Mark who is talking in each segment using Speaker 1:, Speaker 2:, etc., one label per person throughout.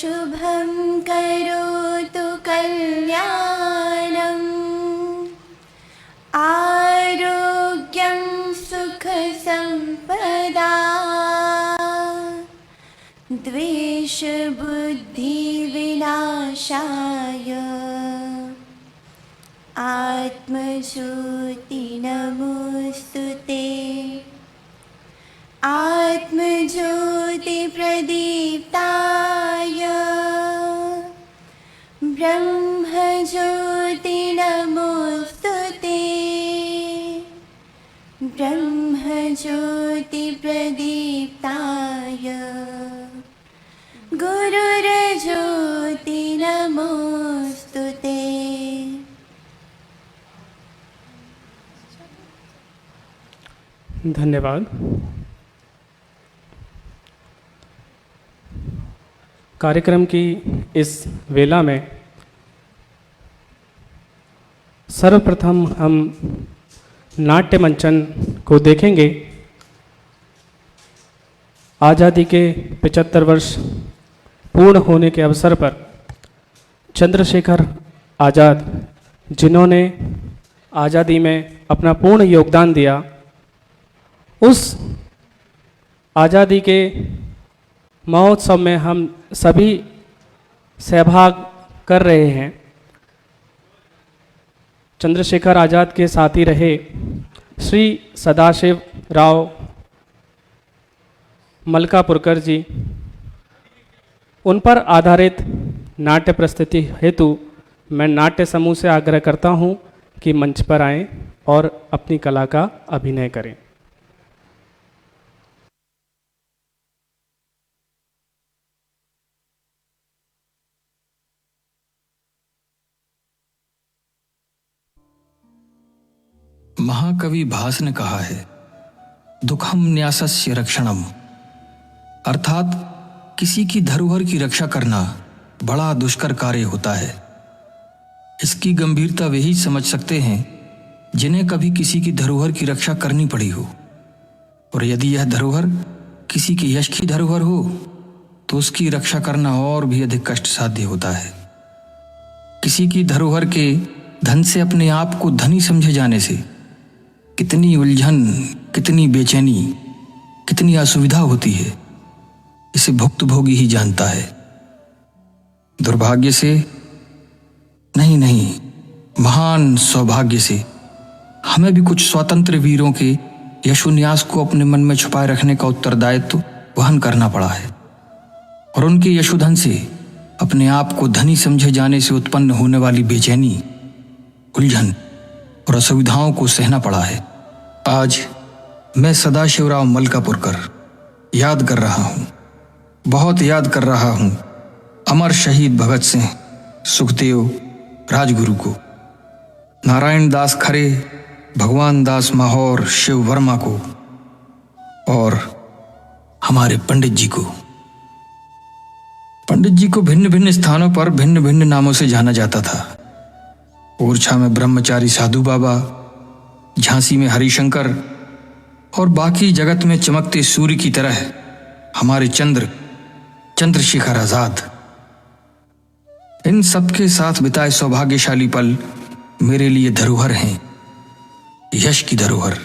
Speaker 1: शुभं करोतु कल्याणम् आरोग्यं सुखसम्पदा द्वेषबुद्धिविनाशाय आत्मज्योति नमोस्तुते। आत्मज्योति प्रदीप्ताय ब्रह्मज्योति नमोस्तुते। ब्रह्मज्योति प्रदीप्ताय गुरुर्ज्योति नमोस्तुते।
Speaker 2: धन्यवाद। कार्यक्रम की इस वेला में सर्वप्रथम हम नाट्य मंचन को देखेंगे। आज़ादी के 75 वर्ष पूर्ण होने के अवसर पर चंद्रशेखर आज़ाद, जिन्होंने आज़ादी में अपना पूर्ण योगदान दिया, उस आज़ादी के महोत्सव में हम सभी सहभाग कर रहे हैं। चंद्रशेखर आज़ाद के साथी रहे श्री सदाशिव राव मलकापुरकर जी, उन पर आधारित नाट्य प्रस्तुति हेतु मैं नाट्य समूह से आग्रह करता हूं कि मंच पर आएं और अपनी कला का अभिनय करें।
Speaker 3: महाकवि भास ने कहा है, दुखम न्यासस्य रक्षणम, अर्थात किसी की धरोहर की रक्षा करना बड़ा दुष्कर कार्य होता है। इसकी गंभीरता वे ही समझ सकते हैं जिन्हें कभी किसी की धरोहर की रक्षा करनी पड़ी हो, और यदि यह धरोहर किसी के यश की धरोहर हो तो उसकी रक्षा करना और भी अधिक कष्ट साध्य होता है। किसी की धरोहर के धन से अपने आप को धनी समझे जाने से कितनी उलझन, कितनी बेचैनी, कितनी असुविधा होती है, इसे भुक्तभोगी ही जानता है। दुर्भाग्य से नहीं, महान सौभाग्य से हमें भी कुछ स्वतंत्र वीरों के यशोन्यास को अपने मन में छुपाए रखने का उत्तरदायित्व वहन करना पड़ा है, और उनके यशोधन से अपने आप को धनी समझे जाने से उत्पन्न होने वाली बेचैनी, उलझन और असुविधाओं को सहना पड़ा है। आज मैं सदाशिवराव मलकापुरकर याद कर रहा हूँ, बहुत याद कर रहा हूँ अमर शहीद भगत सिंह, सुखदेव, राजगुरु को, नारायण दास खरे, भगवान दास माहौर, शिव वर्मा को, और हमारे पंडित जी को। पंडित जी को भिन्न भिन्न स्थानों पर भिन्न भिन्न नामों से जाना जाता था। ओरछा में ब्रह्मचारी साधु बाबा, झांसी में हरिशंकर, और बाकी जगत में चमकते सूर्य की तरह हमारे चंद्रशेखर आजाद। इन सबके साथ बिताए सौभाग्यशाली पल मेरे लिए धरोहर हैं, यश की धरोहर।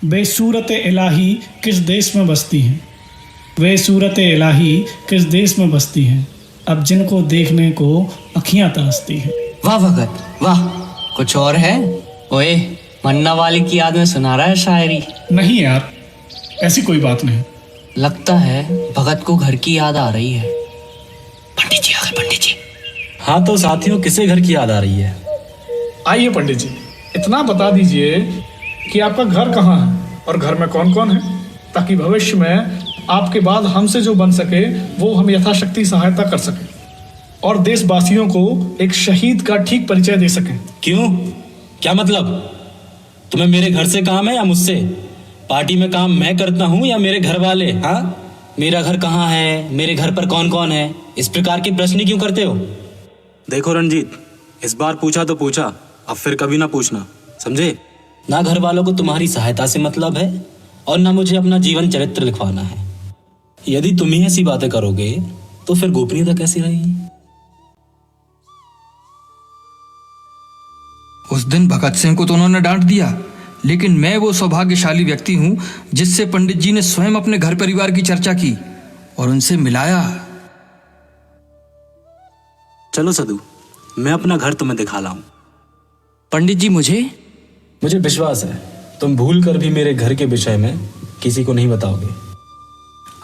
Speaker 4: वे सूरत इलाही किस देश में बसती हैं, वे सूरत इलाही किस देश में बसती हैं, अब जिनको देखने को अखियां तरसती हैं।
Speaker 5: वाह भगत वाह, कुछ और है? ओए, मन्ना वाले की याद में सुना रहा है शायरी?
Speaker 4: नहीं यार, ऐसी कोई बात नहीं।
Speaker 5: लगता है भगत को घर की याद आ रही है। पंडित जी आ गए। पंडित जी।
Speaker 6: हाँ तो साथियों, किसे घर की याद आ रही है?
Speaker 4: आइए पंडित जी, इतना बता दीजिए कि आपका घर कहाँ है और घर में कौन कौन है, ताकि भविष्य में आपके बाद हमसे जो बन सके वो हम यथाशक्ति सहायता कर सकें और देशवासियों को एक शहीद का ठीक परिचय दे सकें।
Speaker 6: क्यों? क्या मतलब? तुम्हें मेरे घर से काम है या मुझसे? पार्टी में काम मैं करता हूँ या मेरे घर वाले? हाँ, मेरा घर कहाँ है, मेरे घर पर कौन कौन है, इस प्रकार की प्रश्न क्यों करते हो?
Speaker 7: देखो रंजीत, इस बार पूछा तो पूछा, अब फिर कभी ना पूछना।
Speaker 6: समझे? ना घर वालों को तुम्हारी सहायता से मतलब है और ना मुझे अपना जीवन चरित्र लिखवाना है। यदि तुम ही ऐसी बातें करोगे तो फिर गोपनीयता कैसी रहेगी?
Speaker 3: उस दिन भगत सिंह को तो उन्होंने डांट दिया, लेकिन मैं वो सौभाग्यशाली व्यक्ति हूं जिससे पंडित जी ने स्वयं अपने घर परिवार की चर्चा की और उनसे मिलाया।
Speaker 6: चलो सदू, मैं अपना घर तुम्हें दिखा लाऊं।
Speaker 5: पंडित जी
Speaker 6: मुझे विश्वास है तुम भूल कर भी मेरे घर के विषय में किसी को नहीं बताओगे।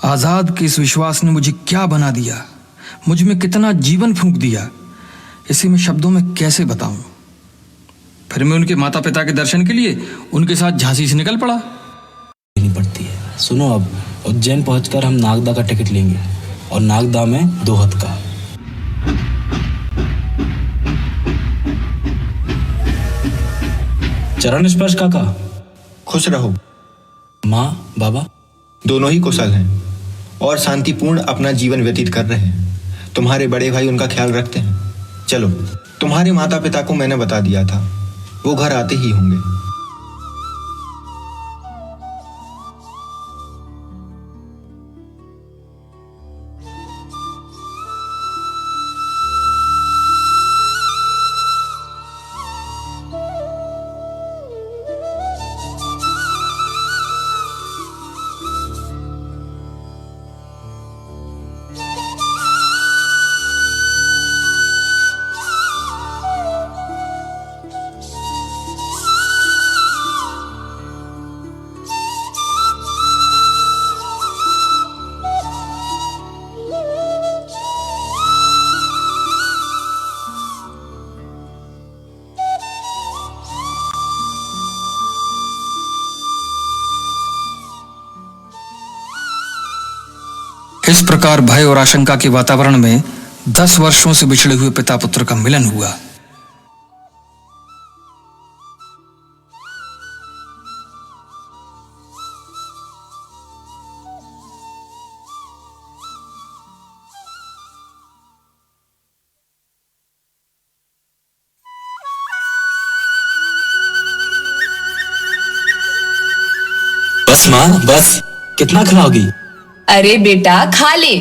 Speaker 3: आजाद के इस विश्वास ने मुझे क्या बना दिया, मुझ में कितना जीवन फूंक दिया, इसे मैं शब्दों में कैसे बताऊं। फिर मैं उनके माता पिता के दर्शन के लिए उनके साथ झांसी से निकल पड़ा।
Speaker 6: नहीं पड़ती है। सुनो, अब उज्जैन पहुंचकर हम नागदा का टिकट लेंगे और नागदा में 2 हथ का। चरण स्पर्श काका।
Speaker 7: खुश रहो।
Speaker 6: माँ बाबा
Speaker 7: दोनों ही कुशल हैं और शांतिपूर्ण अपना जीवन व्यतीत कर रहे हैं। तुम्हारे बड़े भाई उनका ख्याल रखते हैं। चलो, तुम्हारे माता पिता को मैंने बता दिया था, वो घर आते ही होंगे।
Speaker 3: इस प्रकार भय और आशंका के वातावरण में 10 वर्षों से बिछड़े हुए पिता पुत्र का मिलन हुआ।
Speaker 6: बस माँ, बस। कितना खिलाओगी?
Speaker 8: अरे बेटा खा ले,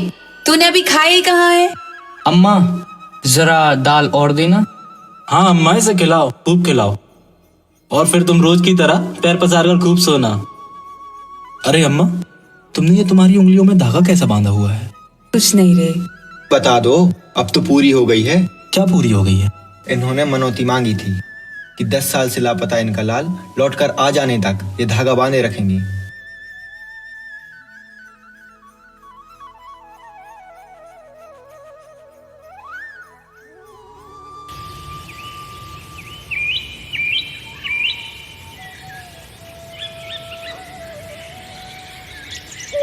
Speaker 8: तूने अभी खाया ही कहाँ है।
Speaker 5: अम्मा जरा दाल और देना।
Speaker 6: हाँ अम्मा, इसे खिलाओ, खूब खिलाओ। और फिर तुम रोज की तरह पैर पसार कर खूब सोना। अरे अम्मा, तुमने ये तुम्हारी उंगलियों में धागा कैसा बांधा हुआ है?
Speaker 8: कुछ नहीं रे।
Speaker 7: बता दो, अब तो पूरी हो गई है।
Speaker 6: क्या पूरी हो गई है?
Speaker 7: इन्होंने मनौती मांगी थी कि 10 साल से लापता इनका लाल लौटकर आ जाने तक ये धागा बांधे रखेंगी।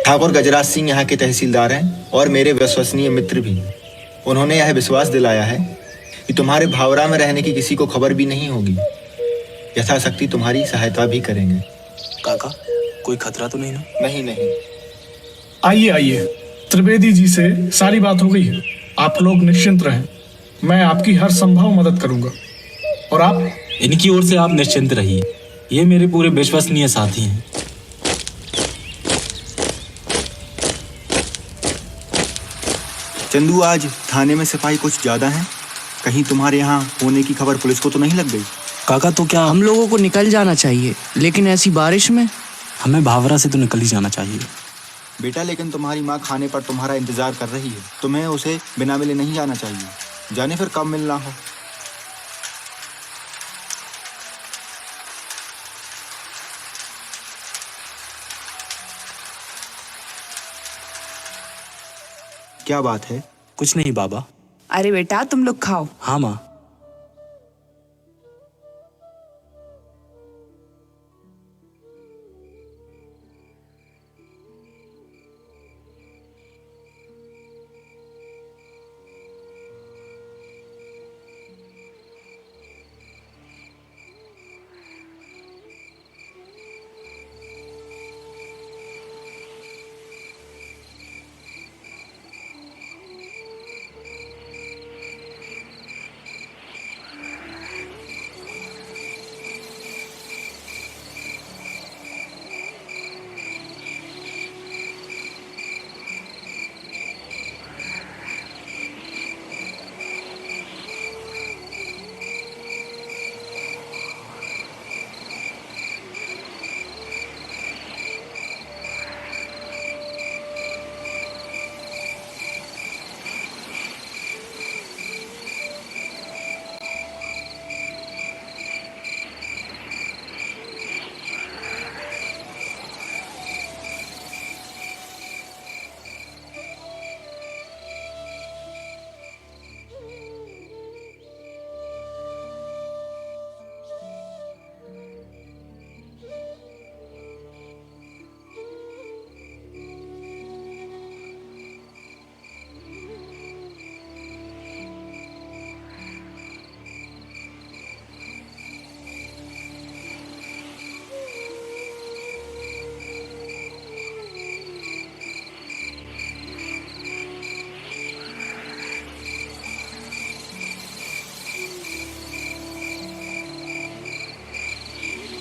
Speaker 7: ठाकुर गजराज सिंह यहाँ के तहसीलदार हैं और मेरे विश्वसनीय मित्र भी। उन्होंने यह विश्वास दिलाया है कि तुम्हारे भावरा में रहने की किसी को खबर भी नहीं होगी। यथाशक्ति तुम्हारी सहायता भी करेंगे।
Speaker 6: काका, कोई खतरा तो नहीं ना?
Speaker 7: नहीं नहीं।
Speaker 4: आइए आइए, त्रिवेदी जी से सारी बात हो गई है। आप लोग निश्चिंत रहें, मैं आपकी हर संभव मदद करूंगा। और आप?
Speaker 6: इनकी ओर से आप निश्चिंत रहिए, ये मेरे पूरे विश्वसनीय साथी हैं।
Speaker 7: चंदू, आज थाने में सिपाही कुछ ज्यादा हैं। कहीं तुम्हारे यहाँ होने की खबर पुलिस को तो नहीं लग गई?
Speaker 6: काका, तो क्या
Speaker 5: हम लोगों को निकल जाना चाहिए, लेकिन ऐसी बारिश में?
Speaker 6: हमें भावरा से तो निकल ही जाना चाहिए।
Speaker 7: बेटा, लेकिन तुम्हारी माँ खाने पर तुम्हारा इंतजार कर रही है। तुम्हें उसे बिना मिले नहीं जाना चाहिए। जाने फिर कब मिलना हो। क्या बात है?
Speaker 6: कुछ नहीं बाबा।
Speaker 8: अरे बेटा तुम लोग खाओ।
Speaker 6: हाँ माँ।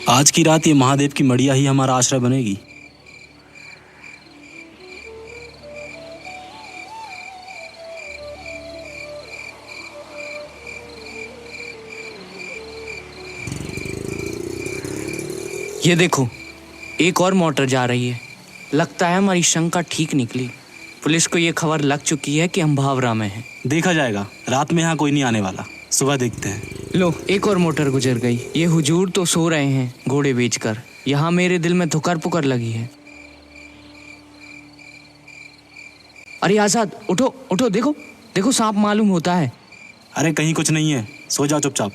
Speaker 6: आज की रात ये महादेव की मड़िया ही हमारा आश्रय बनेगी।
Speaker 5: ये देखो, एक और मोटर जा रही है। लगता है हमारी शंका ठीक निकली। पुलिस को ये खबर लग चुकी है कि हम भावरा में हैं।
Speaker 6: देखा जाएगा, रात में यहाँ कोई नहीं आने वाला, सुबह देखते हैं।
Speaker 5: लो, एक और मोटर गुजर गई। ये हुजूर तो सो रहे हैं घोड़े बेचकर। यहाँ मेरे दिल में धुकर पुकर लगी है। अरे आजाद, उठो उठो, देखो देखो, सांप मालूम होता है।
Speaker 6: अरे कहीं कुछ नहीं है, सो जाओ चुपचाप।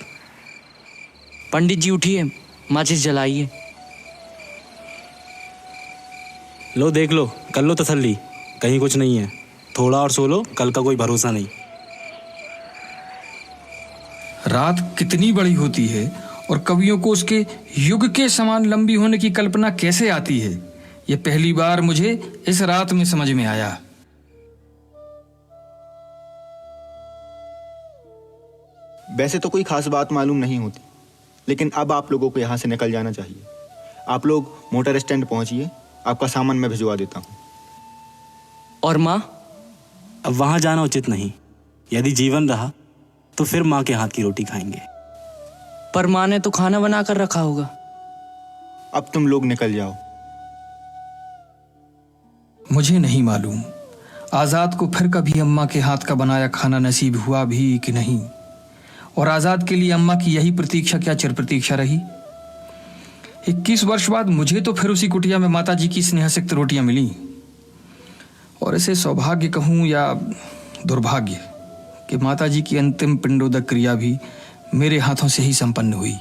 Speaker 5: पंडित जी उठिए, माचिस जलाइए।
Speaker 6: लो देख लो, कर लो तसल्ली, कहीं कुछ नहीं है। थोड़ा और सो लो, कल का कोई भरोसा नहीं।
Speaker 3: रात कितनी बड़ी होती है और कवियों को उसके युग के समान लंबी होने की कल्पना कैसे आती है, ये पहली बार मुझे इस रात में समझ में आया।
Speaker 7: वैसे तो कोई खास बात मालूम नहीं होती, लेकिन अब आप लोगों को यहाँ से निकल जाना चाहिए। आप लोग मोटर स्टैंड पहुंचिए, आपका सामान मैं भिजवा देता हूँ।
Speaker 5: और माँ?
Speaker 6: अब वहाँ जाना उचित नहीं। यदि जीवन रहा तो फिर माँ के हाथ की रोटी खाएंगे।
Speaker 5: पर माँ ने तो खाना बना कर रखा होगा।
Speaker 7: अब तुम लोग निकल जाओ।
Speaker 3: मुझे नहीं मालूम आजाद को फिर कभी अम्मा के हाथ का बनाया खाना नसीब हुआ भी कि नहीं, और आजाद के लिए अम्मा की यही प्रतीक्षा क्या चिर प्रतीक्षा रही। 21 वर्ष बाद मुझे तो फिर उसी कुटिया में माता जी की स्नेहसिक्त रोटियां मिली, और इसे सौभाग्य कहूं या दुर्भाग्य कि माता जी की अंतिम पिंडोदक क्रिया भी मेरे हाथों से ही संपन्न हुई।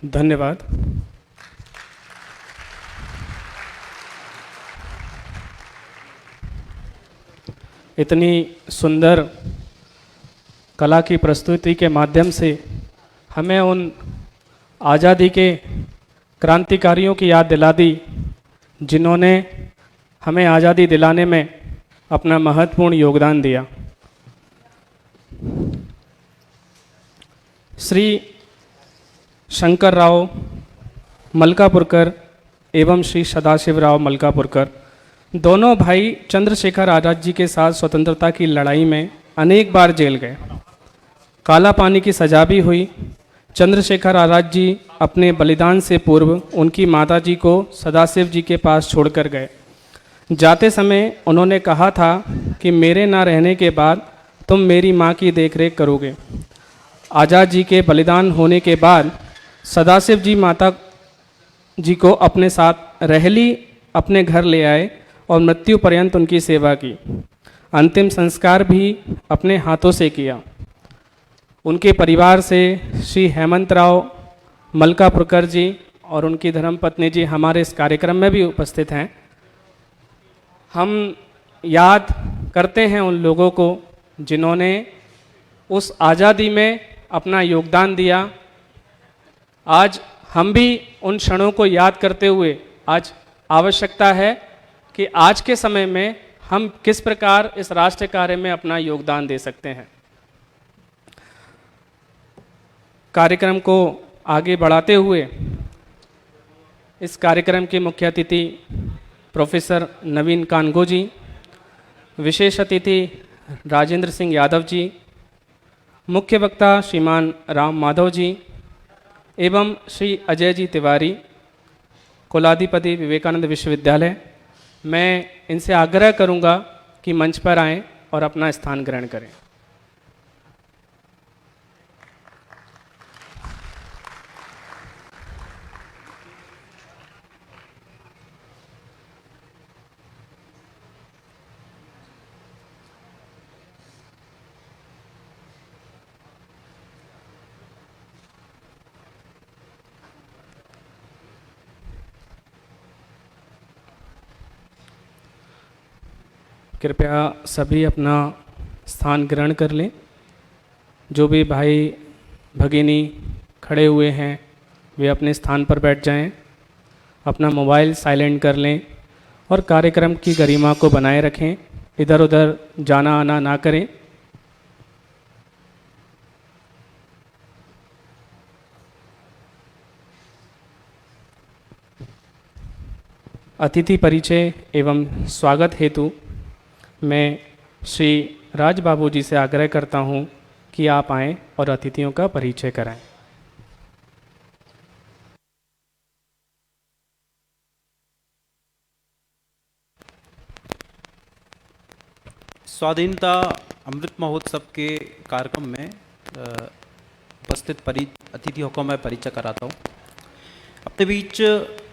Speaker 2: धन्यवाद। इतनी सुंदर कला की प्रस्तुति के माध्यम से हमें उन आज़ादी के क्रांतिकारियों की याद दिला दी जिन्होंने हमें आज़ादी दिलाने में अपना महत्वपूर्ण योगदान दिया। श्री शंकरराव मलकापुरकर एवं श्री सदाशिवराव मलकापुरकर दोनों भाई चंद्रशेखर आज़ाद जी के साथ स्वतंत्रता की लड़ाई में अनेक बार जेल गए। काला पानी की सजा भी हुई। चंद्रशेखर आज़ाद जी अपने बलिदान से पूर्व उनकी माता जी को सदाशिव जी के पास छोड़कर गए। जाते समय उन्होंने कहा था कि मेरे ना रहने के बाद तुम मेरी माँ की देखरेख करोगे। आज़ाद जी के बलिदान होने के बाद सदाशिव जी माता जी को अपने साथ रहली अपने घर ले आए और मृत्यु पर्यंत उनकी सेवा की। अंतिम संस्कार भी अपने हाथों से किया। उनके परिवार से श्री हेमंत राव मलकापुरकर जी और उनकी धर्मपत्नी जी हमारे इस कार्यक्रम में भी उपस्थित हैं। हम याद करते हैं उन लोगों को जिन्होंने उस आज़ादी में अपना योगदान दिया। आज हम भी उन क्षणों को याद करते हुए आज आवश्यकता है कि आज के समय में हम किस प्रकार इस राष्ट्र कार्य में अपना योगदान दे सकते हैं। कार्यक्रम को आगे बढ़ाते हुए इस कार्यक्रम के मुख्य अतिथि प्रोफेसर नवीन कानगो जी, विशेष अतिथि राजेंद्र सिंह यादव जी, मुख्य वक्ता श्रीमान राम माधव जी एवं श्री अजय जी तिवारी, कुलाधिपति विवेकानंद विश्वविद्यालय, मैं इनसे आग्रह करूंगा कि मंच पर आएं और अपना स्थान ग्रहण करें। कृपया सभी अपना स्थान ग्रहण कर लें। जो भी भाई भगिनी खड़े हुए हैं वे अपने स्थान पर बैठ जाएं, अपना मोबाइल साइलेंट कर लें और कार्यक्रम की गरिमा को बनाए रखें। इधर उधर जाना आना ना करें। अतिथि परिचय एवं स्वागत हेतु मैं श्री राज बाबू जी से आग्रह करता हूं कि आप आएं और अतिथियों का परिचय कराएं।
Speaker 9: स्वाधीनता अमृत महोत्सव के कार्यक्रम में उपस्थित अतिथियों को मैं परिचय कराता हूँ। अपने बीच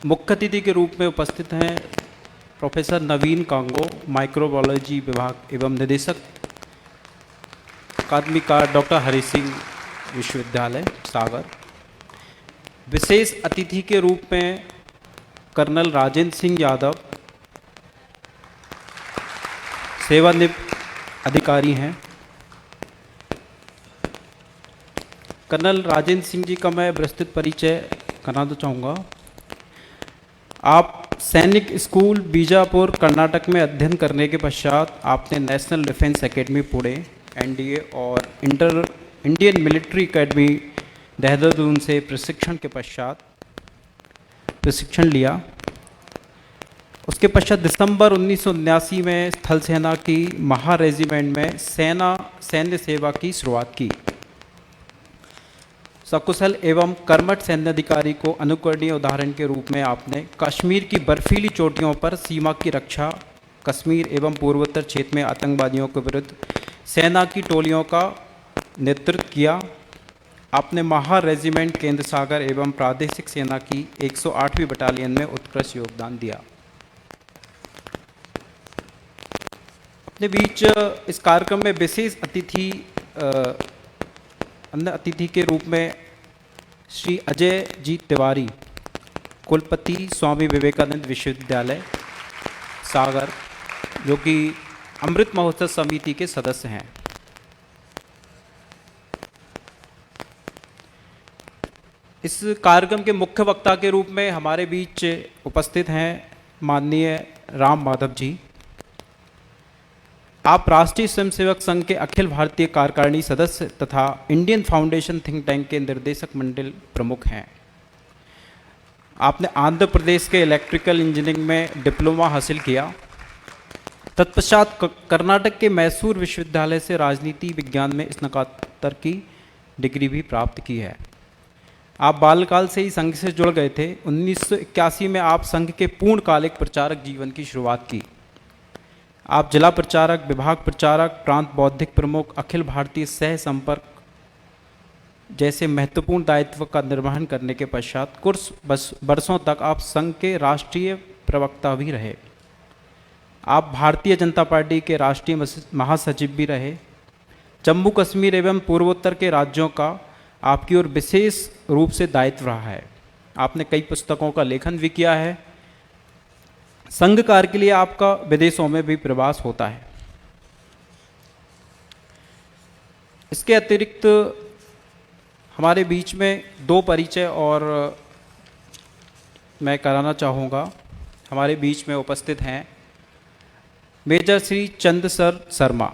Speaker 9: मुख्य अतिथि के रूप में उपस्थित हैं प्रोफेसर नवीन कांगो, माइक्रोबायोलॉजी विभाग एवं निदेशक अकादमी का डॉक्टर हरि सिंह विश्वविद्यालय सागर। विशेष अतिथि के रूप में कर्नल राजेंद्र सिंह यादव, सेवानिवृत्त अधिकारी हैं। कर्नल राजेंद्र सिंह जी का मैं विस्तृत परिचय कराना चाहूँगा। आप सैनिक स्कूल बीजापुर कर्नाटक में अध्ययन करने के पश्चात आपने national defence academy Pune NDA और इंडियन मिलिट्री एकेडमी देहरादून से प्रशिक्षण के पश्चात प्रशिक्षण लिया। उसके पश्चात दिसंबर 1979 में थल सेना की महा रेजिमेंट में सैन्य सेवा की शुरुआत की। सकुशल एवं कर्मठ सैन्य अधिकारी को अनुकरणीय उदाहरण के रूप में आपने कश्मीर की बर्फीली चोटियों पर सीमा की रक्षा, कश्मीर एवं पूर्वोत्तर क्षेत्र में आतंकवादियों के विरुद्ध सेना की टोलियों का नेतृत्व किया। आपने महा रेजिमेंट केंद्र सागर एवं प्रादेशिक सेना की 108वीं बटालियन में उत्कृष्ट योगदान दिया। अपने बीच इस कार्यक्रम में विशेष अन्य अतिथि के रूप में श्री अजय जी तिवारी, कुलपति स्वामी विवेकानंद विश्वविद्यालय सागर, जो कि अमृत महोत्सव समिति के सदस्य हैं। इस कार्यक्रम के मुख्य वक्ता के रूप में हमारे बीच उपस्थित हैं माननीय राम माधव जी। आप राष्ट्रीय स्वयंसेवक संघ के अखिल भारतीय कार्यकारिणी सदस्य तथा इंडियन फाउंडेशन थिंक टैंक के निर्देशक मंडल प्रमुख हैं। आपने आंध्र प्रदेश के इलेक्ट्रिकल इंजीनियरिंग में डिप्लोमा हासिल किया। तत्पश्चात कर्नाटक के मैसूर विश्वविद्यालय से राजनीति विज्ञान में स्नातकोत्तर की डिग्री भी प्राप्त की है। आप बालकाल से ही संघ से जुड़ गए थे। 1981 में आप संघ के पूर्णकालिक प्रचारक जीवन की शुरुआत की। आप जिला प्रचारक, विभाग प्रचारक, प्रांत बौद्धिक प्रमुख, अखिल भारतीय सह संपर्क जैसे महत्वपूर्ण दायित्व का निर्वहन करने के पश्चात कुछ वर्षों तक आप संघ के राष्ट्रीय प्रवक्ता भी रहे। आप भारतीय जनता पार्टी के राष्ट्रीय महासचिव भी रहे। जम्मू कश्मीर एवं पूर्वोत्तर के राज्यों का आपकी ओर विशेष रूप से दायित्व रहा है। आपने कई पुस्तकों का लेखन भी किया है। संघ कार्य के लिए आपका विदेशों में भी प्रवास होता है। इसके अतिरिक्त हमारे बीच में दो परिचय और मैं कराना चाहूँगा। हमारे बीच में उपस्थित हैं मेजर श्री चंद सर शर्मा,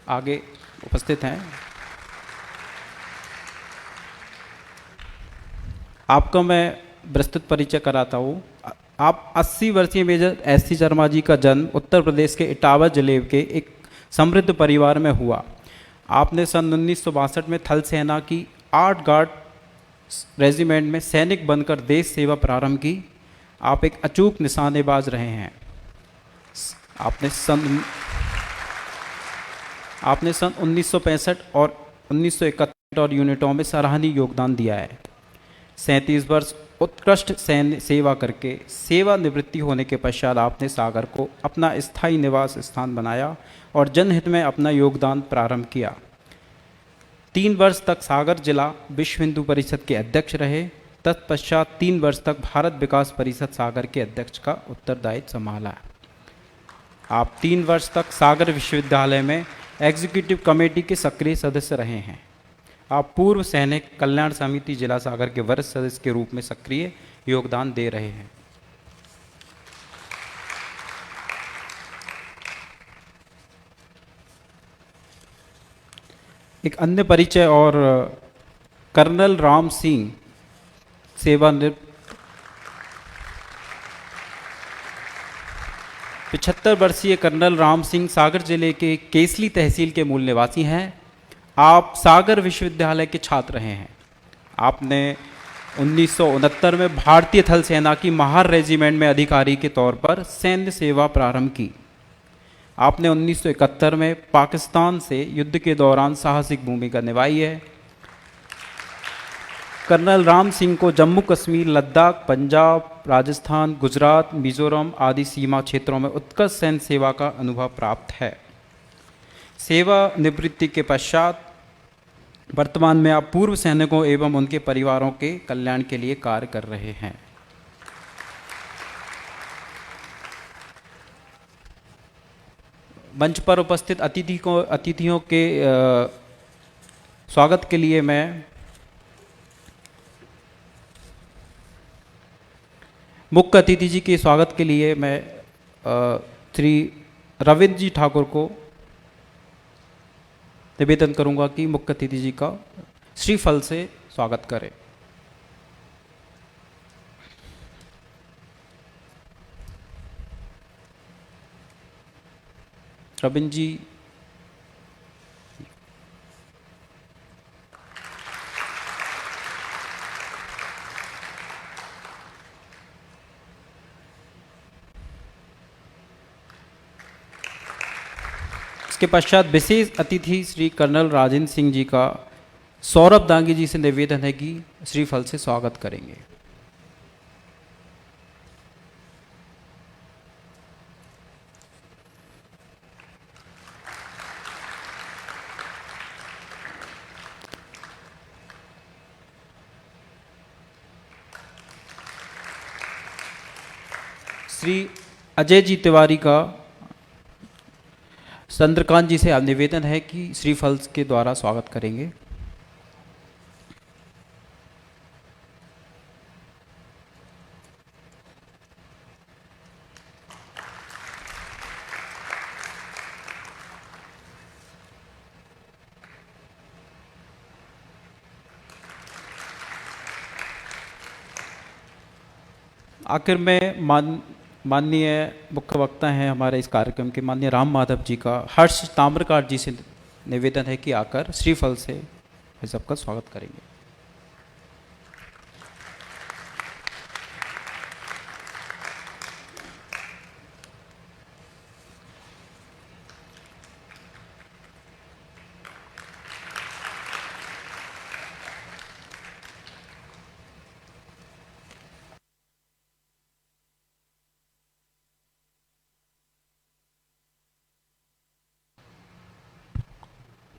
Speaker 9: आगे उपस्थित हैं। आपका मैं विस्तृत परिचय कराता हूँ। आप 80 वर्षीय major S C Sharma ji का जन्म उत्तर प्रदेश के इटावा जिले के एक समृद्ध परिवार में हुआ। आपने सन 1962 में थल सेना की 8 गार्ड रेजिमेंट में सैनिक बनकर देश सेवा प्रारंभ की। आप एक अचूक निशानेबाज रहे हैं। आपने सन 1965 और 1971 और यूनिटों में सराहनीय योगदान दिया है। 37 वर्ष उत्कृष्ट सैन्य सेवा करके सेवानिवृत्ति होने के पश्चात आपने सागर को अपना स्थायी निवास स्थान बनाया और जनहित में अपना योगदान प्रारंभ किया। 3 वर्ष तक सागर जिला विश्व हिंदू परिषद के अध्यक्ष रहे। तत्पश्चात 3 वर्ष तक भारत विकास परिषद सागर के अध्यक्ष का उत्तरदायित्व संभाला। आप 3 वर्ष तक सागर विश्वविद्यालय में एग्जीक्यूटिव कमेटी के सक्रिय सदस्य रहे हैं। आप पूर्व सैनिक कल्याण समिति जिला सागर के वरिष्ठ सदस्य के रूप में सक्रिय योगदान दे रहे हैं। एक अन्य परिचय और कर्नल राम सिंह सेवानिवृत्त 75 वर्षीय कर्नल राम सिंह सागर जिले के केसली तहसील के मूल निवासी हैं। आप सागर विश्वविद्यालय के छात्र रहे हैं। आपने 1969 में भारतीय थल सेना की महार रेजिमेंट में अधिकारी के तौर पर सैन्य सेवा प्रारंभ की। आपने 1971 में पाकिस्तान से युद्ध के दौरान साहसिक भूमिका निभाई है। कर्नल राम सिंह को जम्मू कश्मीर, लद्दाख, पंजाब, राजस्थान, गुजरात, मिजोरम आदि सीमा क्षेत्रों में उत्कृष्ट सैन्य सेवा का अनुभव प्राप्त है। सेवानिवृत्ति के पश्चात वर्तमान में आप पूर्व सैनिकों एवं उनके परिवारों के कल्याण के लिए कार्य कर रहे हैं। मंच पर उपस्थित अतिथियों के स्वागत के लिए मैं मुख्य अतिथि जी के स्वागत के लिए मैं श्री रविंद्र जी ठाकुर को निवेदन करूंगा कि मुख्य अतिथि जी का श्रीफल से स्वागत करें। रविंद्र जी इसके पश्चात विशेष अतिथि श्री कर्नल राजेंद्र सिंह जी का सौरभ दांगी जी से निवेदन है कि श्रीफल से स्वागत करेंगे। श्री अजय जी तिवारी का चंद्रकांत जी से निवेदन है कि श्रीफल के द्वारा स्वागत करेंगे। आखिर में माननीय मुख्य वक्ता हैं हमारे इस कार्यक्रम के माननीय राम माधव जी का हर्ष ताम्रकार जी से निवेदन है कि आकर श्रीफल से हम सबका स्वागत करेंगे।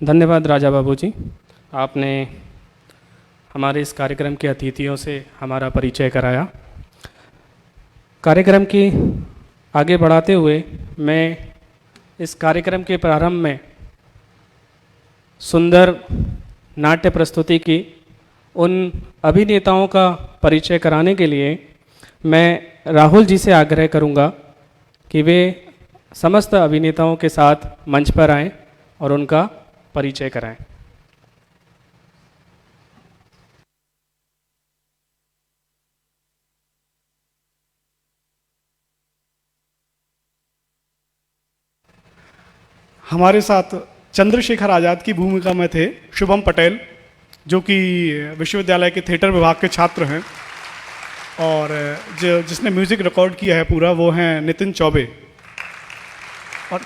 Speaker 2: धन्यवाद राजा बाबू जी, आपने हमारे इस कार्यक्रम के अतिथियों से हमारा परिचय कराया। कार्यक्रम की आगे बढ़ाते हुए मैं इस कार्यक्रम के प्रारंभ में सुंदर नाट्य प्रस्तुति की उन अभिनेताओं का परिचय कराने के लिए मैं राहुल जी से आग्रह करूंगा कि वे समस्त अभिनेताओं के साथ मंच पर आएं और उनका परिचय कराएं।
Speaker 10: हमारे साथ चंद्रशेखर आज़ाद की भूमिका में थे शुभम पटेल, जो कि विश्वविद्यालय के थिएटर विभाग के छात्र हैं, और जिसने म्यूज़िक रिकॉर्ड किया है पूरा वो हैं नितिन चौबे। और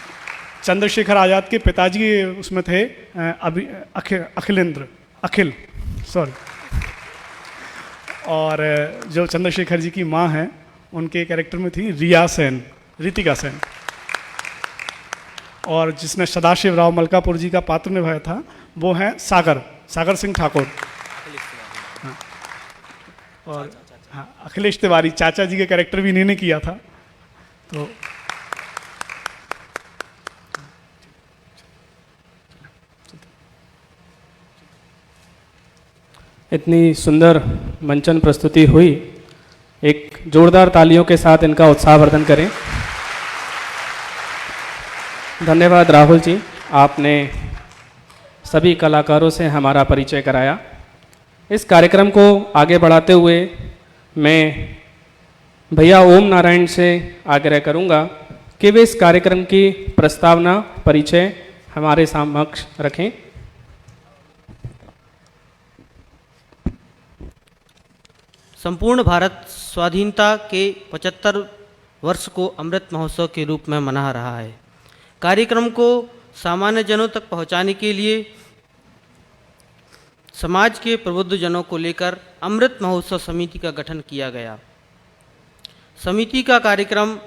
Speaker 10: चंद्रशेखर आज़ाद के पिताजी उसमें थे अखिल, सॉरी। और जो चंद्रशेखर जी की माँ हैं उनके कैरेक्टर में थी रितिका सेन। और जिसने सदाशिवराव मलकापुर जी का पात्र निभाया था वो हैं सागर सिंह ठाकुर। हाँ। और हाँ, अखिलेश तिवारी, चाचा जी के कैरेक्टर भी इन्हीं ने किया था। तो
Speaker 2: इतनी सुंदर मंचन प्रस्तुति हुई, एक जोरदार तालियों के साथ इनका उत्साहवर्धन करें। धन्यवाद राहुल जी, आपने सभी कलाकारों से हमारा परिचय कराया। इस कार्यक्रम को आगे बढ़ाते हुए मैं भैया ओम नारायण से आग्रह करूंगा कि वे इस कार्यक्रम की प्रस्तावना परिचय हमारे समक्ष रखें।
Speaker 11: संपूर्ण भारत स्वाधीनता के 75 वर्ष को अमृत महोत्सव के रूप में मना रहा है। कार्यक्रम को सामान्य जनों तक पहुंचाने के लिए समाज के प्रबुद्ध जनों को लेकर अमृत महोत्सव समिति का गठन किया गया। समिति का कार्यक्रम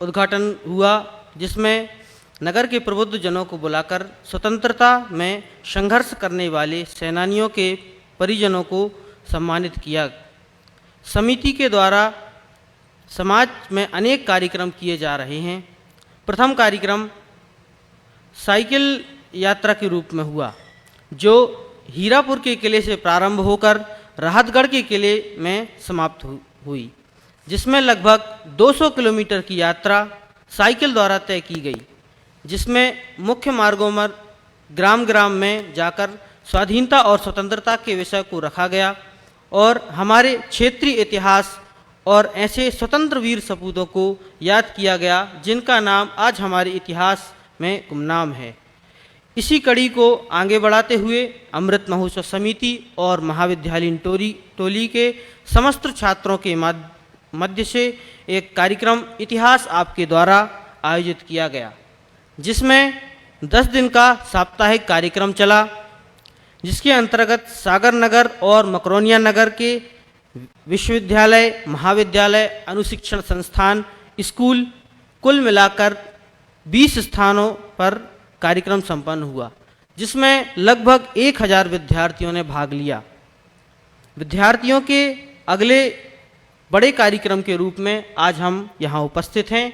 Speaker 11: उद्घाटन हुआ, जिसमें नगर के प्रबुद्ध जनों को बुलाकर स्वतंत्रता में संघर्ष करने वाले सेनानियों के परिजनों को सम्मानित किया। समिति के द्वारा समाज में अनेक कार्यक्रम किए जा रहे हैं। प्रथम कार्यक्रम साइकिल यात्रा के रूप में हुआ, जो हीरापुर के किले से प्रारंभ होकर राहतगढ़ के किले में समाप्त हुई, जिसमें लगभग 200 किलोमीटर की यात्रा साइकिल द्वारा तय की गई, जिसमें मुख्य मार्गों पर ग्राम ग्राम में जाकर स्वाधीनता और स्वतंत्रता के विषय को रखा गया और हमारे क्षेत्रीय इतिहास और ऐसे स्वतंत्र वीर सपूतों को याद किया गया जिनका नाम आज हमारे इतिहास में गुमनाम है। इसी कड़ी को आगे बढ़ाते हुए अमृत महोत्सव समिति और महाविद्यालयीन टोली के समस्त छात्रों के मध्य से एक कार्यक्रम इतिहास आपके द्वारा आयोजित किया गया, जिसमें 10 दिन का साप्ताहिक कार्यक्रम चला, जिसके अंतर्गत सागर नगर और मकरोनिया नगर के विश्वविद्यालय, महाविद्यालय, अनुशिक्षण संस्थान, स्कूल कुल मिलाकर 20 स्थानों पर कार्यक्रम संपन्न हुआ, जिसमें लगभग 1000 विद्यार्थियों ने भाग लिया। विद्यार्थियों के अगले बड़े कार्यक्रम के रूप में आज हम यहाँ उपस्थित हैं।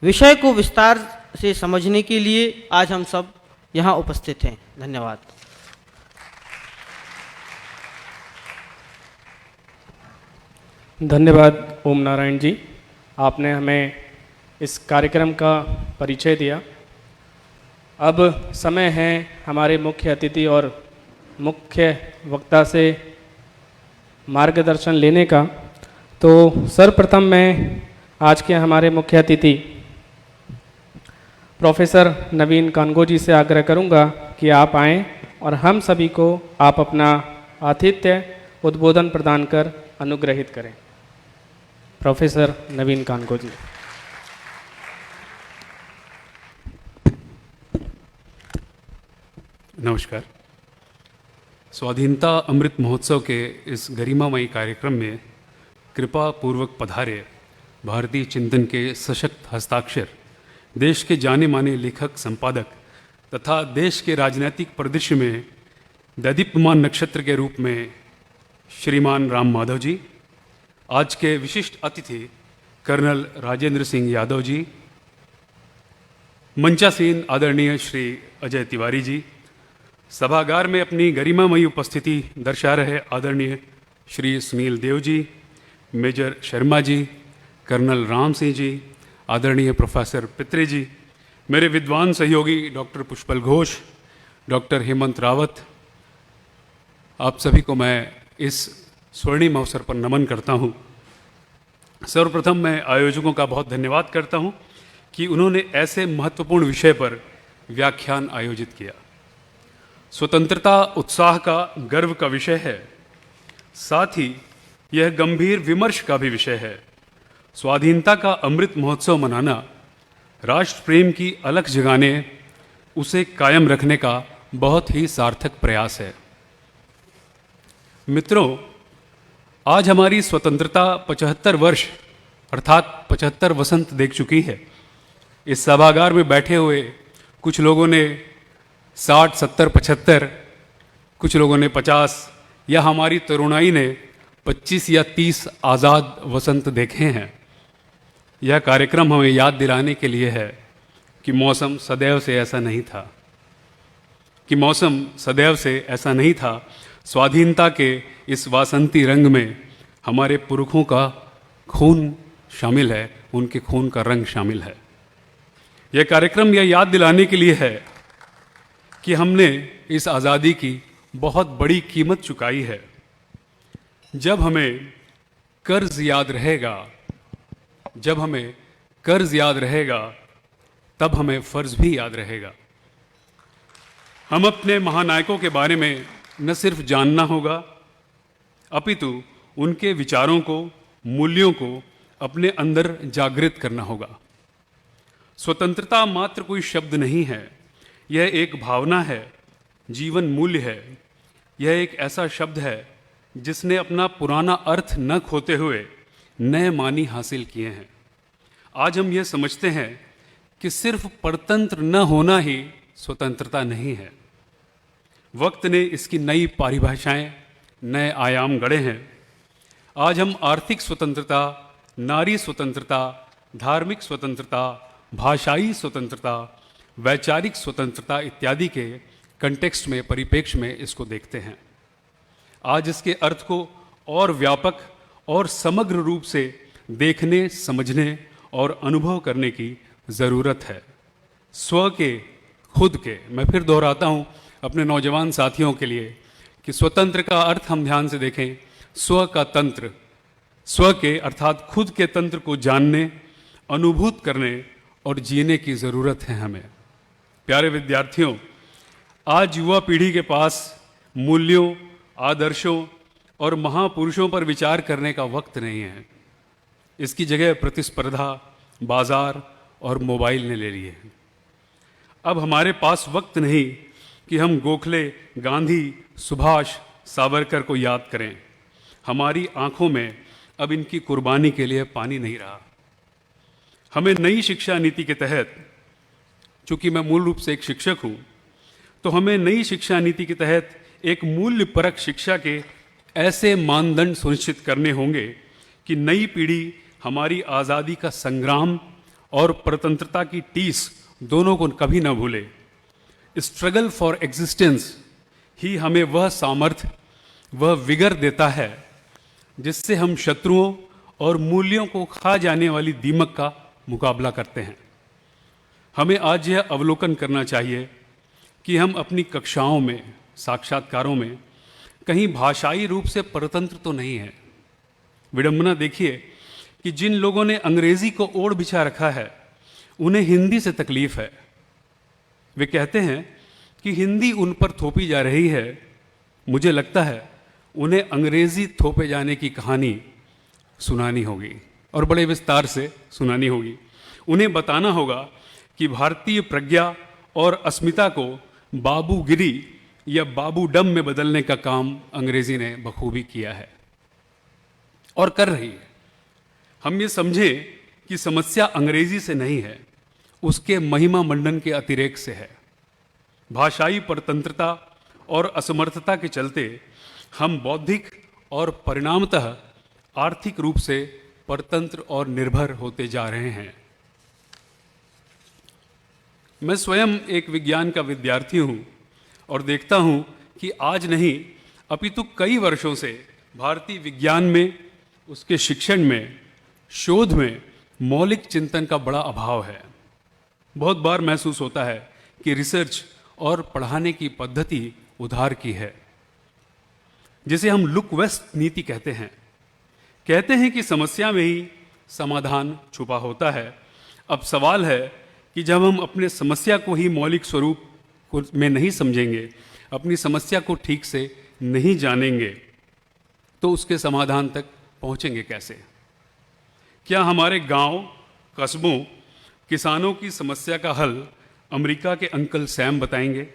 Speaker 11: विषय को विस्तार से समझने के लिए आज हम सब यहाँ उपस्थित हैं। धन्यवाद।
Speaker 2: धन्यवाद ओम नारायण जी, आपने हमें इस कार्यक्रम का परिचय दिया। अब समय है हमारे मुख्य अतिथि और मुख्य वक्ता से मार्गदर्शन लेने का। तो सर्वप्रथम मैं आज के हमारे मुख्य अतिथि प्रोफेसर नवीन कानगो जी से आग्रह करूंगा कि आप आएं और हम सभी को आप अपना आतिथ्य उद्बोधन प्रदान कर अनुग्रहित करें। प्रोफेसर नवीन कानगो जी।
Speaker 12: नमस्कार। स्वाधीनता अमृत महोत्सव के इस गरिमामयी कार्यक्रम में कृपा पूर्वक पधारे भारतीय चिंतन के सशक्त हस्ताक्षर, देश के जाने माने लेखक संपादक तथा देश के राजनीतिक परिदृश्य में दैदीप्यमान नक्षत्र के रूप में श्रीमान राम माधव जी, आज के विशिष्ट अतिथि कर्नल राजेंद्र सिंह यादव जी, मंचासीन आदरणीय श्री अजय तिवारी जी, सभागार में अपनी गरिमामयी उपस्थिति दर्शा रहे आदरणीय श्री सुनील देव जी, मेजर शर्मा जी, कर्नल राम सिंह जी, आदरणीय प्रोफेसर पित्रे जी, मेरे विद्वान सहयोगी डॉक्टर पुष्पल घोष, डॉक्टर हेमंत रावत, आप सभी को मैं इस स्वर्णिम अवसर पर नमन करता हूँ। सर्वप्रथम मैं आयोजकों का बहुत धन्यवाद करता हूँ कि उन्होंने ऐसे महत्वपूर्ण विषय पर व्याख्यान आयोजित किया। स्वतंत्रता उत्साह का गर्व का विषय है, साथ ही यह गंभीर विमर्श का भी विषय है। स्वाधीनता का अमृत महोत्सव मनाना राष्ट्र प्रेम की अलख जगाने, उसे कायम रखने का बहुत ही सार्थक प्रयास है। मित्रों, आज हमारी स्वतंत्रता 75 वर्ष अर्थात 75 वसंत देख चुकी है। इस सभागार में बैठे हुए कुछ लोगों ने 60, 70, 75, कुछ लोगों ने 50 या हमारी तरुणाई ने 25 या 30 आज़ाद वसंत देखे हैं। यह कार्यक्रम हमें याद दिलाने के लिए है कि मौसम सदैव से ऐसा नहीं था, स्वाधीनता के इस वासंती रंग में हमारे पुरखों का खून शामिल है, उनके खून का रंग शामिल है। यह कार्यक्रम यह याद दिलाने के लिए है कि हमने इस आज़ादी की बहुत बड़ी कीमत चुकाई है। जब हमें कर्ज याद रहेगा, तब हमें फ़र्ज भी याद रहेगा। हम अपने महानायकों के बारे में न सिर्फ जानना होगा, अपितु उनके विचारों को, मूल्यों को अपने अंदर जागृत करना होगा। स्वतंत्रता मात्र कोई शब्द नहीं है, यह एक भावना है, जीवन मूल्य है। यह एक ऐसा शब्द है जिसने अपना पुराना अर्थ न खोते हुए नए मानी हासिल किए हैं। आज हम यह समझते हैं कि सिर्फ परतंत्र न होना ही स्वतंत्रता नहीं है। वक्त ने इसकी नई परिभाषाएं, नए आयाम गढ़े हैं। आज हम आर्थिक स्वतंत्रता, नारी स्वतंत्रता, धार्मिक स्वतंत्रता, भाषाई स्वतंत्रता, वैचारिक स्वतंत्रता इत्यादि के कंटेक्स्ट में, परिप्रेक्ष्य में इसको देखते हैं। आज इसके अर्थ को और व्यापक और समग्र रूप से देखने, समझने और अनुभव करने की ज़रूरत है। स्व के, खुद के, मैं फिर दोहराता हूँ अपने नौजवान साथियों के लिए कि स्वतंत्र का अर्थ हम ध्यान से देखें, स्व का तंत्र, स्व के अर्थात खुद के तंत्र को जानने, अनुभूत करने और जीने की ज़रूरत है हमें। प्यारे विद्यार्थियों, आज युवा पीढ़ी के पास मूल्यों, आदर्शों और महापुरुषों पर विचार करने का वक्त नहीं है। इसकी जगह प्रतिस्पर्धा, बाजार और मोबाइल ने ले ली है। अब हमारे पास वक्त नहीं कि हम गोखले, गांधी, सुभाष, सावरकर को याद करें। हमारी आंखों में अब इनकी कुर्बानी के लिए पानी नहीं रहा। हमें नई शिक्षा नीति के तहत, चूंकि मैं मूल रूप से एक शिक्षक हूँ, तो हमें नई शिक्षा नीति के तहत एक मूल्य परक शिक्षा के ऐसे मानदंड सुनिश्चित करने होंगे कि नई पीढ़ी हमारी आज़ादी का संग्राम और स्वतंत्रता की टीस दोनों को कभी न भूले। स्ट्रगल फॉर एग्जिस्टेंस ही हमें वह सामर्थ्य, वह विगर देता है जिससे हम शत्रुओं और मूल्यों को खा जाने वाली दीमक का मुकाबला करते हैं। हमें आज यह अवलोकन करना चाहिए कि हम अपनी कक्षाओं में, साक्षात्कारों में कहीं भाषाई रूप से परतंत्र तो नहीं है। विडंबना देखिए कि जिन लोगों ने अंग्रेजी को ओढ़ बिछा रखा है, उन्हें हिंदी से तकलीफ है। वे कहते हैं कि हिंदी उन पर थोपी जा रही है। मुझे लगता है उन्हें अंग्रेजी थोपे जाने की कहानी सुनानी होगी और बड़े विस्तार से सुनानी होगी। उन्हें बताना होगा कि भारतीय प्रज्ञा और अस्मिता को बाबूगिरी या बाबूडम में बदलने का काम अंग्रेजी ने बखूबी किया है और कर रही है। हम ये समझें कि समस्या अंग्रेजी से नहीं है, उसके महिमा मंडन के अतिरेक से है। भाषाई परतंत्रता और असमर्थता के चलते हम बौद्धिक और परिणामतः आर्थिक रूप से परतंत्र और निर्भर होते जा रहे हैं। मैं स्वयं एक विज्ञान का विद्यार्थी हूं और देखता हूं कि आज नहीं अपितु कई वर्षों से भारतीय विज्ञान में, उसके शिक्षण में, शोध में मौलिक चिंतन का बड़ा अभाव है। बहुत बार महसूस होता है कि रिसर्च और पढ़ाने की पद्धति उधार की है, जिसे हम लुक वेस्ट नीति कहते हैं। कहते हैं कि समस्या में ही समाधान छुपा होता है। अब सवाल है कि जब हम अपने समस्या को ही मौलिक स्वरूप में नहीं समझेंगे, अपनी समस्या को ठीक से नहीं जानेंगे, तो उसके समाधान तक पहुंचेंगे कैसे? क्या हमारे गांव, कस्बों, किसानों की समस्या का हल अमेरिका के अंकल सैम बताएंगे?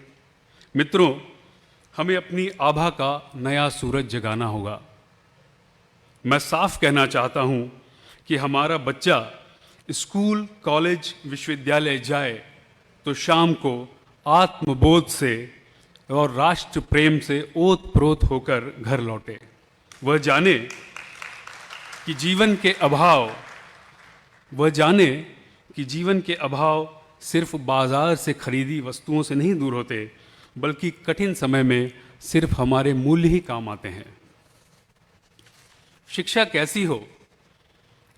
Speaker 12: मित्रों, हमें अपनी आभा का नया सूरज जगाना होगा। मैं साफ कहना चाहता हूं कि हमारा बच्चा स्कूल, कॉलेज, विश्वविद्यालय जाए तो शाम को आत्मबोध से और राष्ट्र प्रेम से ओत प्रोत होकर घर लौटे। वह जाने कि जीवन के अभाव सिर्फ बाजार से खरीदी वस्तुओं से नहीं दूर होते, बल्कि कठिन समय में सिर्फ हमारे मूल्य ही काम आते हैं। शिक्षा कैसी हो?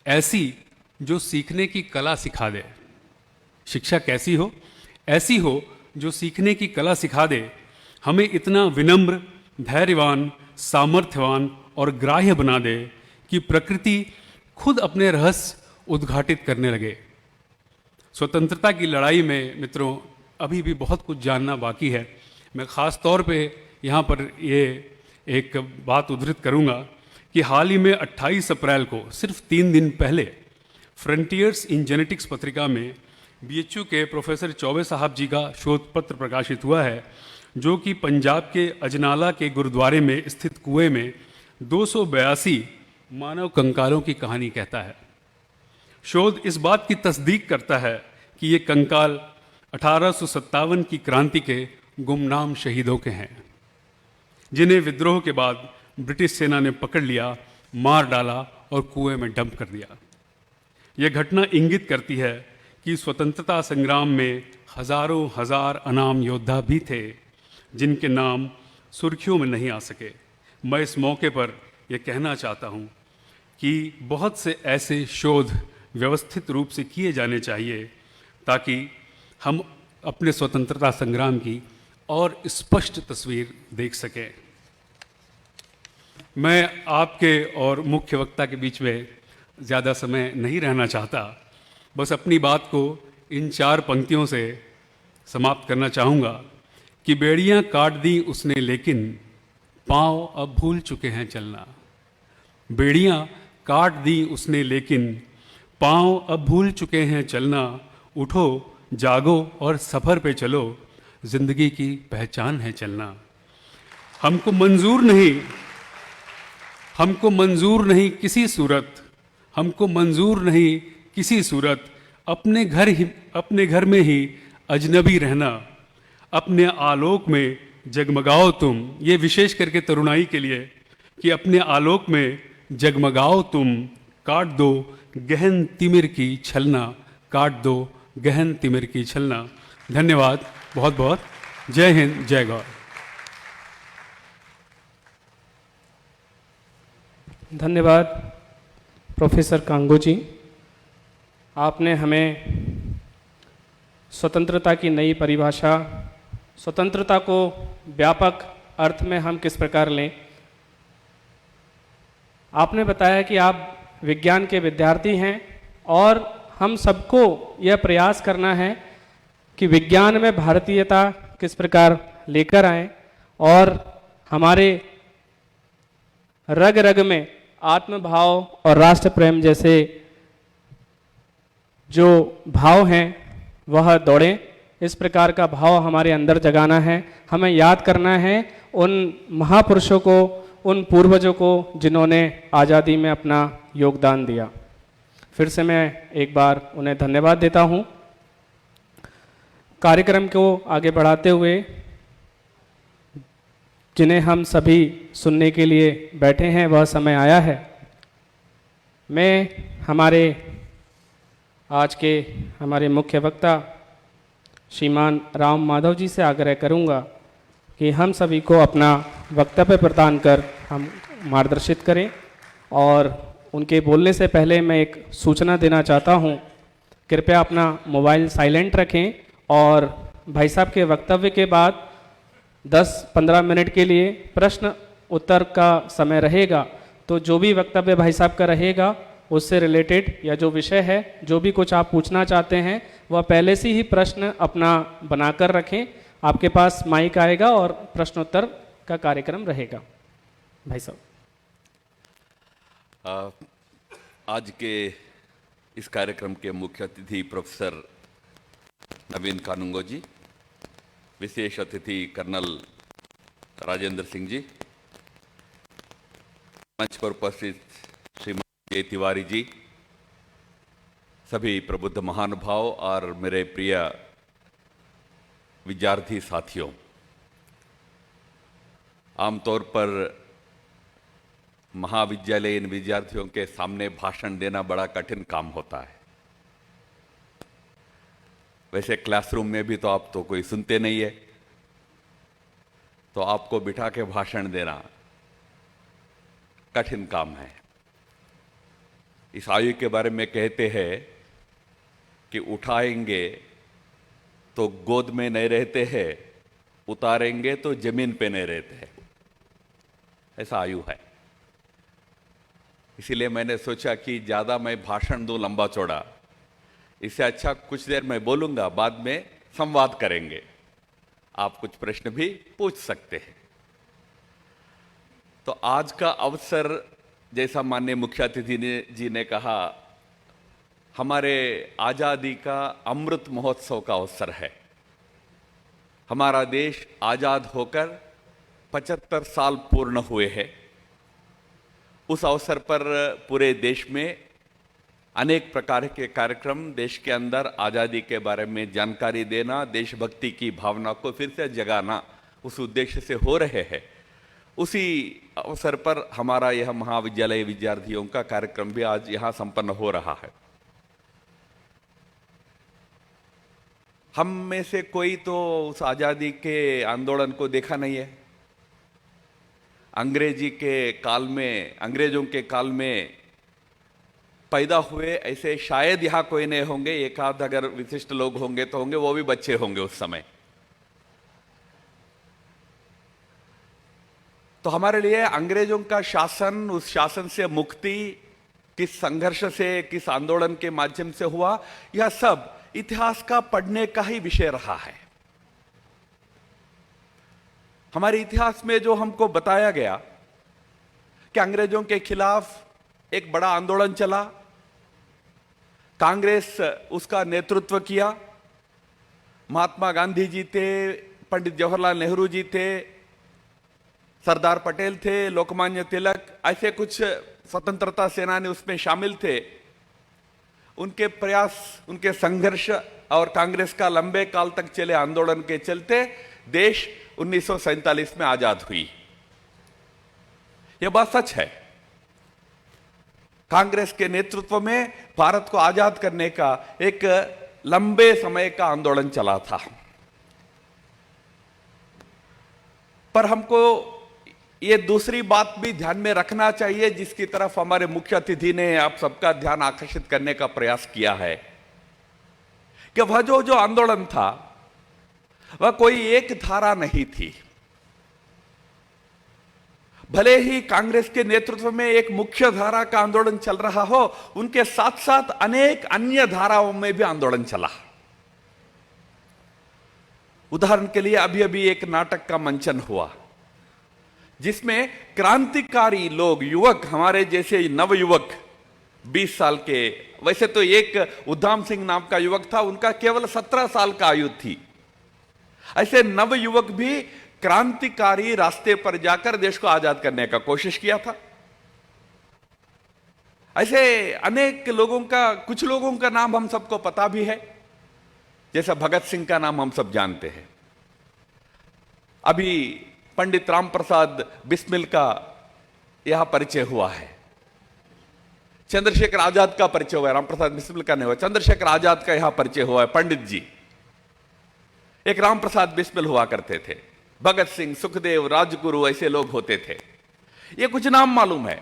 Speaker 12: ऐसी जो सीखने की कला सिखा दे। शिक्षा कैसी हो? ऐसी हो जो सीखने की कला सिखा दे। हमें इतना विनम्र, धैर्यवान, सामर्थ्यवान और ग्राह्य बना दे कि प्रकृति खुद अपने रहस्य उद्घाटित करने लगे। स्वतंत्रता की लड़ाई में मित्रों अभी भी बहुत कुछ जानना बाकी है। मैं ख़ास तौर पे यहाँ पर ये एक बात उद्धृत करूँगा कि हाल ही में 28 अप्रैल को, सिर्फ 3 दिन पहले, फ्रंटियर्स इन जेनेटिक्स पत्रिका में बीएचयू के प्रोफेसर चौबे साहब जी का शोध पत्र प्रकाशित हुआ है, जो कि पंजाब के अजनाला के गुरुद्वारे में स्थित कुएं में 282 मानव कंकालों की कहानी कहता है। शोध इस बात की तस्दीक करता है कि ये कंकाल 1857 की क्रांति के गुमनाम शहीदों के हैं, जिन्हें विद्रोह के बाद ब्रिटिश सेना ने पकड़ लिया, मार डाला और कुएं में डंप कर दिया। यह घटना इंगित करती है कि स्वतंत्रता संग्राम में हजारों हजार अनाम योद्धा भी थे, जिनके नाम सुर्खियों में नहीं आ सके। मैं इस मौके पर यह कहना चाहता हूँ कि बहुत से ऐसे शोध व्यवस्थित रूप से किए जाने चाहिए ताकि हम अपने स्वतंत्रता संग्राम की और स्पष्ट तस्वीर देख सकें। मैं आपके और मुख्य वक्ता के बीच में ज़्यादा समय नहीं रहना चाहता, बस अपनी बात को इन 4 पंक्तियों से समाप्त करना चाहूँगा कि बेड़ियाँ काट दी उसने लेकिन पाँव अब भूल चुके हैं चलना। बेड़ियाँ काट दी उसने लेकिन पाँव अब भूल चुके हैं चलना। उठो जागो और सफ़र पे चलो, ज़िंदगी की पहचान है चलना। हमको मंजूर नहीं किसी सूरत अपने घर में ही अजनबी रहना। अपने आलोक में जगमगाओ तुम, ये विशेष करके तरुणाई के लिए, कि अपने आलोक में जगमगाओ तुम। काट दो गहन तिमिर की छलना, काट दो गहन तिमिर की छलना। धन्यवाद बहुत बहुत। जय हिंद, जय गौर।
Speaker 2: धन्यवाद प्रोफेसर कांगो जी। आपने हमें स्वतंत्रता की नई परिभाषा, स्वतंत्रता को व्यापक अर्थ में हम किस प्रकार लें, आपने बताया कि आप विज्ञान के विद्यार्थी हैं और हम सबको यह प्रयास करना है कि विज्ञान में भारतीयता किस प्रकार लेकर आएं और हमारे रग रग में आत्मभाव और राष्ट्र प्रेम जैसे जो भाव हैं वह दौड़ें। इस प्रकार का भाव हमारे अंदर जगाना है। हमें याद करना है उन महापुरुषों को, उन पूर्वजों को जिन्होंने आज़ादी में अपना योगदान दिया। फिर से मैं एक बार उन्हें धन्यवाद देता हूँ। कार्यक्रम को आगे बढ़ाते हुए जिन्हें हम सभी सुनने के लिए बैठे हैं वह समय आया है। मैं हमारे मुख्य वक्ता श्रीमान राम माधव जी से आग्रह करूंगा कि हम सभी को अपना वक्तव्य प्रदान कर हम मार्गदर्शित करें। और उनके बोलने से पहले मैं एक सूचना देना चाहता हूं, कृपया अपना मोबाइल साइलेंट रखें और भाई साहब के वक्तव्य के बाद 10-15 मिनट के लिए प्रश्न उत्तर का समय रहेगा। तो जो भी वक्तव्य भाई साहब का रहेगा उससे रिलेटेड या जो विषय है, जो भी कुछ आप पूछना चाहते हैं, वह पहले से ही प्रश्न अपना बनाकर रखें। आपके पास माइक आएगा और प्रश्नोत्तर का कार्यक्रम रहेगा। भाई साहब,
Speaker 13: आज के इस कार्यक्रम के मुख्य अतिथि प्रोफेसर नवीन कानूंगो जी, विशेष अतिथि कर्नल राजेंद्र सिंह जी, मंच पर उपस्थित श्रीमान जय तिवारी जी, सभी प्रबुद्ध महानुभाव और मेरे प्रिय विद्यार्थी साथियों, आमतौर पर महाविद्यालयीन विद्यार्थियों के सामने भाषण देना बड़ा कठिन काम होता है। वैसे क्लासरूम में भी तो आप तो कोई सुनते नहीं है, तो आपको बिठा के भाषण देना कठिन काम है। इस आयु के बारे में कहते हैं कि उठाएंगे तो गोद में नहीं रहते हैं, उतारेंगे तो जमीन पे नहीं रहते हैं, ऐसा आयु है। इसीलिए मैंने सोचा कि ज़्यादा मैं भाषण दूं लंबा चौड़ा, इससे अच्छा कुछ देर मैं बोलूंगा, बाद में संवाद करेंगे, आप कुछ प्रश्न भी पूछ सकते हैं। तो आज का अवसर, जैसा माननीय मुख्य अतिथि जी ने कहा, हमारे आज़ादी का अमृत महोत्सव का अवसर है। हमारा देश आज़ाद होकर 75 साल पूर्ण हुए हैं। उस अवसर पर पूरे देश में अनेक प्रकार के कार्यक्रम, देश के अंदर आज़ादी के बारे में जानकारी देना, देशभक्ति की भावना को फिर से जगाना, उस उद्देश्य से हो रहे हैं। उसी अवसर पर हमारा यह महाविद्यालय विद्यार्थियों का कार्यक्रम भी आज यहाँ संपन्न हो रहा है। हम में से कोई तो उस आज़ादी के आंदोलन को देखा नहीं है। अंग्रेजों के काल में पैदा हुए ऐसे शायद यहाँ कोई नहीं होंगे, एक आध अगर विशिष्ट लोग होंगे तो होंगे, वो भी बच्चे होंगे उस समय। तो हमारे लिए अंग्रेजों का शासन, उस शासन से मुक्ति किस संघर्ष से, किस आंदोलन के माध्यम से हुआ, यह सब इतिहास का पढ़ने का ही विषय रहा है। हमारे इतिहास में जो हमको बताया गया कि अंग्रेजों के खिलाफ एक बड़ा आंदोलन चला, कांग्रेस उसका नेतृत्व किया, महात्मा गांधी जी थे, पंडित जवाहरलाल नेहरू जी थे, सरदार पटेल थे, लोकमान्य तिलक, ऐसे कुछ स्वतंत्रता सेनानी उसमें शामिल थे। उनके प्रयास, उनके संघर्ष और कांग्रेस का लंबे काल तक चले आंदोलन के चलते देश 1947 में आजाद हुई। यह बात सच है। कांग्रेस के नेतृत्व में भारत को आजाद करने का एक लंबे समय का आंदोलन चला था। पर हमको ये दूसरी बात भी ध्यान में रखना चाहिए, जिसकी तरफ हमारे मुख्य अतिथि ने आप सबका ध्यान आकर्षित करने का प्रयास किया है, कि वह जो आंदोलन था वह कोई एक धारा नहीं थी। भले ही कांग्रेस के नेतृत्व में एक मुख्य धारा का आंदोलन चल रहा हो, उनके साथ साथ अनेक अन्य धाराओं में भी आंदोलन चला। उदाहरण के लिए अभी अभी एक नाटक का मंचन हुआ जिसमें क्रांतिकारी लोग, युवक, हमारे जैसे नवयुवक 20 साल के, वैसे तो एक उद्दाम सिंह नाम का युवक था, उनका केवल 17 साल का आयु थी। ऐसे नवयुवक भी क्रांतिकारी रास्ते पर जाकर देश को आजाद करने का कोशिश किया था। ऐसे अनेक लोगों का, कुछ लोगों का नाम हम सबको पता भी है। जैसा भगत सिंह का नाम हम सब जानते हैं। अभी पंडित राम प्रसाद बिस्मिल का यहां परिचय हुआ है, चंद्रशेखर आजाद का परिचय हुआ है, राम प्रसाद बिस्मिल का नहीं हुआ, चंद्रशेखर आजाद का यहां परिचय हुआ है। पंडित जी, एक राम प्रसाद बिस्मिल हुआ करते थे, भगत सिंह, सुखदेव, राजगुरु ऐसे लोग होते थे। ये कुछ नाम मालूम है,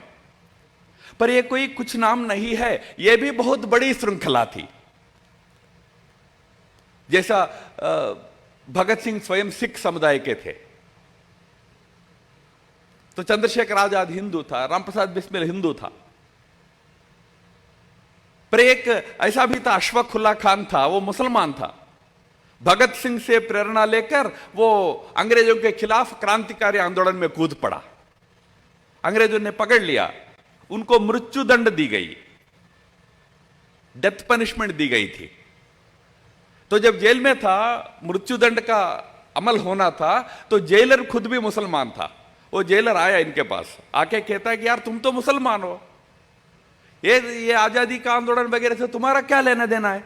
Speaker 13: पर ये कोई कुछ नाम नहीं है, ये भी बहुत बड़ी श्रृंखला थी। जैसा भगत सिंह स्वयं सिख समुदाय के थे, तो चंद्रशेखर आजाद हिंदू था, रामप्रसाद बिस्मिल हिंदू था। पर एक ऐसा भी था, अशफाक उल्लाह खान था, वो मुसलमान था। भगत सिंह से प्रेरणा लेकर वो अंग्रेजों के खिलाफ क्रांतिकारी आंदोलन में कूद पड़ा। अंग्रेजों ने पकड़ लिया, उनको मृत्यु दंड दी गई, डेथ पनिशमेंट दी गई थी। तो जब जेल में था, मृत्यु दंड का अमल होना था, तो जेलर खुद भी मुसलमान था। वो जेलर आया इनके पास, आके कहता है कि यार तुम तो मुसलमान हो, ये आजादी का आंदोलन वगैरह से तुम्हारा क्या लेना देना है?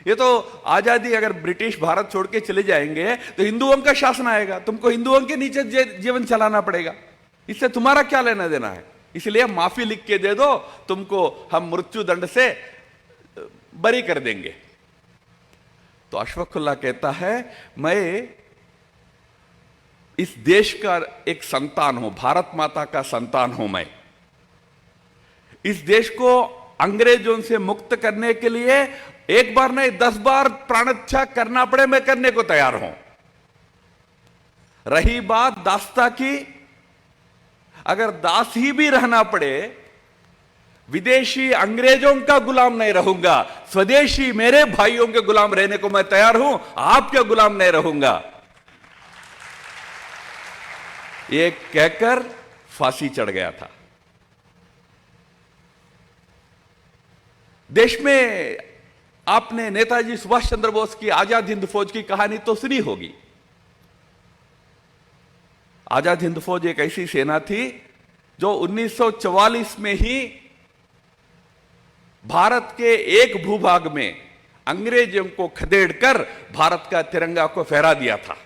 Speaker 13: ये तो आजादी, अगर ब्रिटिश भारत छोड़ के चले जाएंगे तो हिंदुओं का शासन आएगा, तुमको हिंदुओं के नीचे जीवन चलाना पड़ेगा, इससे तुम्हारा क्या लेना देना है? इसलिए माफी लिख के दे दो, तुमको हम मृत्यु दंड से बरी कर देंगे। तो अशफाक उल्लाह कहता है, मैं इस देश का एक संतान हूं, भारत माता का संतान हूं। मैं इस देश को अंग्रेजों से मुक्त करने के लिए एक बार नहीं 10 बार प्राणत्याग करना पड़े, मैं करने को तैयार हूं। रही बात दासता की, अगर दास ही भी रहना पड़े, विदेशी अंग्रेजों का गुलाम नहीं रहूंगा, स्वदेशी मेरे भाइयों के गुलाम रहने को मैं तैयार हूं, आपके गुलाम नहीं रहूंगा। ये कहकर फांसी चढ़ गया था। देश में आपने नेताजी सुभाष चंद्र बोस की आजाद हिंद फौज की कहानी तो सुनी होगी। आजाद हिंद फौज एक ऐसी सेना थी जो 1944 में ही भारत के एक भूभाग में अंग्रेजों को खदेड़कर भारत का तिरंगा को फहरा दिया था।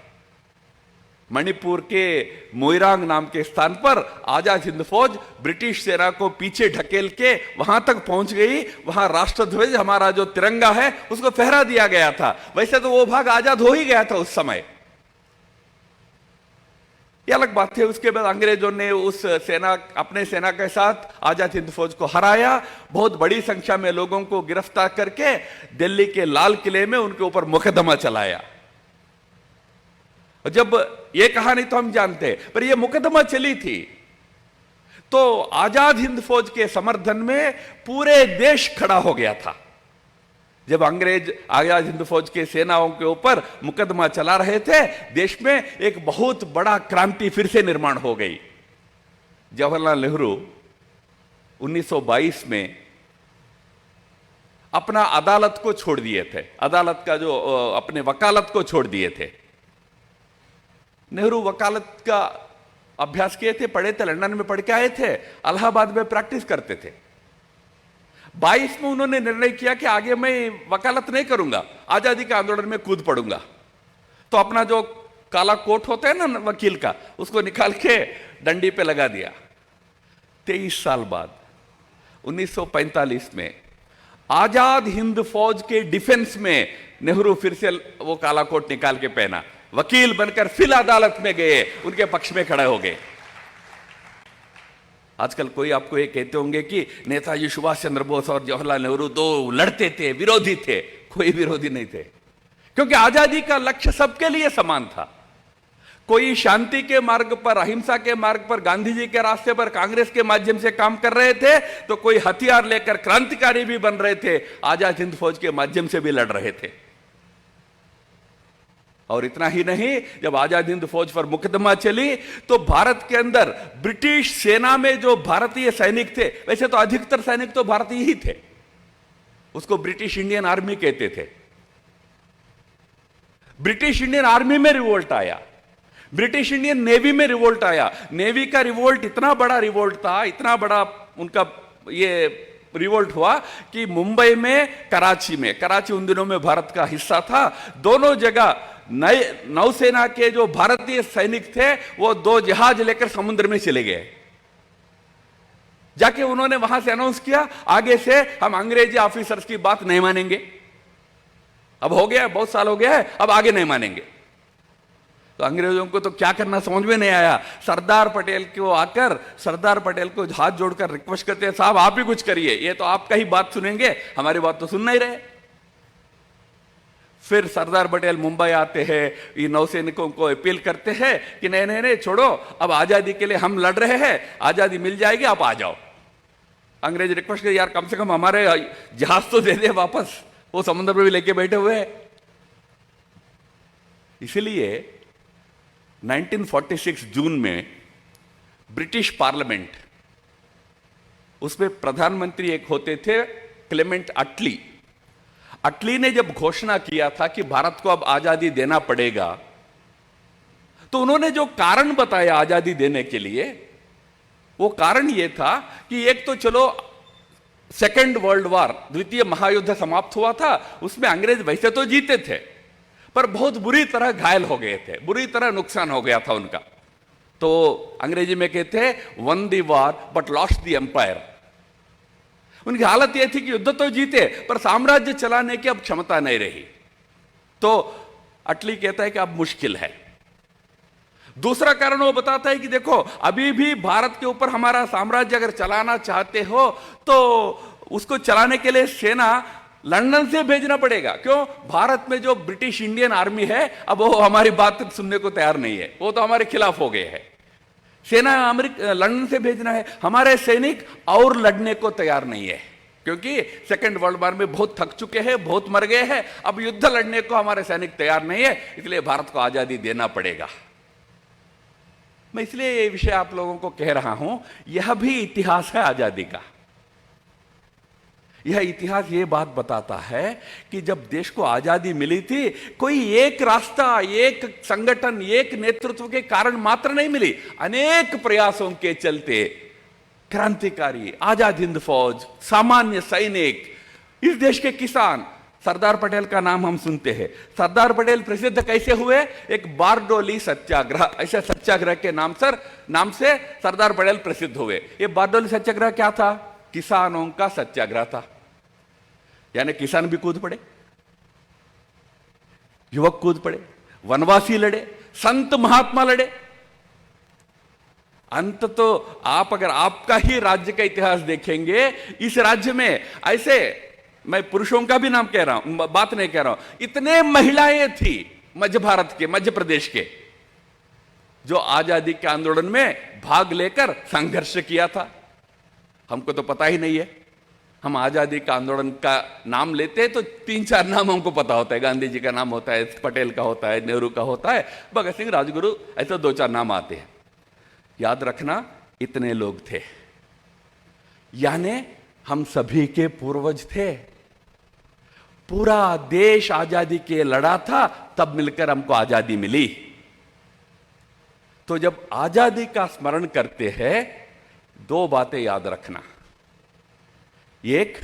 Speaker 13: मणिपुर के मोइरांग नाम के स्थान पर आजाद हिंद फौज ब्रिटिश सेना को पीछे ढकेल के वहां तक पहुंच गई। वहां राष्ट्रध्वज, हमारा जो तिरंगा है, उसको फहरा दिया गया था। वैसे तो वो भाग आजाद हो ही गया था उस समय, ये अलग बात है। उसके बाद अंग्रेजों ने उस सेना, अपने सेना के साथ आजाद हिंद फौज को हराया। बहुत बड़ी संख्या में लोगों को गिरफ्तार करके दिल्ली के लाल किले में उनके ऊपर मुकदमा चलाया। जब ये कहानी तो हम जानते हैं, पर यह मुकदमा चली थी तो आजाद हिंद फौज के समर्थन में पूरे देश खड़ा हो गया था। जब अंग्रेज आजाद हिंद फौज के सेनाओं के ऊपर मुकदमा चला रहे थे, देश में एक बहुत बड़ा क्रांति फिर से निर्माण हो गई। जवाहरलाल नेहरू 1922 में अपना अदालत को छोड़ दिए थे, अदालत का जो अपने वकालत को छोड़ दिए थे। नेहरू वकालत का अभ्यास किए थे, पढ़े थे, लंदन में पढ़ के आए थे, इलाहाबाद में प्रैक्टिस करते थे। 22 में उन्होंने निर्णय किया कि आगे मैं वकालत नहीं करूंगा, आजादी के आंदोलन में कूद पड़ूंगा। तो अपना जो काला कोट होता है ना वकील का, उसको निकाल के डंडी पे लगा दिया। 23 साल बाद 1945 में आजाद हिंद फौज के डिफेंस में नेहरू फिर से वो काला कोट निकाल के पहना, वकील बनकर फिर अदालत में गए, उनके पक्ष में खड़े हो गए। आजकल कोई आपको ये कहते होंगे कि नेताजी सुभाष चंद्र बोस और जवाहरलाल नेहरू दो लड़ते थे, विरोधी थे। कोई विरोधी नहीं थे, क्योंकि आजादी का लक्ष्य सबके लिए समान था। कोई शांति के मार्ग पर, अहिंसा के मार्ग पर, गांधी जी के रास्ते पर, कांग्रेस के माध्यम से काम कर रहे थे, तो कोई हथियार लेकर क्रांतिकारी भी बन रहे थे, आजाद हिंद फौज के माध्यम से भी लड़ रहे थे। और इतना ही नहीं, जब आजाद हिंद फौज पर मुकदमा चली तो भारत के अंदर ब्रिटिश सेना में जो भारतीय सैनिक थे, वैसे तो अधिकतर सैनिक तो भारतीय ही थे, उसको ब्रिटिश इंडियन आर्मी कहते थे। ब्रिटिश इंडियन आर्मी में रिवोल्ट आया, ब्रिटिश इंडियन नेवी में रिवोल्ट आया। नेवी का रिवोल्ट इतना बड़ा रिवोल्ट था, इतना बड़ा उनका ये रिवोल्ट हुआ कि मुंबई में, कराची उन दिनों में भारत का हिस्सा था, दोनों जगह नए नौसेना के जो भारतीय सैनिक थे वो 2 जहाज लेकर समुद्र में चले गए। जाके उन्होंने वहां से अनाउंस किया, आगे से हम अंग्रेजी ऑफिसर्स की बात नहीं मानेंगे। अब हो गया, बहुत साल हो गया है, अब आगे नहीं मानेंगे। तो अंग्रेजों को तो क्या करना समझ में नहीं आया। सरदार पटेल को आकर सरदार पटेल को हाथ जोड़कर रिक्वेस्ट करते हैं, साहब आप ही कुछ करिए, ये तो आपका ही बात सुनेंगे, हमारी बात तो सुन नहीं रहे। फिर सरदार पटेल मुंबई आते हैं, ये नौसैनिकों को अपील करते हैं कि नहीं नहीं नहीं छोड़ो, अब आजादी के लिए हम लड़ रहे हैं, आजादी मिल जाएगी, आप आ जाओ। अंग्रेज रिक्वेस्ट कर, यार कम से कम हमारे जहाज तो दे दे वापस, वो समुद्र में भी लेके बैठे हुए हैं। इसलिए 1946 जून में ब्रिटिश पार्लियामेंट, उसमें प्रधानमंत्री एक होते थे क्लेमेंट अटली। अटली ने जब घोषणा किया था कि भारत को अब आजादी देना पड़ेगा, तो उन्होंने जो कारण बताया आजादी देने के लिए, वो कारण यह था कि एक तो चलो सेकेंड वर्ल्ड वॉर, द्वितीय महायुद्ध समाप्त हुआ था, उसमें अंग्रेज वैसे तो जीते थे पर बहुत बुरी तरह घायल हो गए थे, बुरी तरह नुकसान हो गया था उनका। तो अंग्रेजी में कहते हैं won the war but lost the empire. उनकी हालत यह थी कि युद्ध तो जीते पर साम्राज्य चलाने की अब क्षमता नहीं रही। तो अटली कहता है कि अब मुश्किल है। दूसरा कारण वो बताता है कि देखो अभी भी भारत के ऊपर हमारा साम्राज्य अगर चलाना चाहते हो तो उसको चलाने के लिए सेना लंदन से भेजना पड़ेगा। क्यों? भारत में जो ब्रिटिश इंडियन आर्मी है अब वो हमारी बात सुनने को तैयार नहीं है, वो तो हमारे खिलाफ हो गए हैं। सेना लंदन से भेजना है, हमारे सैनिक और लड़ने को तैयार नहीं है क्योंकि सेकेंड वर्ल्ड वॉर में बहुत थक चुके हैं, बहुत मर गए हैं, अब युद्ध लड़ने को हमारे सैनिक तैयार नहीं है, इसलिए भारत को आजादी देना पड़ेगा। मैं इसलिए ये विषय आप लोगों को कह रहा हूं, यह भी इतिहास है आजादी का। यह इतिहास ये बात बताता है कि जब देश को आजादी मिली थी, कोई एक रास्ता, एक संगठन, एक नेतृत्व के कारण मात्र नहीं मिली, अनेक प्रयासों के चलते क्रांतिकारी, आजाद हिंद फौज, सामान्य सैनिक, इस देश के किसान, सरदार पटेल का नाम हम सुनते हैं। सरदार पटेल प्रसिद्ध कैसे हुए? एक बारडोली सत्याग्रह, ऐसे सत्याग्रह के नाम से सरदार पटेल प्रसिद्ध हुए। ये बारडोली सत्याग्रह क्या था? किसानों का सत्याग्रह था, यानी किसान भी कूद पड़े, युवक कूद पड़े, वनवासी लड़े, संत महात्मा लड़े। अंत तो आप अगर आपका ही राज्य का इतिहास देखेंगे, इस राज्य में ऐसे, मैं पुरुषों का भी नाम कह रहा हूं, बात नहीं कह रहा हूं, इतने महिलाएं थी मध्य भारत के, मध्य प्रदेश के, जो आजादी के आंदोलन में भाग लेकर संघर्ष किया था। हमको तो पता ही नहीं है। हम आजादी का आंदोलन का नाम लेते हैं तो 3-4 नाम हमको पता होता है। गांधी जी का नाम होता है, पटेल का होता है, नेहरू का होता है, भगत सिंह, राजगुरु, ऐसे 2-4 नाम आते हैं। याद रखना इतने लोग थे, यानी हम सभी के पूर्वज थे। पूरा देश आजादी के लड़ा था, तब मिलकर हमको आजादी मिली। तो जब आजादी का स्मरण करते हैं, 2 बातें याद रखना। एक,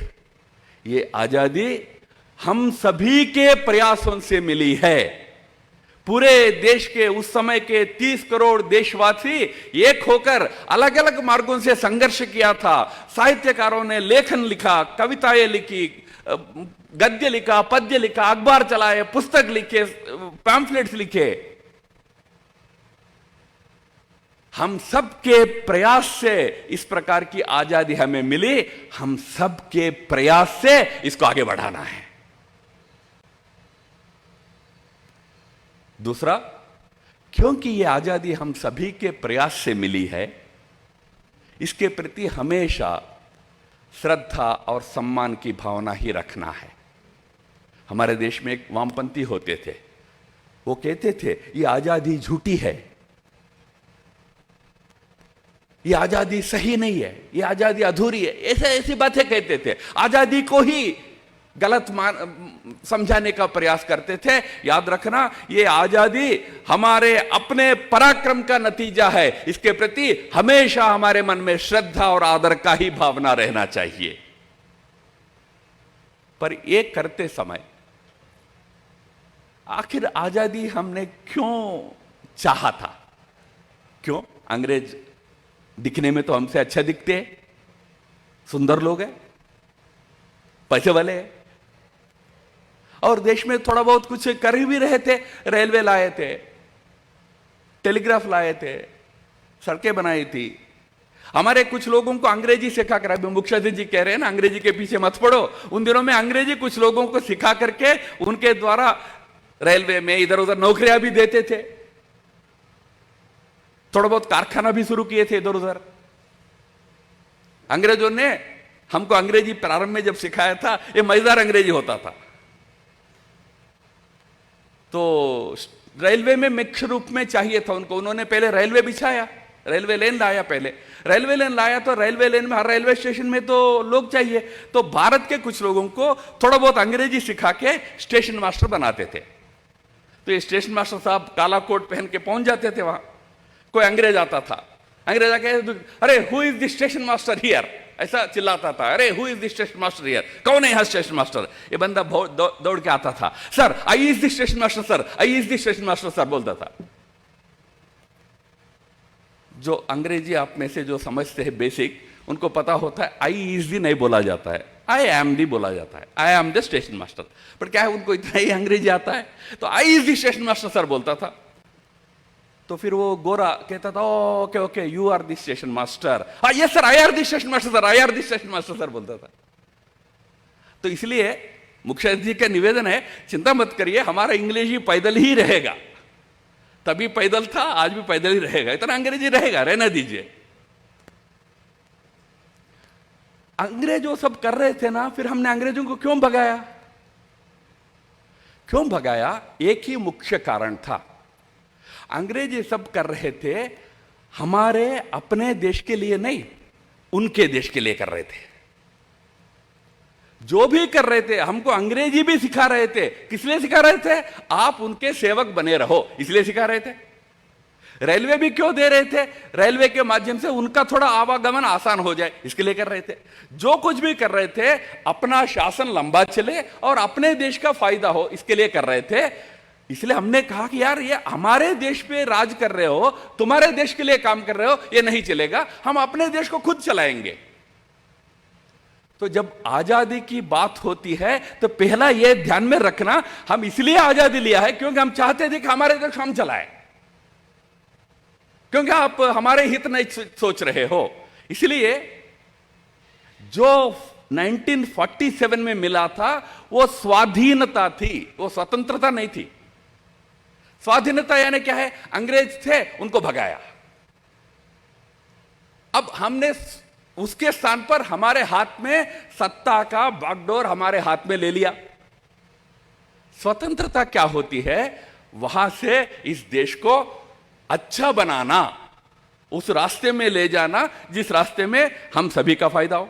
Speaker 13: ये आजादी हम सभी के प्रयासों से मिली है। पूरे देश के उस समय के 30 करोड़ देशवासी एक होकर अलग अलग मार्गों से संघर्ष किया था। साहित्यकारों ने लेखन लिखा, कविताएं लिखी, गद्य लिखा, पद्य लिखा, अखबार चलाए, पुस्तक लिखे, पैम्फलेट्स लिखे। हम सबके प्रयास से इस प्रकार की आजादी हमें मिली। हम सबके प्रयास से इसको आगे बढ़ाना है। दूसरा, क्योंकि यह आजादी हम सभी के प्रयास से मिली है, इसके प्रति हमेशा श्रद्धा और सम्मान की भावना ही रखना है। हमारे देश में एक वामपंथी होते थे, वो कहते थे ये आजादी झूठी है, ये आजादी सही नहीं है, ये आजादी अधूरी है, ऐसी बातें कहते थे। आजादी को ही गलत समझाने का प्रयास करते थे। याद रखना, ये आजादी हमारे अपने पराक्रम का नतीजा है। इसके प्रति हमेशा हमारे मन में श्रद्धा और आदर का ही भावना रहना चाहिए। पर ये करते समय आखिर आजादी हमने क्यों चाहा था? क्यों? अंग्रेज दिखने में तो हमसे अच्छा दिखते हैं, सुंदर लोग हैं, पैसे वाले हैं, और देश में थोड़ा बहुत कुछ कर भी रहे थे। रेलवे लाए थे, टेलीग्राफ लाए थे, सड़कें बनाई थी। हमारे कुछ लोगों को अंग्रेजी सिखा कर, अभी मुख्यमंत्री जी कह रहे हैं ना अंग्रेजी के पीछे मत पड़ो, उन दिनों में अंग्रेजी कुछ लोगों को सिखा करके उनके द्वारा रेलवे में इधर उधर नौकरियां भी देते थे, थोड़ा बहुत कारखाना भी शुरू किए थे इधर उधर। अंग्रेजों ने हमको अंग्रेजी प्रारंभ में जब सिखाया था, ये मजेदार अंग्रेजी होता था। तो रेलवे में मुख्य रूप में चाहिए था उनको, उन्होंने पहले रेलवे बिछाया, रेलवे लाइन लाया। पहले रेलवे लाइन लाया तो रेलवे लाइन में हर रेलवे स्टेशन में तो लोग चाहिए, तो भारत के कुछ लोगों को थोड़ा बहुत अंग्रेजी सिखा के स्टेशन मास्टर बनाते थे। तो ये स्टेशन मास्टर साहब काला कोट पहन के पहुंच जाते थे वहां। कोई अंग्रेज आता था, अंग्रेज आके अरे who is the station master here, ऐसा चिल्लाता था, अरे who is the station master here, कौन है यहाँ स्टेशन मास्टर? ये बंदा दौड़ के आता था, sir I is the station master, sir I is the station master, sir बोलता था। जो अंग्रेजी आप में से जो समझते हैं बेसिक, उनको पता होता है आई इज दी नहीं बोला जाता है, आई एम दी बोला जाता है, I am the station master. पर क्या है, उनको इतना ही अंग्रेजी आता है, तो I is the station master sir बोलता था। तो फिर वो गोरा कहता था okay okay you are the station master, yes sir I are the station master sir, I are the station master sir बोलता था। तो इसलिए मुख्यमंत्री जी का निवेदन है, चिंता मत करिए, हमारा इंग्लिश पैदल ही रहेगा, तभी पैदल था, आज भी पैदल ही रहेगा, इतना अंग्रेजी रहेगा, रहना दीजिए। अंग्रेज वो सब कर रहे थे ना, फिर हमने अंग्रेजों को क्यों भगाया? क्यों भगाया? एक ही मुख्य कारण था, अंग्रेज ये सब कर रहे थे हमारे अपने देश के लिए नहीं, उनके देश के लिए कर रहे थे। जो भी कर रहे थे हमको अंग्रेजी भी सिखा रहे थे, किस लिए सिखा रहे थे? आप उनके सेवक बने रहो, इसलिए सिखा रहे थे। रेलवे भी क्यों दे रहे थे? रेलवे के माध्यम से उनका थोड़ा आवागमन आसान हो जाए, इसके लिए कर रहे थे। जो कुछ भी कर रहे थे अपना शासन लंबा चले और अपने देश का फायदा हो, इसके लिए कर रहे थे। इसलिए हमने कहा कि यार ये हमारे देश पे राज कर रहे हो, तुम्हारे देश के लिए काम कर रहे हो, ये नहीं चलेगा, हम अपने देश को खुद चलाएंगे। तो जब आजादी की बात होती है तो पहला ये ध्यान में रखना, हम इसलिए आजादी लिया है क्योंकि हम चाहते थे कि हमारे देश हम चलाए, क्योंकि आप हमारे हित नहीं सोच रहे हो। इसलिए जो 1947 में मिला था वो स्वाधीनता थी, वो स्वतंत्रता नहीं थी। स्वाधीनता यानी क्या है? अंग्रेज थे, उनको भगाया। अब हमने उसके स्थान पर हमारे हाथ में सत्ता का बागडोर हमारे हाथ में ले लिया। स्वतंत्रता क्या होती है? वहां से इस देश को अच्छा बनाना, उस रास्ते में ले जाना जिस रास्ते में हम सभी का फायदा हो,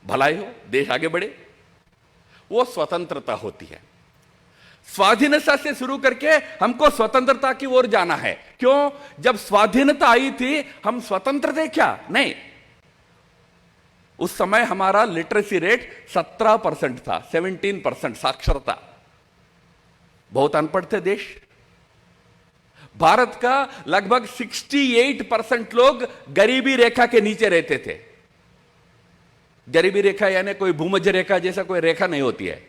Speaker 13: भलाई हो, देश आगे बढ़े, वो स्वतंत्रता होती है। स्वाधीनता से शुरू करके हमको स्वतंत्रता की ओर जाना है। क्यों? जब स्वाधीनता आई थी हम स्वतंत्र थे क्या? नहीं, उस समय हमारा लिटरेसी रेट 17% था, 17% साक्षरता, बहुत अनपढ़ थे देश। भारत का लगभग 68% लोग गरीबी रेखा के नीचे रहते थे। गरीबी रेखा यानी कोई भूमध्य रेखा जैसा कोई रेखा नहीं होती है।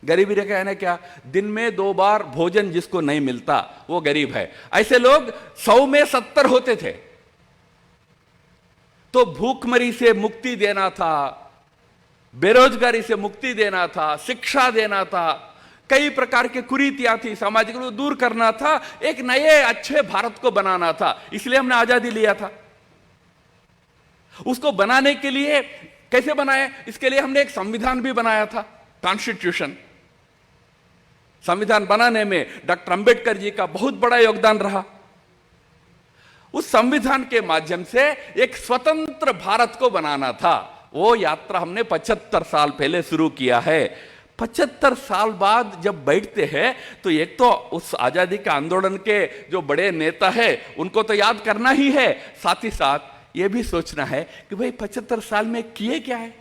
Speaker 13: गरीबी रेखा यानी क्या? दिन में 2 बार भोजन जिसको नहीं मिलता वो गरीब है। ऐसे लोग 100 में 70 होते थे। तो भूखमरी से मुक्ति देना था, बेरोजगारी से मुक्ति देना था, शिक्षा देना था, कई प्रकार के कुरीतियां थी सामाजिक को दूर करना था, एक नए अच्छे भारत को बनाना था। इसलिए हमने आजादी लिया था। उसको बनाने के लिए कैसे बनाए? इसके लिए हमने एक संविधान भी बनाया था, कॉन्स्टिट्यूशन। संविधान बनाने में डॉक्टर अंबेडकर जी का बहुत बड़ा योगदान रहा। उस संविधान के माध्यम से एक स्वतंत्र भारत को बनाना था। वो यात्रा हमने 75 साल पहले शुरू किया है। 75 साल बाद जब बैठते हैं तो एक तो उस आजादी के आंदोलन के जो बड़े नेता है उनको तो याद करना ही है, साथ ही साथ ये भी सोचना है कि भाई 75 साल में किए क्या है।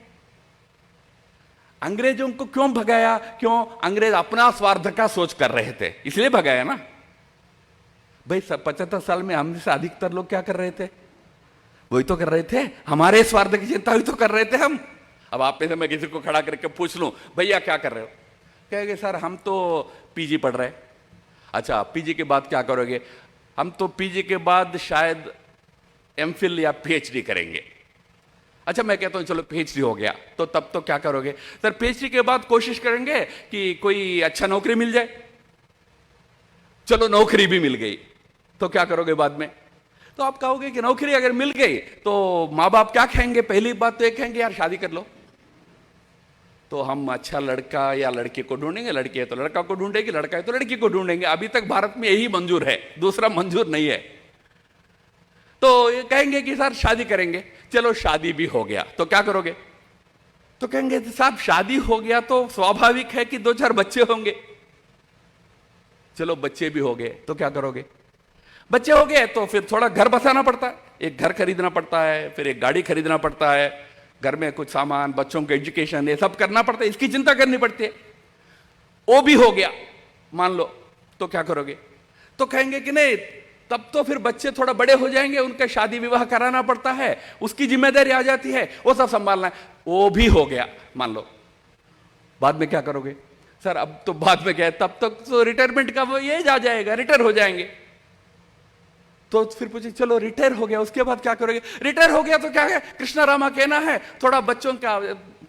Speaker 13: अंग्रेजों को क्यों भगाया? क्यों? अंग्रेज अपना स्वार्थ का सोच कर रहे थे, इसलिए भगाया ना भाई। 75 साल में हमसे अधिकतर लोग क्या कर रहे थे? वही तो कर रहे थे, हमारे स्वार्थ की चिंता ही तो कर रहे थे हम। अब आप में से मैं किसी को खड़ा करके पूछ लूं, भैया क्या कर रहे हो? कहेंगे सर हम तो पीजी पढ़ रहे हैं। अच्छा, पीजी के बाद क्या करोगे? हम तो पीजी के बाद शायद एमफिल या पीएचडी करेंगे। अच्छा, मैं कहता हूं चलो पीएचडी हो गया, तो तब तो क्या करोगे? सर पीएचडी के बाद कोशिश करेंगे कि कोई अच्छा नौकरी मिल जाए। चलो नौकरी भी मिल गई, तो क्या करोगे बाद में? तो आप कहोगे कि नौकरी अगर मिल गई तो माँ बाप क्या कहेंगे? पहली बात तो ये कहेंगे यार शादी कर लो। तो हम अच्छा लड़का या लड़की को ढूंढेंगे, लड़की है तो लड़का को ढूंढेगी, लड़का है तो लड़की को ढूंढेंगे। अभी तक भारत में यही मंजूर है, दूसरा मंजूर नहीं है। तो ये कहेंगे कि सर शादी करेंगे। चलो शादी भी हो गया तो क्या करोगे? तो कहेंगे साहब शादी हो गया तो स्वाभाविक है कि 2-4 बच्चे होंगे। चलो बच्चे भी हो गए तो क्या करोगे? बच्चे हो गए तो फिर थोड़ा घर बसाना पड़ता है, एक घर खरीदना पड़ता है, फिर एक गाड़ी खरीदना पड़ता है, घर में कुछ सामान, बच्चों के एजुकेशन, ये सब करना पड़ता है, इसकी चिंता करनी पड़ती है। वो भी हो गया मान लो, तो क्या करोगे? तो कहेंगे कि नहीं, तब तो फिर बच्चे थोड़ा बड़े हो जाएंगे, उनका शादी विवाह कराना पड़ता है, उसकी जिम्मेदारी आ जाती है, वो सब संभालना है। वो भी हो गया मान लो, बाद में क्या करोगे? सर अब तो बाद में क्या है, तब तक तो रिटायरमेंट का वो ये आ जाएगा, रिटायर हो जाएंगे। तो फिर पूछे चलो रिटायर हो गया, उसके बाद क्या करोगे? रिटायर हो गया तो क्या है, कृष्णा रामा कहना है, थोड़ा बच्चों का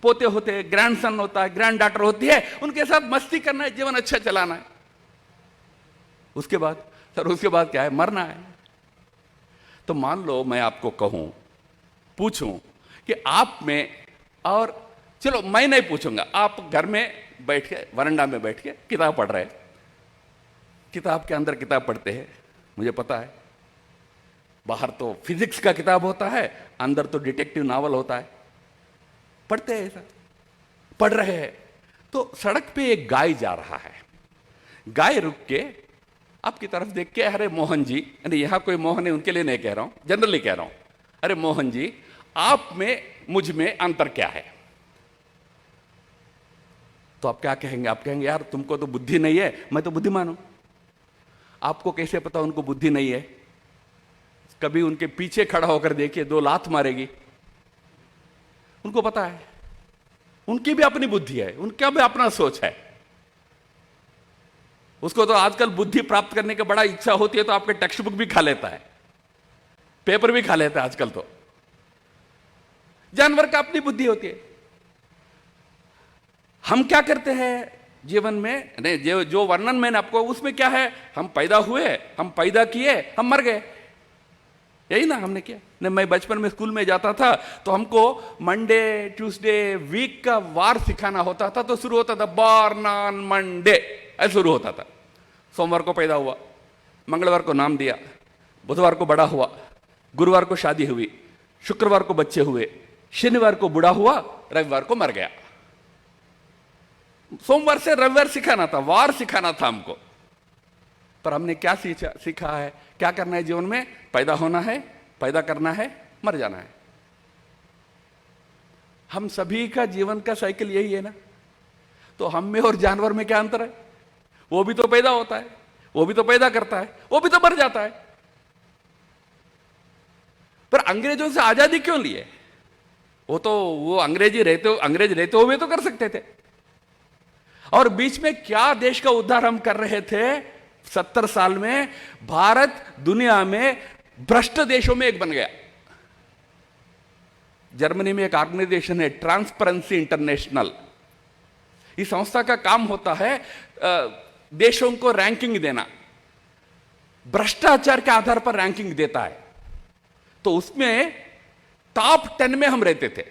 Speaker 13: पोते होते हैं, ग्रैंडसन होता है, ग्रैंड डॉटर होती है, उनके साथ मस्ती करना है, जीवन अच्छा चलाना है। उसके बाद सर उसके बाद क्या है? मरना है। तो मान लो मैं आपको कहूं, पूछूं कि आप में, और चलो मैं नहीं पूछूंगा, आप घर में बैठ के, वरांडा में बैठ के किताब पढ़ रहे हैं, किताब के अंदर किताब पढ़ते हैं, मुझे पता है बाहर तो फिजिक्स का किताब होता है, अंदर तो डिटेक्टिव नॉवल होता है, पढ़ते हैं ऐसा, पढ़ रहे हैं। तो सड़क पे एक गाय जा रहा है, गाय रुक के आपकी तरफ देख के, अरे मोहन जी, यानी यहां कोई मोहन है उनके लिए नहीं कह रहा हूं, जनरली कह रहा हूं, अरे मोहन जी आप में मुझ में अंतर क्या है? तो आप क्या कहेंगे? आप कहेंगे यार तुमको तो बुद्धि नहीं है, मैं तो बुद्धिमान हूं। आपको कैसे पता उनको बुद्धि नहीं है? कभी उनके पीछे खड़ा होकर देखिए, 2 लात मारेगी, उनको पता है, उनकी भी अपनी बुद्धि है, उनका भी अपना सोच है। उसको तो आजकल बुद्धि प्राप्त करने की बड़ा इच्छा होती है तो आपके टेक्स्ट बुक भी खा लेता है, पेपर भी खा लेता है आजकल। तो जानवर का अपनी बुद्धि होती है। हम क्या करते हैं जीवन में? नहीं, जो वर्णन मैंने आपको, उसमें क्या है? हम पैदा हुए, हम पैदा किए, हम मर गए, यही ना हमने किया। नहीं, मैं बचपन में स्कूल में जाता था तो हमको मंडे, ट्यूसडे, वीक का वार सिखाना होता था। तो शुरू होता था बार्न ऑन मंडे, ऐसा शुरू होता था। सोमवार को पैदा हुआ, मंगलवार को नाम दिया, बुधवार को बड़ा हुआ, गुरुवार को शादी हुई, शुक्रवार को बच्चे हुए, शनिवार को बूढ़ा हुआ, रविवार को मर गया। सोमवार से रविवार सिखाना था, वार सिखाना था हमको। पर हमने क्या सीखा है? क्या करना है जीवन में? पैदा होना है, पैदा करना है, मर जाना है। हम सभी का जीवन का साइकिल यही है ना। तो हम में और जानवर में क्या अंतर है? वो भी तो पैदा होता है, वो भी तो पैदा करता है, वो भी तो मर जाता है। पर अंग्रेजों से आजादी क्यों लिए? वो अंग्रेज रहते हुए तो कर सकते थे। और बीच में क्या देश का उद्धार हम कर रहे थे? 70 साल में भारत दुनिया में भ्रष्ट देशों में एक बन गया। जर्मनी में एक ऑर्गेनाइजेशन है ट्रांसपेरेंसी इंटरनेशनल। इस संस्था का काम होता है देशों को रैंकिंग देना, भ्रष्टाचार के आधार पर रैंकिंग देता है। तो उसमें टॉप 10 में हम रहते थे,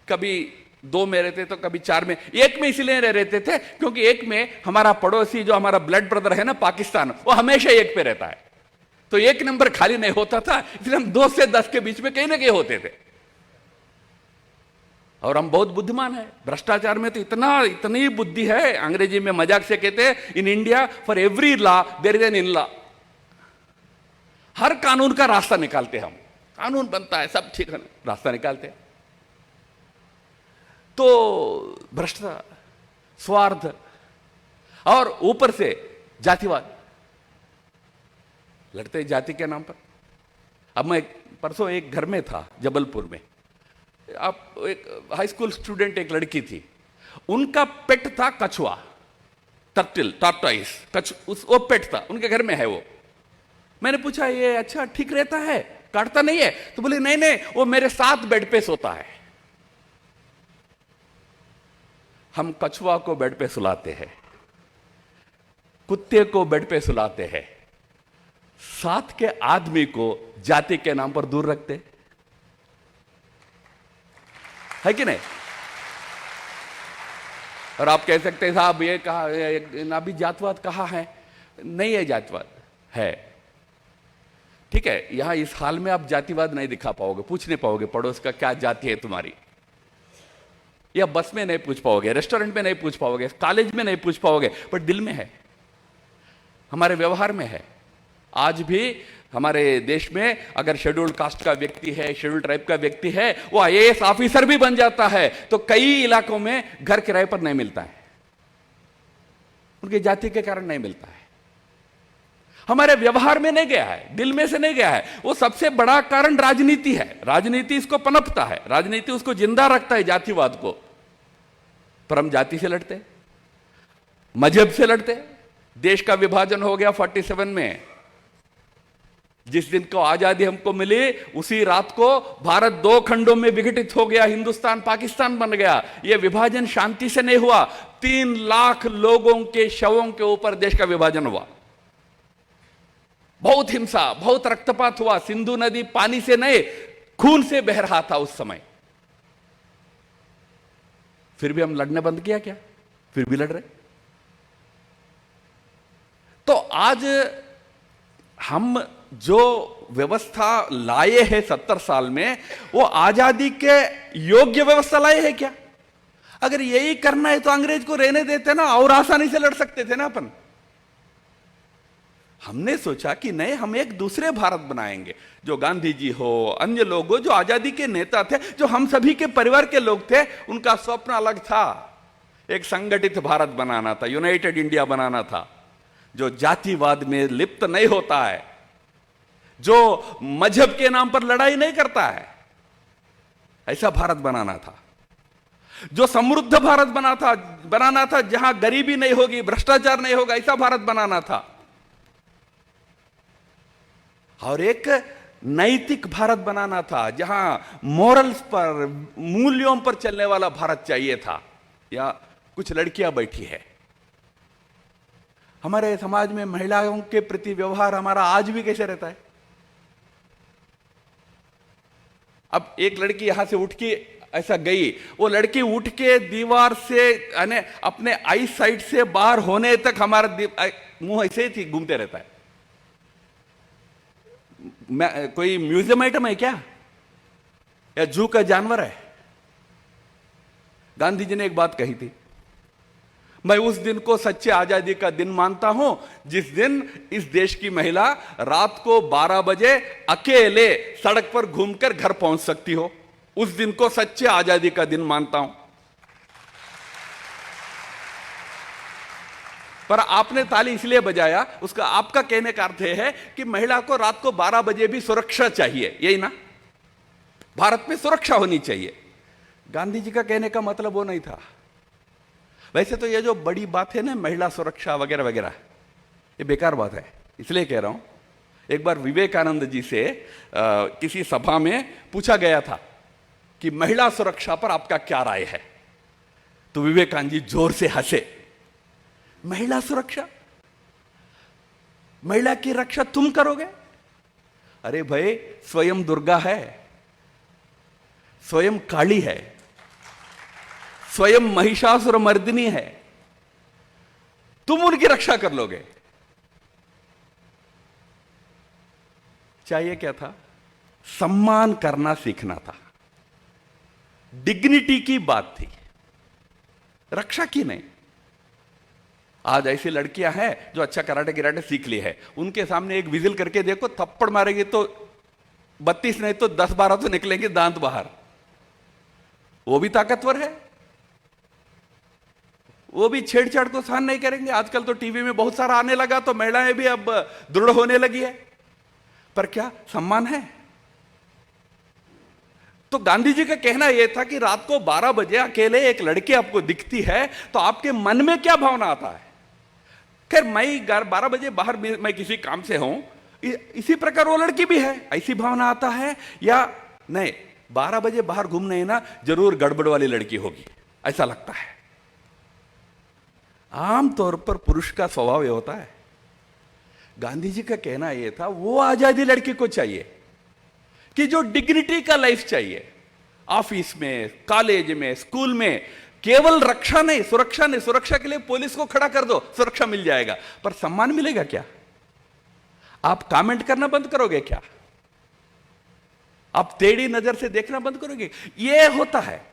Speaker 13: कभी 2 में रहते तो कभी 4 में। 1 में इसलिए रहते थे क्योंकि 1 में हमारा पड़ोसी जो हमारा ब्लड ब्रदर है ना पाकिस्तान, वो हमेशा 1 पे रहता है। तो 1 नंबर खाली नहीं होता था, इसलिए हम 2 से 10 के बीच में कहीं ना कहीं होते थे। और हम बहुत बुद्धिमान है। भ्रष्टाचार में तो इतनी बुद्धि है, अंग्रेजी में मजाक से कहते हैं in India for every law there is an in law. हर कानून का रास्ता निकालते हम, कानून बनता है सब ठीक है, रास्ता निकालते हैं। तो भ्रष्टता, स्वार्थ और ऊपर से जातिवाद लड़ते जाति के नाम पर। अब मैं परसों एक घर में था जबलपुर में, आप एक हाई स्कूल स्टूडेंट, एक लड़की थी, उनका पेट था कछुआ, टॉर्टोइस, वो पेट था उनके घर में है वो। मैंने पूछा ये अच्छा ठीक रहता है, काटता नहीं है? तो बोले नहीं नहीं, वो मेरे साथ बेड पे सोता है। हम कछुआ को बेड पे सुलाते हैं, कुत्ते को बेड पे सुलाते हैं, साथ के आदमी को जाति के नाम पर दूर रखते है कि नहीं? और आप कह सकते हैं साहब ये कहा, अभी जातवाद कहा है? नहीं है, जातिवाद है, ठीक है। यहां इस हाल में आप जातिवाद नहीं दिखा पाओगे, पूछ नहीं पाओगे पड़ोस का क्या जाति है तुम्हारी, या बस में नहीं पूछ पाओगे, रेस्टोरेंट में नहीं पूछ पाओगे, कॉलेज में नहीं पूछ पाओगे, पर दिल में है, हमारे व्यवहार में है। आज भी हमारे देश में अगर शेड्यूल्ड कास्ट का व्यक्ति है, शेड्यूल्ड ट्राइब का व्यक्ति है, वो आईएएस ऑफिसर भी बन जाता है तो कई इलाकों में घर किराए पर नहीं मिलता है, उनकी जाति के कारण नहीं मिलता है। हमारे व्यवहार में नहीं गया है, दिल में से नहीं गया है। वो सबसे बड़ा कारण राजनीति है, राजनीति इसको पनपता है, राजनीति उसको जिंदा रखता है जातिवाद को। पर हम जाति से लड़ते, मजहब से लड़ते। देश का विभाजन हो गया 47 में, जिस दिन को आजादी हमको मिली उसी रात को भारत 2 खंडों में विघटित हो गया, हिंदुस्तान पाकिस्तान बन गया। यह विभाजन शांति से नहीं हुआ, 3 लाख लोगों के शवों के ऊपर देश का विभाजन हुआ, बहुत हिंसा, बहुत रक्तपात हुआ। सिंधु नदी पानी से नहीं खून से बह रहा था उस समय, फिर भी हम लड़ने बंद किया क्या? फिर भी लड़ रहे। तो आज हम जो व्यवस्था लाए हैं 70 साल में, वो आजादी के योग्य व्यवस्था लाए हैं क्या? अगर यही करना है तो अंग्रेज को रहने देते ना, और आसानी से लड़ सकते थे ना अपन। हमने सोचा कि नहीं, हम एक दूसरे भारत बनाएंगे, जो गांधी जी हो, अन्य लोग हो, जो आजादी के नेता थे, जो हम सभी के परिवार के लोग थे, उनका स्वप्न अलग था। एक संगठित भारत बनाना था, यूनाइटेड इंडिया बनाना था, जो जातिवाद में लिप्त नहीं होता है, जो मजहब के नाम पर लड़ाई नहीं करता है, ऐसा भारत बनाना था। जो समृद्ध भारत बनाना था, जहां गरीबी नहीं होगी, भ्रष्टाचार नहीं होगा, ऐसा भारत बनाना था। और एक नैतिक भारत बनाना था, जहां मोरल्स पर, मूल्यों पर चलने वाला भारत चाहिए था। या कुछ लड़कियां बैठी है, हमारे समाज में महिलाओं के प्रति व्यवहार हमारा आज भी कैसे रहता है? अब एक लड़की यहां से उठ के ऐसा गई, वो लड़की उठ के दीवार से यानी अपने आई साइड से बाहर होने तक हमारा मुंह ऐसे ही घूमते रहता है। कोई म्यूजियम आइटम है क्या, या जू का जानवर है? गांधी जी ने एक बात कही थी, मैं उस दिन को सच्चे आजादी का दिन मानता हूं जिस दिन इस देश की महिला रात को 12 बजे अकेले सड़क पर घूमकर घर पहुंच सकती हो, उस दिन को सच्चे आजादी का दिन मानता हूं। पर आपने ताली इसलिए बजाया, उसका आपका कहने का अर्थ है कि महिला को रात को 12 बजे भी सुरक्षा चाहिए, यही ना? भारत में सुरक्षा होनी चाहिए। गांधी जी का कहने का मतलब वो नहीं था। वैसे तो ये जो बड़ी बात है ना, महिला सुरक्षा वगैरह वगैरह, ये बेकार बात है, इसलिए कह रहा हूं। एक बार विवेकानंद जी से किसी सभा में पूछा गया था कि महिला सुरक्षा पर आपका क्या राय है, तो विवेकानंद जी जोर से हंसे। महिला सुरक्षा, महिला की रक्षा तुम करोगे? अरे भाई, स्वयं दुर्गा है, स्वयं काली है, स्वयं महिषासुर मर्दिनी है, तुम उनकी रक्षा कर लोगे? चाहिए क्या था? सम्मान करना सीखना था, डिग्निटी की बात थी, रक्षा की नहीं। आज ऐसी लड़कियां हैं जो अच्छा कराटे गिराटे सीख ली है, उनके सामने एक विजिल करके देखो, थप्पड़ मारेंगे तो 32 नहीं तो 10-12 तो निकलेंगे दांत बाहर। वो भी ताकतवर है, वो भी छेड़छाड़ को सहन नहीं करेंगे। आजकल तो टीवी में बहुत सारा आने लगा, तो महिलाएं भी अब दृढ़ होने लगी है। पर क्या सम्मान है? तो गांधी जी का कहना यह था कि रात को 12 बजे अकेले एक लड़की आपको दिखती है तो आपके मन में क्या भावना आता है? खैर, मैं 12 बजे बाहर मैं किसी काम से हूं, इसी प्रकार वो लड़की भी है, ऐसी भावना आता है? या नहीं, 12 बजे बाहर घूमने ना जरूर गड़बड़ वाली लड़की होगी, ऐसा लगता है। आमतौर पर पुरुष का स्वभाव यह होता है। गांधी जी का कहना यह था, वो आजादी लड़की को चाहिए कि जो डिग्निटी का लाइफ चाहिए, ऑफिस में, कॉलेज में, स्कूल में, केवल रक्षा नहीं, सुरक्षा नहीं। सुरक्षा के लिए पुलिस को खड़ा कर दो, सुरक्षा मिल जाएगा, पर सम्मान मिलेगा क्या? आप कमेंट करना बंद करोगे क्या? आप टेढ़ी नजर से देखना बंद करोगे? यह होता है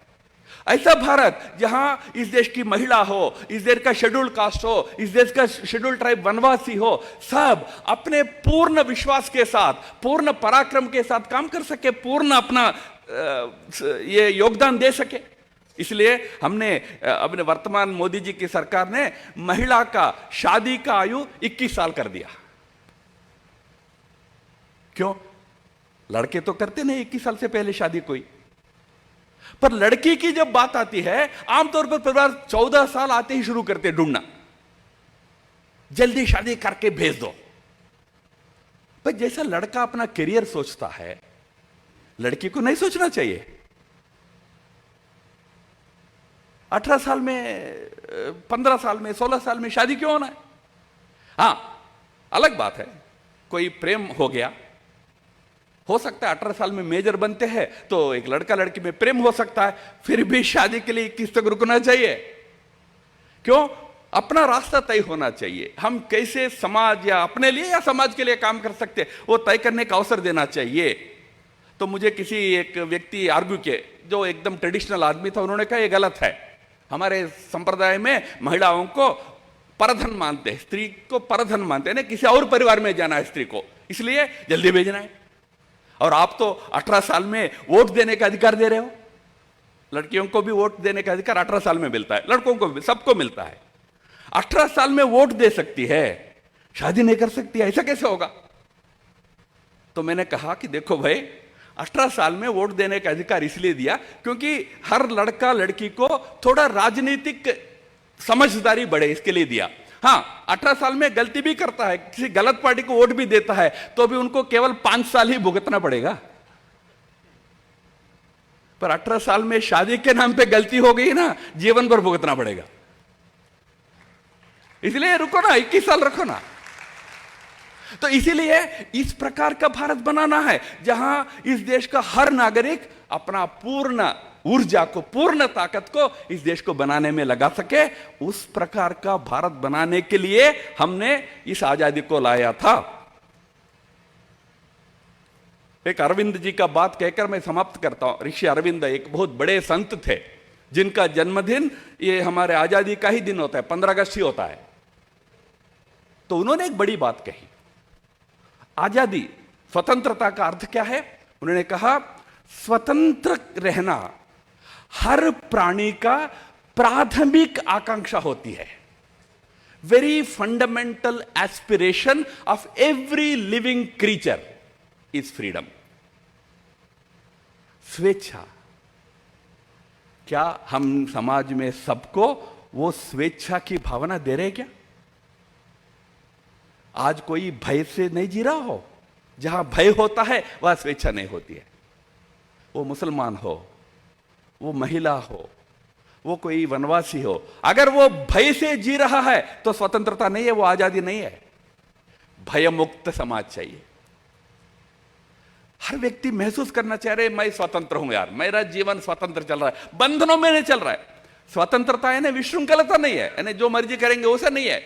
Speaker 13: ऐसा भारत जहां इस देश की महिला हो, इस देश का शेड्यूल्ड कास्ट हो, इस देश का शेड्यूल्ड ट्राइब वनवासी हो, सब अपने पूर्ण विश्वास के साथ, पूर्ण पराक्रम के साथ काम कर सके, पूर्ण अपना ये योगदान दे सके। इसलिए हमने अपने वर्तमान मोदी जी की सरकार ने महिला का शादी का आयु 21 साल कर दिया। क्यों? लड़के तो करते नहीं 21 साल से पहले शादी कोई, पर लड़की की जब बात आती है, आमतौर पर परिवार 14 साल आते ही शुरू करते ढूंढना, जल्दी शादी करके भेज दो। पर जैसा लड़का अपना करियर सोचता है, लड़की को नहीं सोचना चाहिए। 18 साल में, 15 साल में, 16 साल में शादी क्यों होना है? हां, अलग बात है, कोई प्रेम हो गया, हो सकता है 18 साल में मेजर बनते हैं तो एक लड़का लड़की में प्रेम हो सकता है, फिर भी शादी के लिए 21 तक रुकना चाहिए। क्यों? अपना रास्ता तय होना चाहिए। हम कैसे समाज या अपने लिए या समाज के लिए काम कर सकते हैं, वो तय करने का अवसर देना चाहिए। तो मुझे किसी एक व्यक्ति आर्ग्यू के, जो एकदम ट्रेडिशनल आदमी था, उन्होंने कहा ये गलत है, हमारे संप्रदाय में महिलाओं को परधन मानते हैं, स्त्री को परधन मानते हैं, किसी और परिवार में जाना है स्त्री को, इसलिए जल्दी भेजना है। और आप तो 18 साल में वोट देने का अधिकार दे रहे हो। लड़कियों को भी वोट देने का अधिकार 18 साल में मिलता है, लड़कों को भी, सबको मिलता है। 18 साल में वोट दे सकती है, शादी नहीं कर सकती, ऐसा कैसे होगा? तो मैंने कहा कि देखो भाई, 18 साल में वोट देने का अधिकार इसलिए दिया क्योंकि हर लड़का लड़की को थोड़ा राजनीतिक समझदारी बढ़े, इसके लिए दिया। हां, 18 साल में गलती भी करता है, किसी गलत पार्टी को वोट भी देता है, तो भी उनको केवल 5 साल ही भुगतना पड़ेगा। पर 18 साल में शादी के नाम पे गलती हो गई ना, जीवन भर भुगतना पड़ेगा। इसलिए रुको ना, 21 साल रखो ना। तो इसीलिए इस प्रकार का भारत बनाना है जहां इस देश का हर नागरिक अपना पूर्ण ऊर्जा को, पूर्ण ताकत को इस देश को बनाने में लगा सके। उस प्रकार का भारत बनाने के लिए हमने इस आजादी को लाया था। एक अरविंद जी का बात कहकर मैं समाप्त करता हूं। ऋषि अरविंद एक बहुत बड़े संत थे, जिनका जन्मदिन ये हमारे आजादी का ही दिन होता है, 15 अगस्त ही होता है। तो उन्होंने एक बड़ी बात कही, आजादी, स्वतंत्रता का अर्थ क्या है? उन्होंने कहा, स्वतंत्र रहना हर प्राणी का प्राथमिक आकांक्षा होती है। Very fundamental aspiration of every living creature is freedom. स्वेच्छा। क्या हम समाज में सबको वो स्वेच्छा की भावना दे रहे क्या? आज कोई भय से नहीं जी रहा हो? जहां भय होता है वह स्वेच्छा नहीं होती है। वो मुसलमान हो, वो महिला हो, वो कोई वनवासी हो, अगर वो भय से जी रहा है तो स्वतंत्रता नहीं है, वो आजादी नहीं है। भय मुक्त समाज चाहिए। हर व्यक्ति महसूस करना चाह रहे, मैं स्वतंत्र हूं यार, मेरा जीवन स्वतंत्र चल रहा है, बंधनों में नहीं चल रहा है। स्वतंत्रता है ना, विशृंखलता नहीं है, यानी जो मर्जी करेंगे वैसा नहीं है।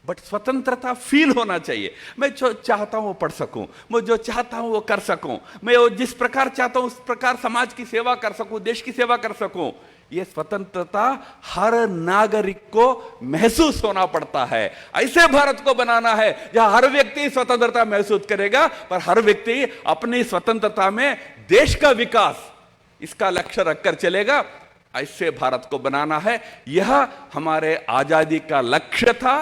Speaker 13: बट स्वतंत्रता फील होना चाहिए। मैं जो चाहता हूं वो पढ़ सकूं, मैं जो चाहता हूं वो कर सकूं, मैं वो जिस प्रकार चाहता हूं उस प्रकार समाज की सेवा कर सकूं, देश की सेवा कर सकूं। ये स्वतंत्रता हर नागरिक को महसूस होना पड़ता है। ऐसे भारत को बनाना है जहां हर व्यक्ति स्वतंत्रता महसूस करेगा, पर हर व्यक्ति अपनी स्वतंत्रता में देश का विकास, इसका लक्ष्य रखकर चलेगा। ऐसे भारत को बनाना है। यह हमारे आजादी का लक्ष्य था।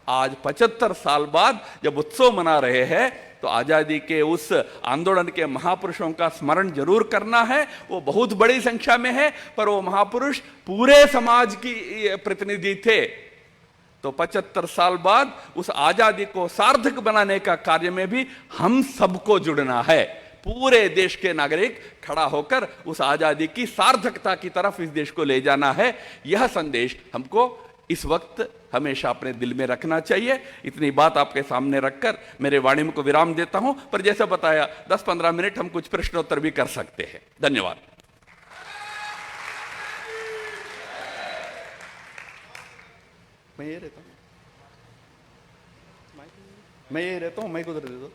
Speaker 13: आज 75 साल बाद जब उत्सव मना रहे हैं तो आजादी के उस आंदोलन के महापुरुषों का स्मरण जरूर करना है। वो बहुत बड़ी संख्या में है, पर वो महापुरुष पूरे समाज की प्रतिनिधि थे। तो 75 साल बाद उस आजादी को सार्थक बनाने का कार्य में भी हम सबको जुड़ना है। पूरे देश के नागरिक खड़ा होकर उस आजादी की सार्थकता की तरफ इस देश को ले जाना है। यह संदेश हमको इस वक्त हमेशा अपने दिल में रखना चाहिए। इतनी बात आपके सामने रखकर मेरे वाणी को विराम देता हूं, पर जैसे बताया 10-15 मिनट हम कुछ प्रश्नोत्तर भी कर सकते हैं। धन्यवाद। मैं ये रहता हूं, माइक उधर दे दो।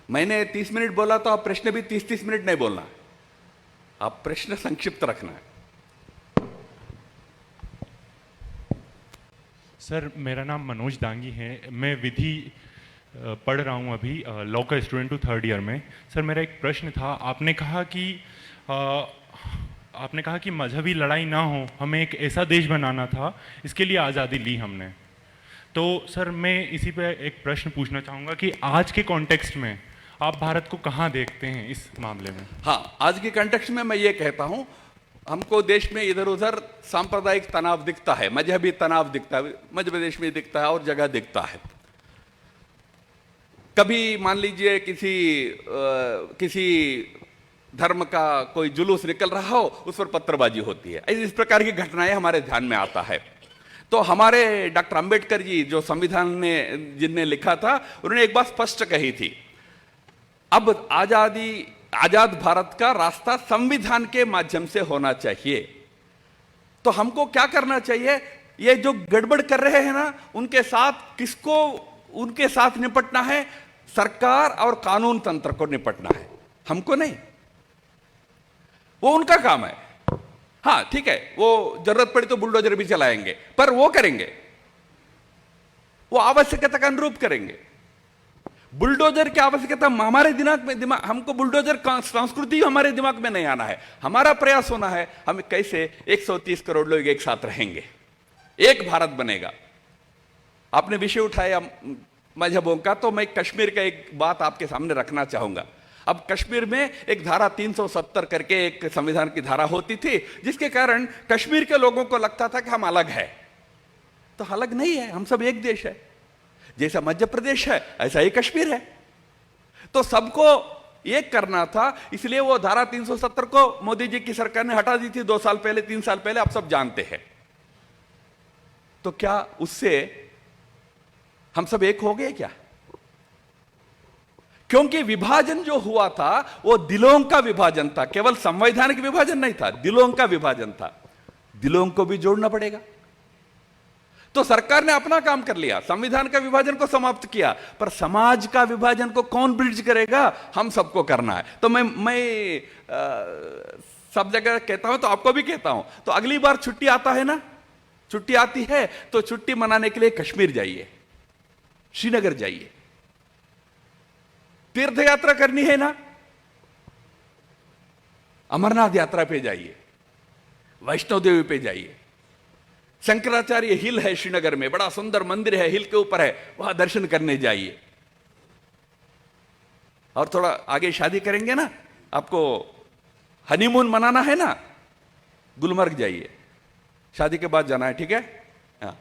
Speaker 13: मैंने 30 मिनट बोला तो आप प्रश्न भी 30-30 मिनट नहीं बोलना, आप प्रश्न संक्षिप्त रखना है।
Speaker 14: सर, मेरा नाम मनोज दांगी है। मैं विधि पढ़ रहा हूँ अभी, लॉ का स्टूडेंट हूँ 3rd ईयर में। सर, मेरा एक प्रश्न था। आपने कहा कि मजहबी लड़ाई ना हो, हमें एक ऐसा देश बनाना था, इसके लिए आज़ादी ली हमने। तो सर, मैं इसी पे एक प्रश्न पूछना चाहूँगा कि आज के कॉन्टेक्स्ट में आप भारत को कहाँ देखते हैं इस मामले में? हाँ,
Speaker 13: आज के कॉन्टेक्स्ट में मैं ये कहता हूँ, हमको देश में इधर उधर सांप्रदायिक तनाव दिखता है, मजहबी तनाव दिखता है, मध्य प्रदेश में दिखता है और जगह दिखता है। कभी मान लीजिए किसी धर्म का कोई जुलूस निकल रहा हो, उस पर पत्थरबाजी होती है। इस प्रकार की घटनाएं हमारे ध्यान में आता है। तो हमारे डॉक्टर अंबेडकर जी जो संविधान में जिनने लिखा था, उन्होंने एक बात स्पष्ट कही थी, अब आजाद भारत का रास्ता संविधान के माध्यम से होना चाहिए। तो हमको क्या करना चाहिए? ये जो गड़बड़ कर रहे हैं ना, उनके साथ निपटना है, सरकार और कानून तंत्र को निपटना है, हमको नहीं। वो उनका काम है। हाँ ठीक है, वो जरूरत पड़ी तो बुलडोजर भी चलाएंगे, पर वो करेंगे, वो आवश्यकता का अनुरूप करेंगे। बुलडोजर की आवश्यकता हमारे दिमाग हमको बुलडोजर संस्कृति हमारे दिमाग में नहीं आना है। हमारा प्रयास होना है, हम कैसे 130 करोड़ लोग एक साथ रहेंगे, एक भारत बनेगा। आपने विषय उठाया मजहबों का, तो मैं कश्मीर का एक बात आपके सामने रखना चाहूंगा। अब कश्मीर में एक धारा 370 करके एक संविधान की धारा होती थी, जिसके कारण कश्मीर के लोगों को लगता था कि हम अलग है। तो अलग नहीं है, हम सब एक देश है। जैसा मध्य प्रदेश है ऐसा ही कश्मीर है। तो सबको एक करना था, इसलिए वो धारा 370 को मोदी जी की सरकार ने हटा दी थी 2 साल पहले, 3 साल पहले, आप सब जानते हैं। तो क्या उससे हम सब एक हो गए क्या? क्योंकि विभाजन जो हुआ था वो दिलों का विभाजन था, केवल संवैधानिक विभाजन नहीं था, दिलों का विभाजन था। दिलों को भी जोड़ना पड़ेगा। तो सरकार ने अपना काम कर लिया, संविधान का विभाजन को समाप्त किया, पर समाज का विभाजन को कौन ब्रिज करेगा? हम सबको करना है। तो मैं सब जगह कहता हूं, तो आपको भी कहता हूं, तो अगली बार छुट्टी आता है ना, छुट्टी आती है तो छुट्टी मनाने के लिए कश्मीर जाइए, श्रीनगर जाइए। तीर्थ यात्रा करनी है ना, अमरनाथ यात्रा पे जाइए, वैष्णो देवी पे जाइए। शंकराचार्य हिल है श्रीनगर में, बड़ा सुंदर मंदिर है, हिल के ऊपर है, वहां दर्शन करने जाइए। और थोड़ा आगे शादी करेंगे ना, आपको हनीमून मनाना है ना, गुलमर्ग जाइए, शादी के बाद जाना है, ठीक है? हाँ।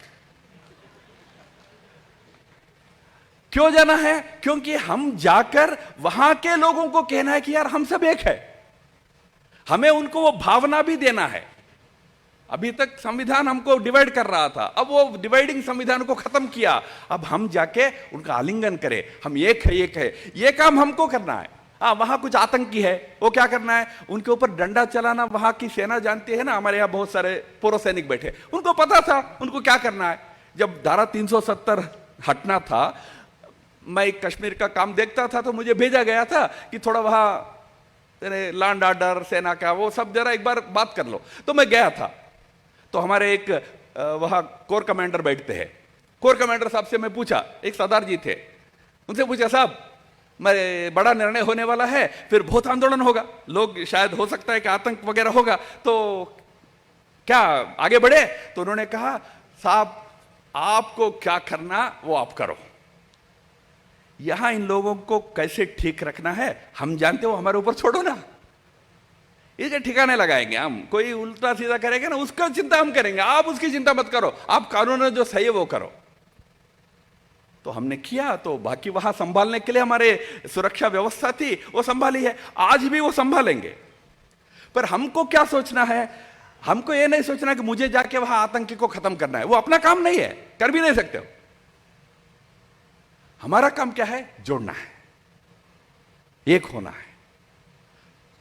Speaker 13: क्यों जाना है? क्योंकि हम जाकर वहां के लोगों को कहना है कि यार हम सब एक है। हमें उनको वो भावना भी देना है। अभी तक संविधान हमको डिवाइड कर रहा था, अब वो डिवाइडिंग संविधान को खत्म किया। अब हम जाके उनका आलिंगन करें, हम एक है, एक है, ये काम हमको करना है। हाँ, वहां कुछ आतंकी है, वो क्या करना है? उनके ऊपर डंडा चलाना। वहां की सेना जानती है ना, हमारे यहाँ बहुत सारे पूर्व सैनिक बैठे, उनको पता था उनको क्या करना है। जब धारा 370 हटना था, मैं कश्मीर का काम देखता था, तो मुझे भेजा गया था कि थोड़ा वहां लैंड ऑर्डर, सेना का वो सब जरा एक बार बात कर लो। तो मैं गया था, तो हमारे एक वहां कोर कमांडर बैठते हैं। कोर कमांडर साहब से मैं पूछा, एक सरदार जी थे, उनसे पूछा, साहब बड़ा निर्णय होने वाला है, फिर बहुत आंदोलन होगा, लोग शायद हो सकता है कि आतंक वगैरह होगा, तो क्या आगे बढ़े? तो उन्होंने कहा साहब आपको क्या करना वो आप करो, यहां इन लोगों को कैसे ठीक रखना है हम जानते हो, हमारे ऊपर छोड़ो ना, इसके ठिकाने लगाएंगे हम, कोई उल्टा सीधा करेगा ना उसका चिंता हम करेंगे, आप उसकी चिंता मत करो, आप कानून में जो सही है वो करो। तो हमने किया, तो बाकी वहां संभालने के लिए हमारे सुरक्षा व्यवस्था थी, वो संभाली है, आज भी वो संभालेंगे। पर हमको क्या सोचना है, हमको ये नहीं सोचना कि मुझे जाके वहां आतंकी को खत्म करना है, वो अपना काम नहीं है, कर भी नहीं सकते हो। हमारा काम क्या है? जोड़ना है, एक होना है,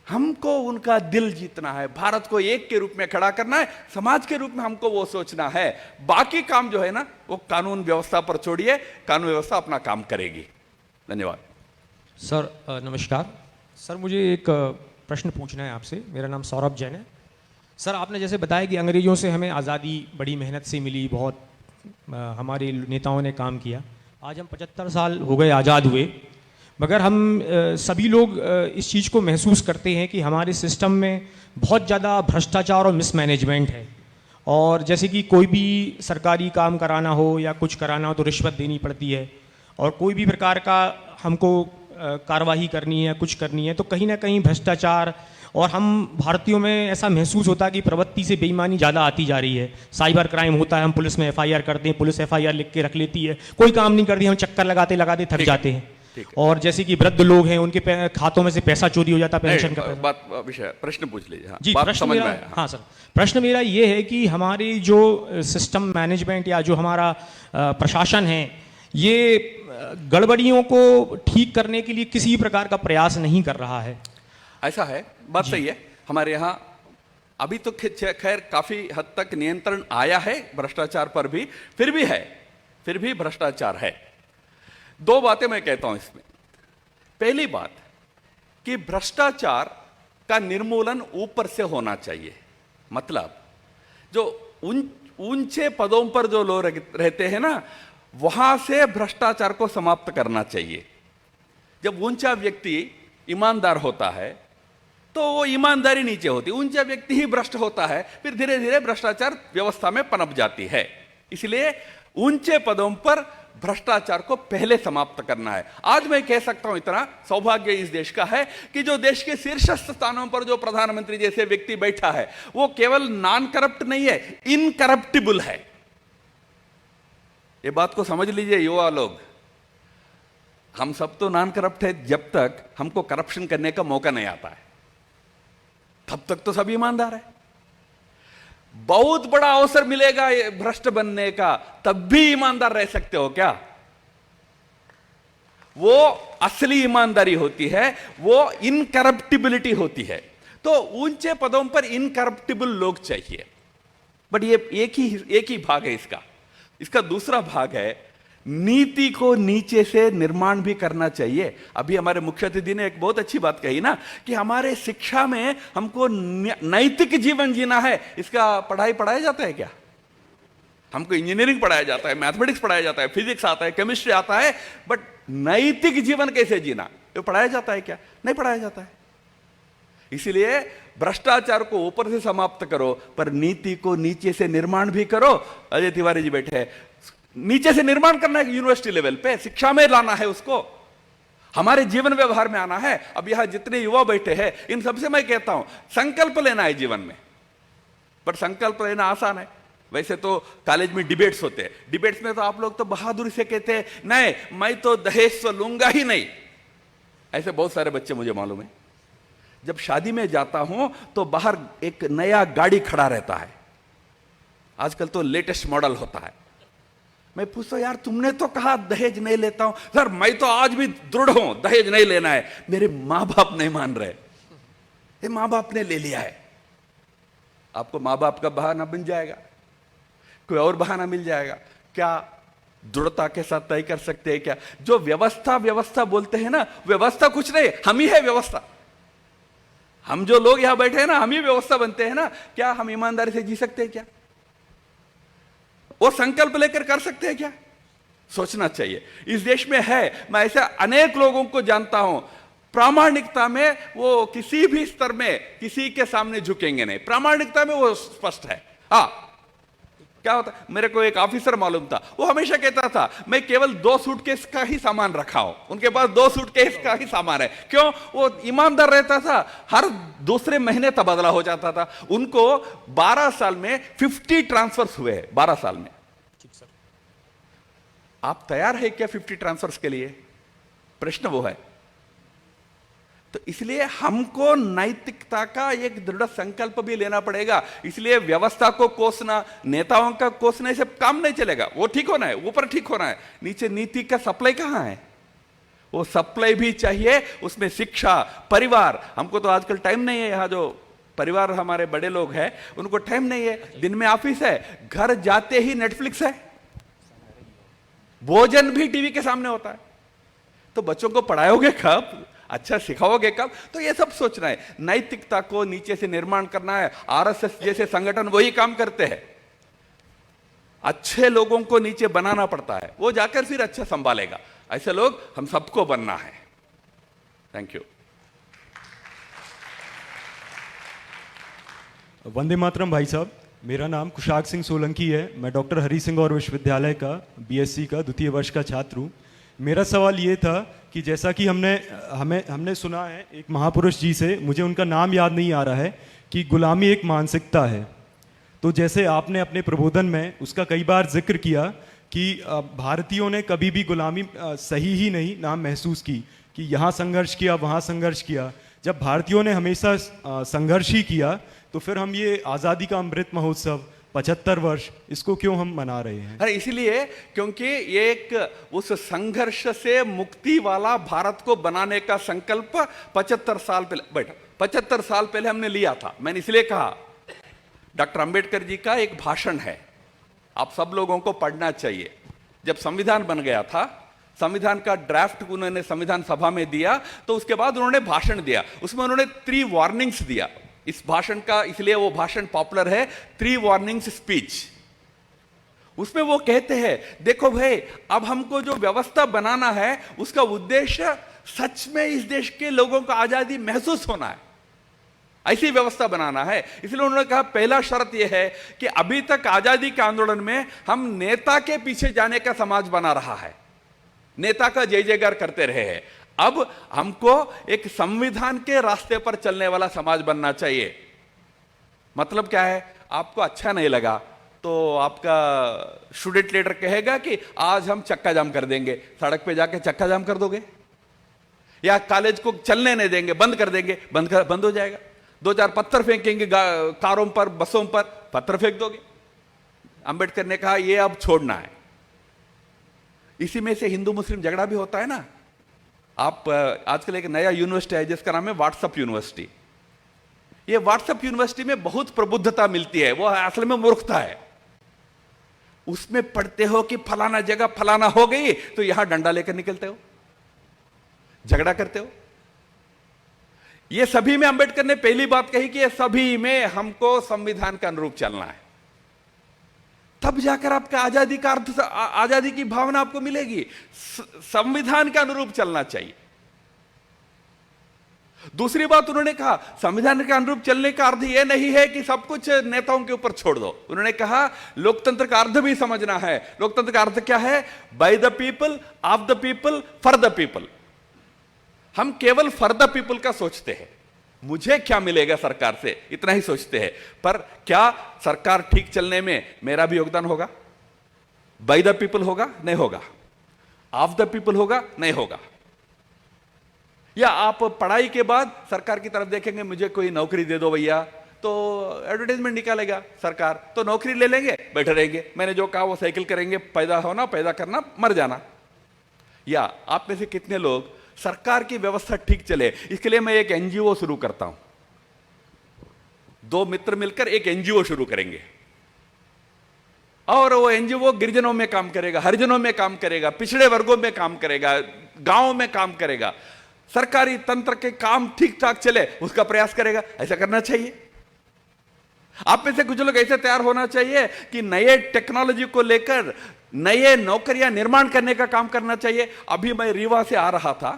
Speaker 13: हमको उनका दिल जीतना है, भारत को एक के रूप में खड़ा करना है, समाज के रूप में हमको वो सोचना है। बाकी काम जो है ना वो कानून व्यवस्था पर छोड़िए, कानून व्यवस्था अपना काम करेगी। धन्यवाद।
Speaker 15: सर नमस्कार सर, मुझे एक प्रश्न पूछना है आपसे। मेरा नाम सौरभ जैन है। सर आपने जैसे बताया कि अंग्रेज़ों से हमें आज़ादी बड़ी मेहनत से मिली, बहुत हमारे नेताओं ने काम किया, आज हम 75 साल हो गए आज़ाद हुए, मगर हम सभी लोग इस चीज़ को महसूस करते हैं कि हमारे सिस्टम में बहुत ज़्यादा भ्रष्टाचार और मिसमैनेजमेंट है। और जैसे कि कोई भी सरकारी काम कराना हो या कुछ कराना हो तो रिश्वत देनी पड़ती है, और कोई भी प्रकार का हमको कार्रवाई करनी है, कुछ करनी है, तो कहीं ना कहीं भ्रष्टाचार, और हम भारतीयों में ऐसा महसूस होता है कि प्रवृत्ति से बेईमानी ज़्यादा आती जा रही है। साइबर क्राइम होता है, हम पुलिस में FIR करते हैं, पुलिस FIR लिख के रख लेती है, कोई काम नहीं करती, हम चक्कर लगाते लगाते थक जाते हैं। और जैसे कि वृद्ध लोग हैं, उनके खातों में से पैसा चोरी हो जाता है, पेंशन का पैसा।
Speaker 13: बात विषय प्रश्न पूछ लीजिए।
Speaker 15: जी, प्रश्न मेरा, हाँ सर, प्रश्न मेरा ये है कि हमारी जो सिस्टम मैनेजमेंट या जो हमारा प्रशासन है, ये गड़बड़ियों को ठीक करने के लिए किसी प्रकार का प्रयास नहीं कर रहा है।
Speaker 13: ऐसा है, बात सही है। हमारे यहाँ अभी तो खैर काफी हद तक नियंत्रण आया है भ्रष्टाचार पर भी, फिर भी भ्रष्टाचार है। दो बातें मैं कहता हूं इसमें। पहली बात कि भ्रष्टाचार का निर्मूलन ऊपर से होना चाहिए, मतलब जो ऊंचे पदों पर जो लोग रहते हैं ना, वहां से भ्रष्टाचार को समाप्त करना चाहिए। जब ऊंचा व्यक्ति ईमानदार होता है तो वो ईमानदारी नीचे होती है, ऊंचा व्यक्ति ही भ्रष्ट होता है, फिर धीरे धीरे भ्रष्टाचार व्यवस्था में पनप जाती है। इसलिए ऊंचे पदों पर भ्रष्टाचार को पहले समाप्त करना है। आज मैं कह सकता हूं, इतना सौभाग्य इस देश का है कि जो देश के शीर्षस्थ स्थानों पर जो प्रधानमंत्री जैसे व्यक्ति बैठा है, वो केवल नॉन करप्ट नहीं है, इनकरप्टिबल है। ये बात को समझ लीजिए युवा लोग, हम सब तो नॉन करप्ट है जब तक हमको करप्शन करने का मौका नहीं आता है, तब तक तो सब ईमानदार है। बहुत बड़ा अवसर मिलेगा भ्रष्ट बनने का, तब भी ईमानदार रह सकते हो क्या? वो असली ईमानदारी होती है, वो इनकरप्टिबिलिटी होती है। तो ऊंचे पदों पर इनकरप्टिबल लोग चाहिए। बट ये एक ही भाग है इसका दूसरा भाग है, नीति को नीचे से निर्माण भी करना चाहिए। अभी हमारे मुख्य अतिथि ने एक बहुत अच्छी बात कही ना कि हमारे शिक्षा में हमको नैतिक जीवन जीना है, इसका पढ़ाया जाता है क्या? हमको इंजीनियरिंग पढ़ाया जाता है, मैथमेटिक्स पढ़ाया जाता है, फिजिक्स आता है, केमिस्ट्री आता है, बट नैतिक जीवन कैसे जीना ये पढ़ाया जाता है क्या? नहीं पढ़ाया जाता है। इसलिए भ्रष्टाचार को ऊपर से समाप्त करो, पर नीति को नीचे से निर्माण भी करो। अजय तिवारी जी बैठे हैं, नीचे से निर्माण करना है, यूनिवर्सिटी लेवल पे शिक्षा में लाना है, उसको हमारे जीवन व्यवहार में आना है। अब यहां जितने युवा बैठे हैं, इन सबसे मैं कहता हूं संकल्प लेना है जीवन में, बट संकल्प लेना आसान है। वैसे तो कॉलेज में डिबेट्स होते हैं, डिबेट्स में तो आप लोग तो बहादुरी से कहते हैं नहीं मैं तो दहेज तो लूंगा ही नहीं। ऐसे बहुत सारे बच्चे मुझे मालूम है। जब शादी में जाता हूं तो बाहर एक नया गाड़ी खड़ा रहता है, आजकल तो लेटेस्ट मॉडल होता है। मैं पूछता हूं यार तुमने तो कहा दहेज नहीं लेता हूं। सर मैं तो आज भी दृढ़ हूं दहेज नहीं लेना है, मेरे मां बाप नहीं मान रहे। ये मां बाप ने ले लिया है। आपको मां बाप का बहाना बन जाएगा, कोई और बहाना मिल जाएगा क्या? दृढ़ता के साथ तय कर सकते हैं क्या? जो व्यवस्था बोलते हैं ना, व्यवस्था कुछ नहीं, हम ही है व्यवस्था। हम जो लोग यहां बैठे हैं ना, हम ही व्यवस्था बनते हैं ना। क्या हम ईमानदारी से जी सकते हैं क्या? वो संकल्प लेकर कर सकते हैं क्या? सोचना चाहिए। इस देश में है, मैं ऐसे अनेक लोगों को जानता हूं, प्रामाणिकता में वो किसी भी स्तर में किसी के सामने झुकेंगे नहीं, प्रामाणिकता में वो स्पष्ट है। हाँ, क्या होता है, मेरे को एक ऑफिसर मालूम था, वो हमेशा कहता था मैं केवल 2 सूटकेस का ही सामान रखा हूं, उनके पास 2 सूटकेस का ही सामान है। क्यों? वो ईमानदार रहता था, हर दूसरे महीने तबादला हो जाता था। उनको 12 साल में 50 ट्रांसफर्स हुए हैं, 12 साल में। आप तैयार है क्या 50 ट्रांसफर्स के लिए? प्रश्न वो है। तो इसलिए हमको नैतिकता का एक दृढ़ संकल्प भी लेना पड़ेगा। इसलिए व्यवस्था को कोसना, नेताओं का कोसने से काम नहीं चलेगा। वो ठीक होना है, ऊपर ठीक होना है, नीचे नीति का सप्लाई कहां है? वो सप्लाई भी चाहिए, उसमें शिक्षा, परिवार। हमको तो आजकल टाइम नहीं है, यहां जो परिवार हमारे बड़े लोग हैं उनको टाइम नहीं है, दिन में ऑफिस है, घर जाते ही नेटफ्लिक्स है, भोजन भी टीवी के सामने होता है। तो बच्चों को पढ़ाओगे कब, अच्छा सिखाओगे कब? तो ये सब सोचना है। नैतिकता को नीचे से निर्माण करना है। आरएसएस जैसे संगठन वही काम करते हैं, अच्छे लोगों को नीचे बनाना पड़ता है, वो जाकर फिर अच्छा संभालेगा। ऐसे लोग हम सबको बनना है। Thank you.
Speaker 16: वंदे मातरम भाई साहब, मेरा नाम कुशाग सिंह सोलंकी है। मैं डॉक्टर हरी सिंह और विश्वविद्यालय का बीएससी का द्वितीय वर्ष का छात्र हूँ। मेरा सवाल ये था कि जैसा कि हमने सुना है एक महापुरुष जी से, मुझे उनका नाम याद नहीं आ रहा है, कि गुलामी एक मानसिकता है। तो जैसे आपने अपने प्रबोधन में उसका कई बार जिक्र किया कि भारतीयों ने कभी भी गुलामी सही ही नहीं ना महसूस की, कि यहाँ संघर्ष किया वहाँ संघर्ष किया। जब भारतीयों ने हमेशा संघर्ष ही किया तो फिर हम ये आज़ादी का अमृत महोत्सव 75 वर्ष, इसको क्यों हम मना रहे हैं?
Speaker 13: अरे इसलिए क्योंकि ये एक उस संघर्ष से मुक्ति वाला भारत को बनाने का संकल्प 75 साल पहले 75 साल पहले हमने लिया था। मैंने इसलिए कहा, डॉक्टर अंबेडकर जी का एक भाषण है, आप सब लोगों को पढ़ना चाहिए। जब संविधान बन गया था, संविधान का ड्राफ्ट उन्होंने संविधान सभा में दिया, तो उसके बाद उन्होंने भाषण दिया, उसमें उन्होंने 3 वार्निंग्स दिया। इस भाषण का इसलिए वो भाषण पॉपुलर है, 3 वार्निंग्स स्पीच। उसमें वो कहते हैं, देखो भाई, अब हमको जो व्यवस्था बनाना है उसका उद्देश्य सच में इस देश के लोगों को आजादी महसूस होना है, ऐसी व्यवस्था बनाना है। इसलिए उन्होंने कहा, पहला शर्त यह है कि अभी तक आजादी के आंदोलन में हम नेता के पीछे जाने का समाज बना रहा है, नेता का जय जयकार करते रहे हैं। अब हमको एक संविधान के रास्ते पर चलने वाला समाज बनना चाहिए। मतलब क्या है, आपको अच्छा नहीं लगा तो आपका स्टूडेंट लीडर कहेगा कि आज हम चक्का जाम कर देंगे, सड़क पे जाके चक्का जाम कर दोगे, या कॉलेज को चलने नहीं देंगे, बंद कर देंगे, बंद हो जाएगा। 2-4 पत्थर फेंकेंगे कारों पर, बसों पर, पत्थर फेंक दोगे। अंबेडकर ने कहा यह अब छोड़ना है। इसी में से हिंदू मुस्लिम झगड़ा भी होता है ना। आप आजकल एक नया यूनिवर्सिटी है जिसका नाम है व्हाट्सएप यूनिवर्सिटी। ये व्हाट्सएप यूनिवर्सिटी में बहुत प्रबुद्धता मिलती है, वो असल में मूर्खता है। उसमें पढ़ते हो कि फलाना जगह फलाना हो गई, तो यहां डंडा लेकर निकलते हो, झगड़ा करते हो। ये सभी में अंबेडकर ने पहली बात कही कि ये सभी में हमको संविधान के अनुरूप चलना है, तब जाकर आपका आजादी का अर्थ, आजादी की भावना आपको मिलेगी। संविधान के अनुरूप चलना चाहिए। दूसरी बात उन्होंने कहा, संविधान के अनुरूप चलने का अर्थ यह नहीं है कि सब कुछ नेताओं के ऊपर छोड़ दो। उन्होंने कहा लोकतंत्र का अर्थ भी समझना है। लोकतंत्र का अर्थ क्या है? By the people, of the people, for the people. हम केवल फॉर द पीपल का सोचते हैं, मुझे क्या मिलेगा सरकार से, इतना ही सोचते हैं। पर क्या सरकार ठीक चलने में मेरा भी योगदान होगा? बाय द पीपल होगा? नहीं होगा। ऑफ द पीपल होगा? नहीं होगा। या आप पढ़ाई के बाद सरकार की तरफ देखेंगे, मुझे कोई नौकरी दे दो भैया, तो एडवर्टाइजमेंट निकालेगा सरकार, तो नौकरी ले लेंगे, बैठे रहेंगे, मैंने जो कहा वो साइकिल करेंगे, पैदा होना, पैदा करना, मर जाना। या आप में से कितने लोग सरकार की व्यवस्था ठीक चले इसके लिए मैं एक एनजीओ शुरू करता हूं, 2 मित्र मिलकर एक एनजीओ शुरू करेंगे, और वो एनजीओ गिरिजनों में काम करेगा, हरिजनों में काम करेगा, पिछड़े वर्गों में काम करेगा, गांवों में काम करेगा, सरकारी तंत्र के काम ठीक ठाक चले उसका प्रयास करेगा। ऐसा करना चाहिए। आप में से कुछ लोग ऐसे तैयार होना चाहिए कि नए टेक्नोलॉजी को लेकर नए नौकरियां निर्माण करने का काम करना चाहिए। अभी मैं रीवा से आ रहा था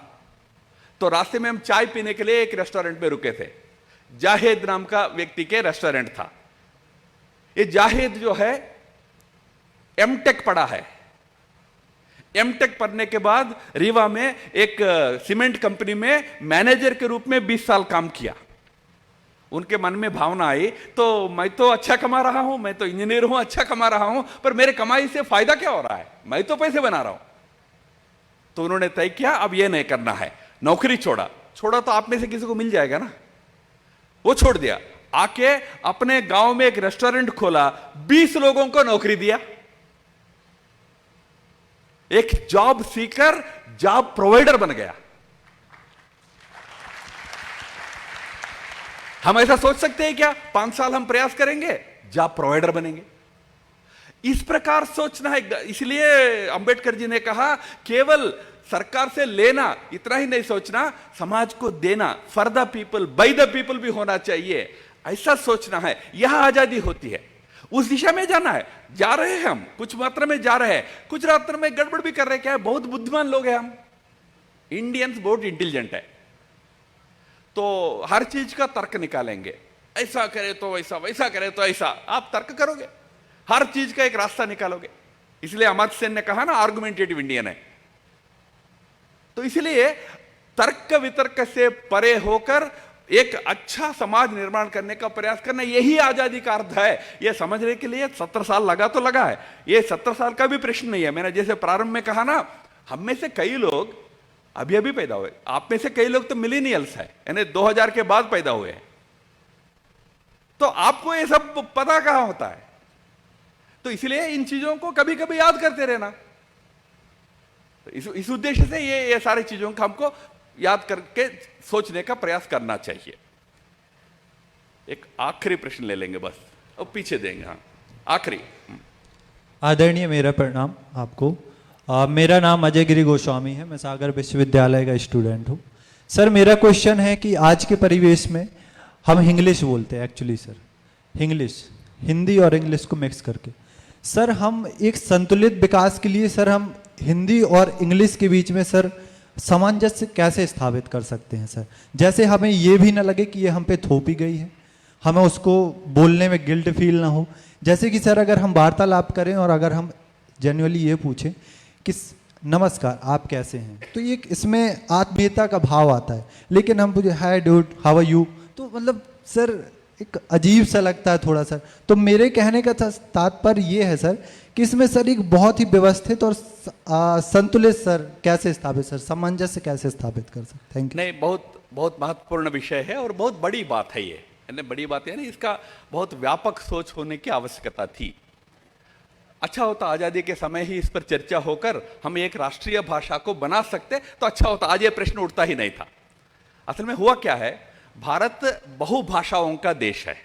Speaker 13: तो रास्ते में हम चाय पीने के लिए एक रेस्टोरेंट में रुके थे। जाहिद नाम का व्यक्ति के रेस्टोरेंट था। ये जाहिद जो है एमटेक पढ़ा है। एमटेक पढ़ने के बाद रीवा में एक सीमेंट कंपनी में मैनेजर के रूप में 20 साल काम किया। उनके मन में भावना आई तो मैं तो अच्छा कमा रहा हूं, मैं तो इंजीनियर हूं, अच्छा कमा रहा हूं, पर मेरे कमाई से फायदा क्या हो रहा है, मैं तो पैसे बना रहा हूं। तो उन्होंने तय किया अब यह नहीं करना है, नौकरी छोड़ा तो आप में से किसी को मिल जाएगा ना। वो छोड़ दिया, आके अपने गांव में एक रेस्टोरेंट खोला, 20 लोगों को नौकरी दिया। एक जॉब सीकर जॉब प्रोवाइडर बन गया। हम ऐसा सोच सकते हैं क्या 5 साल हम प्रयास करेंगे जॉब प्रोवाइडर बनेंगे? इस प्रकार सोचना है। इसलिए अंबेडकर जी ने कहा केवल सरकार से लेना इतना ही नहीं सोचना, समाज को देना, for the people by the people भी होना चाहिए, ऐसा सोचना है। यह आजादी होती है, उस दिशा में जाना है। जा रहे हैं हम, कुछ मात्रा में जा रहे हैं, कुछ मात्रा में गड़बड़ भी कर रहे हैं। क्या है, बहुत बुद्धिमान लोग हैं हम, इंडियंस बहुत इंटेलिजेंट है, तो हर चीज का तर्क निकालेंगे। ऐसा करे तो ऐसा, वैसा करे तो ऐसा, आप तर्क करोगे, हर चीज का एक रास्ता निकालोगे। इसलिए अमर्त्य सेन ने कहा ना आर्गुमेंटेटिव इंडियन है। तो इसलिए तर्क वितर्क से परे होकर एक अच्छा समाज निर्माण करने का प्रयास करना, यही आजादी का अर्थ है। यह समझने के लिए 70 साल लगा तो लगा है, यह 70 साल का भी प्रश्न नहीं है। मैंने जैसे प्रारंभ में कहा ना, हम में से कई लोग अभी अभी पैदा हुए, आप में से कई लोग तो मिलेनियल्स है, यानी 2000 के बाद पैदा हुए हैं। तो आपको ये सब पता कहां होता है? तो इसलिए इन चीजों को कभी कभी याद करते रहना। तो इस उद्देश्य से ये सारी चीजों का हमको याद करके सोचने का प्रयास करना चाहिए। एक आखिरी प्रश्न ले लेंगे बस, और पीछे देंगे। हाँ, आखिरी।
Speaker 17: आदरणीय, मेरा प्रणाम आपको। मेरा नाम अजय गिरी गोस्वामी है, मैं सागर विश्वविद्यालय का स्टूडेंट हूँ। सर, मेरा क्वेश्चन है कि आज के परिवेश में हम इंग्लिश बोलते हैं, एक्चुअली सर इंग्लिश, हिंदी और इंग्लिश को मिक्स करके। सर, हम एक संतुलित विकास के लिए सर हम हिंदी और इंग्लिश के बीच में सर सामंजस्य कैसे स्थापित कर सकते हैं सर? जैसे हमें ये भी ना लगे कि ये हम पे थोपी गई है, हमें उसको बोलने में गिल्ट फील ना हो। जैसे कि सर अगर हम वार्तालाप करें और अगर हम जेन्युइनली ये पूछें कि नमस्कार आप कैसे हैं, तो ये इसमें आत्मीयता का भाव आता है। लेकिन हम पूछे हाय डूड हाउ आर यू, तो मतलब सर एक अजीब सा लगता है थोड़ा सर। तो मेरे कहने का तात्पर्य ये है सर कि इसमें सर एक बहुत ही व्यवस्थित और संतुलित सर कैसे स्थापित, सर सामंजस्य कैसे स्थापित कर सकते? Thank you.
Speaker 13: नहीं, बहुत बहुत महत्वपूर्ण विषय है और बहुत बड़ी बात है ये। बड़ी बात है ना, इसका बहुत व्यापक सोच होने की आवश्यकता थी। अच्छा होता आजादी के समय ही इस पर चर्चा होकर हम एक राष्ट्रीय भाषा को बना सकते तो अच्छा होता, आज ये प्रश्न उठता ही नहीं था। असल में हुआ क्या है, भारत बहुभाषाओं का देश है।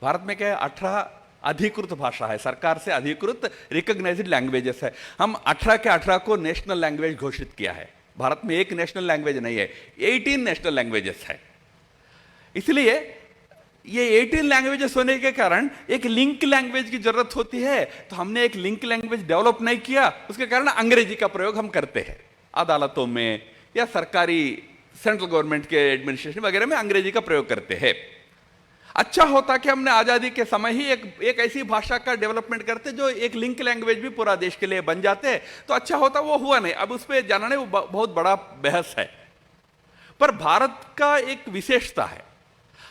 Speaker 13: भारत में क्या है, 18 अधिकृत भाषा है, सरकार से अधिकृत रिकॉग्नाइज्ड लैंग्वेजेस है। हम 18 के 18 को नेशनल लैंग्वेज घोषित किया है। भारत में एक नेशनल लैंग्वेज नहीं है, 18 नेशनल लैंग्वेजेस है। इसलिए ये 18 लैंग्वेजेस होने के कारण एक लिंक लैंग्वेज की जरूरत होती है। तो हमने एक लिंक लैंग्वेज डेवलप नहीं किया, उसके कारण अंग्रेजी का प्रयोग हम करते हैं अदालतों में या सरकारी सेंट्रल गवर्नमेंट के एडमिनिस्ट्रेशन वगैरह में अंग्रेजी का प्रयोग करते हैं। अच्छा होता कि हमने आजादी के समय ही एक ऐसी भाषा का डेवलपमेंट करते जो एक लिंक लैंग्वेज भी पूरा देश के लिए बन जाते, तो अच्छा होता। वो हुआ नहीं। अब उस पर जानना वो बहुत बड़ा बहस है। पर भारत का एक विशेषता है,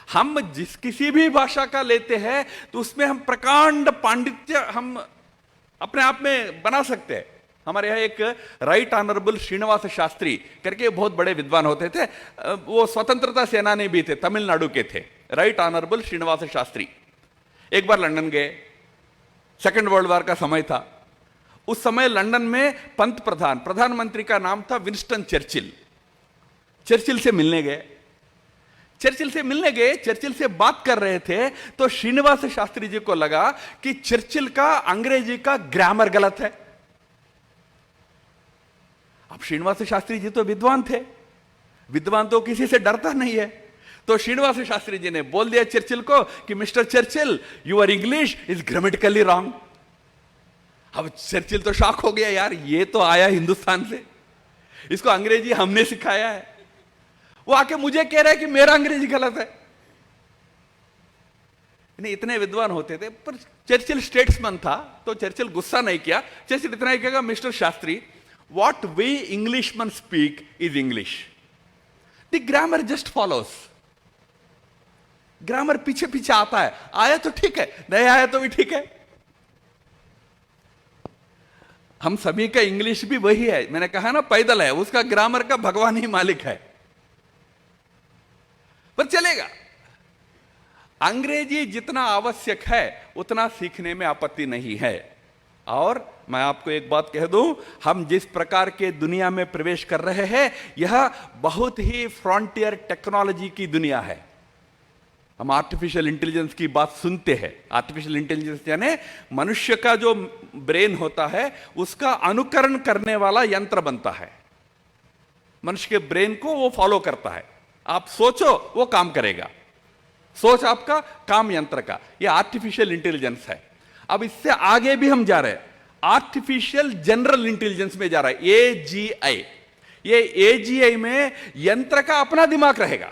Speaker 13: हम किसी भी भाषा का लेते हैं तो उसमें हम प्रकांड पांडित्य हम अपने आप में बना सकते हैं। हमारे यहाँ एक राइट ऑनरेबल श्रीनिवास शास्त्री करके बहुत बड़े विद्वान होते थे, वो स्वतंत्रता सेनानी भी थे, तमिलनाडु के थे, राइट ऑनरेबल श्रीनिवास शास्त्री। एक बार लंदन गए, सेकेंड वर्ल्ड वॉर का समय था। उस समय लंदन में प्रधानमंत्री का नाम था विंस्टन चर्चिल। चर्चिल से मिलने गए, चर्चिल से बात कर रहे थे तो श्रीनिवास शास्त्री जी को लगा कि चर्चिल का अंग्रेजी का ग्रामर गलत है। अब श्रीनिवास शास्त्री जी तो विद्वान थे, विद्वान तो किसी से डरता नहीं है। तो श्रीनिवास शास्त्री जी ने बोल दिया चर्चिल को कि Mister Churchill, your English is grammatically wrong. अब चर्चिल तो शॉक हो गया, यार ये तो आया हिंदुस्तान से, इसको अंग्रेजी हमने सिखाया है। वो आके मुझे कह रहा है कि मेरा अंग्रेजी गलत है। नहीं, इतने विद्वान होते थे, पर चर्चिल स्टेट्समैन था तो चर्चिल गुस्सा नहीं किया। चर्चिल इतना ही कहेगा, Mister Shastri, what we Englishman speak is English, the grammar just follows. Grammar पीछे पीछे आता है, आया तो ठीक है, नहीं आया तो भी ठीक है। हम सभी का इंग्लिश भी वही है, मैंने कहा ना पैदल है, उसका ग्रामर का भगवान ही मालिक है, पर चलेगा। अंग्रेजी जितना आवश्यक है उतना सीखने में आपत्ति नहीं है। और मैं आपको एक बात कह दूं, हम जिस प्रकार के दुनिया में प्रवेश कर रहे हैं, यह बहुत ही फ्रंटियर टेक्नोलॉजी की दुनिया है। हम आर्टिफिशियल इंटेलिजेंस की बात सुनते हैं। आर्टिफिशियल इंटेलिजेंस यानी मनुष्य का जो ब्रेन होता है उसका अनुकरण करने वाला यंत्र बनता है। मनुष्य के ब्रेन को वो फॉलो करता है। आप सोचो वो काम करेगा, सोच आपका काम यंत्र का। ये आर्टिफिशियल इंटेलिजेंस है। अब इससे आगे भी हम जा रहे हैं, आर्टिफिशियल जनरल इंटेलिजेंस में जा रहा है, AGI। ये AGI में यंत्र का अपना दिमाग रहेगा।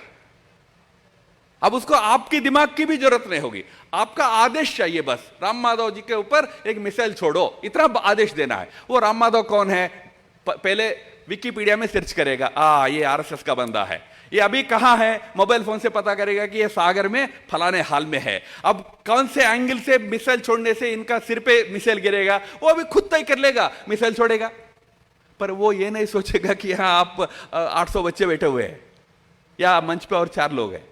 Speaker 13: अब उसको आपकी दिमाग की भी जरूरत नहीं होगी, आपका आदेश चाहिए बस। राम माधव जी के ऊपर एक मिसाइल छोड़ो, इतना आदेश देना है। वो राम माधव कौन है, पहले विकिपीडिया में सर्च करेगा, ये RSS का बंदा है, ये अभी कहां है, मोबाइल फोन से पता करेगा कि ये सागर में फलाने हाल में है। अब कौन से एंगल से मिसाइल छोड़ने से इनका सिर पे मिसाइल गिरेगा, वो अभी खुद तय कर लेगा, मिसाइल छोड़ेगा। पर वो ये नहीं सोचेगा कि यहां आप 800 बच्चे बैठे हुए हैं या मंच पे और 4 लोग हैं।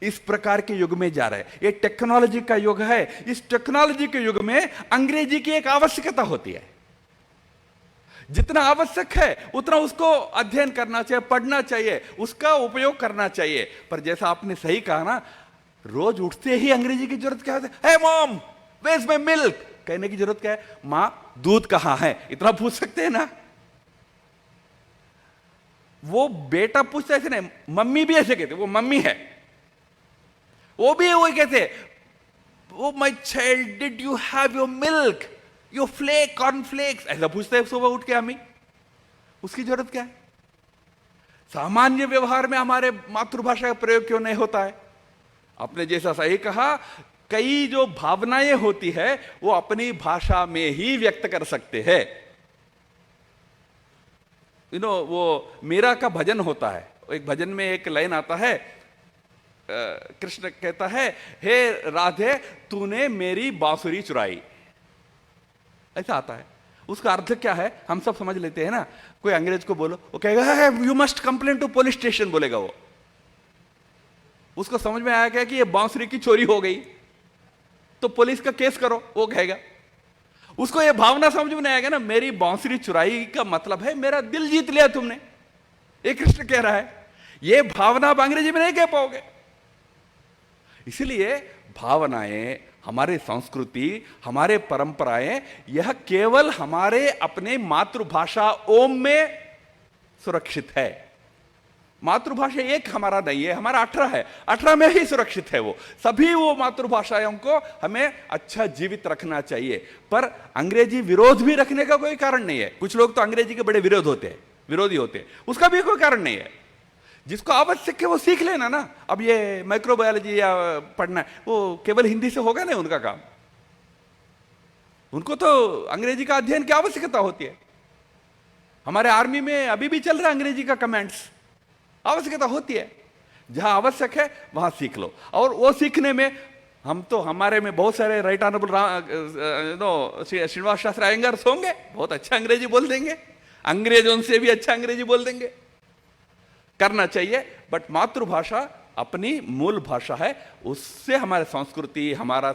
Speaker 13: इस प्रकार के युग में जा रहे हैं। ये टेक्नोलॉजी का युग है। इस टेक्नोलॉजी के युग में अंग्रेजी की एक आवश्यकता होती है। जितना आवश्यक है उतना उसको अध्ययन करना चाहिए, पढ़ना चाहिए, उसका उपयोग करना चाहिए। पर जैसा आपने सही कहा ना, रोज उठते ही अंग्रेजी की जरूरत क्या है, hey mom where is my milk, कहने की जरूरत क्या है, मां दूध कहां है, इतना पूछ सकते हैं ना। वो बेटा पूछता ऐसे नहीं, मम्मी भी ऐसे कहते, वो मम्मी है, वो भी वही कहते, oh my child did you have your milk, your flake cornflakes, ऐसा पूछते हैं सुबह उठ के हमें। उसकी जरूरत क्या है। सामान्य व्यवहार में हमारे मातृभाषा का प्रयोग क्यों नहीं होता है। आपने जैसा सही कहा, कई जो भावनाएं होती है वो अपनी भाषा में ही व्यक्त कर सकते हैं। वो मीरा का भजन होता है, एक भजन में एक लाइन आता है, कृष्ण कहता है, हे राधे तूने मेरी बांसुरी चुराई, ऐसा आता है। उसका अर्थ क्या है हम सब समझ लेते हैं ना। कोई अंग्रेज को बोलो, वो कहेगा you must complain to police station, बोलेगा वो। उसको समझ में आया क्या कि ये बांसुरी की चोरी हो गई तो पुलिस का केस करो, वो कहेगा। उसको ये भावना समझ में नहीं आएगा ना, मेरी बांसुरी चुराई का मतलब है मेरा दिल जीत लिया तुमने, ये कृष्ण कह रहा है। ये भावना आप अंग्रेजी में नहीं कह पाओगे। इसलिए भावनाएं, हमारी संस्कृति, हमारे परंपराएं, यह केवल हमारे अपने मातृभाषा ओम में सुरक्षित है। मातृभाषा एक हमारा नहीं है, हमारा 18 है, 18 में ही सुरक्षित है। वो सभी वो मातृभाषाओं को हमें अच्छा जीवित रखना चाहिए। पर अंग्रेजी विरोध भी रखने का कोई कारण नहीं है। कुछ लोग तो अंग्रेजी के बड़े विरोधी होते हैं, उसका भी कोई कारण नहीं है। जिसको आवश्यक है वो सीख लेना ना। अब ये माइक्रोबायोलॉजी या पढ़ना है, वो केवल हिंदी से होगा नहीं उनका काम। उनको तो अंग्रेजी का अध्ययन की आवश्यकता होती है। हमारे आर्मी में अभी भी चल रहा है अंग्रेजी का कमांड्स, आवश्यकता होती है। जहां आवश्यक है वहां सीख लो। और वो सीखने में हम तो, हमारे में बहुत सारे राइट ऑनरेबल श्रीनिवास शास्त्री अयंगार होंगे, बहुत अच्छा अंग्रेजी बोल देंगे, अंग्रेजों से भी अच्छा अंग्रेजी बोल देंगे। करना चाहिए, बट मातृभाषा अपनी मूल भाषा है, उससे हमारे संस्कृति, हमारे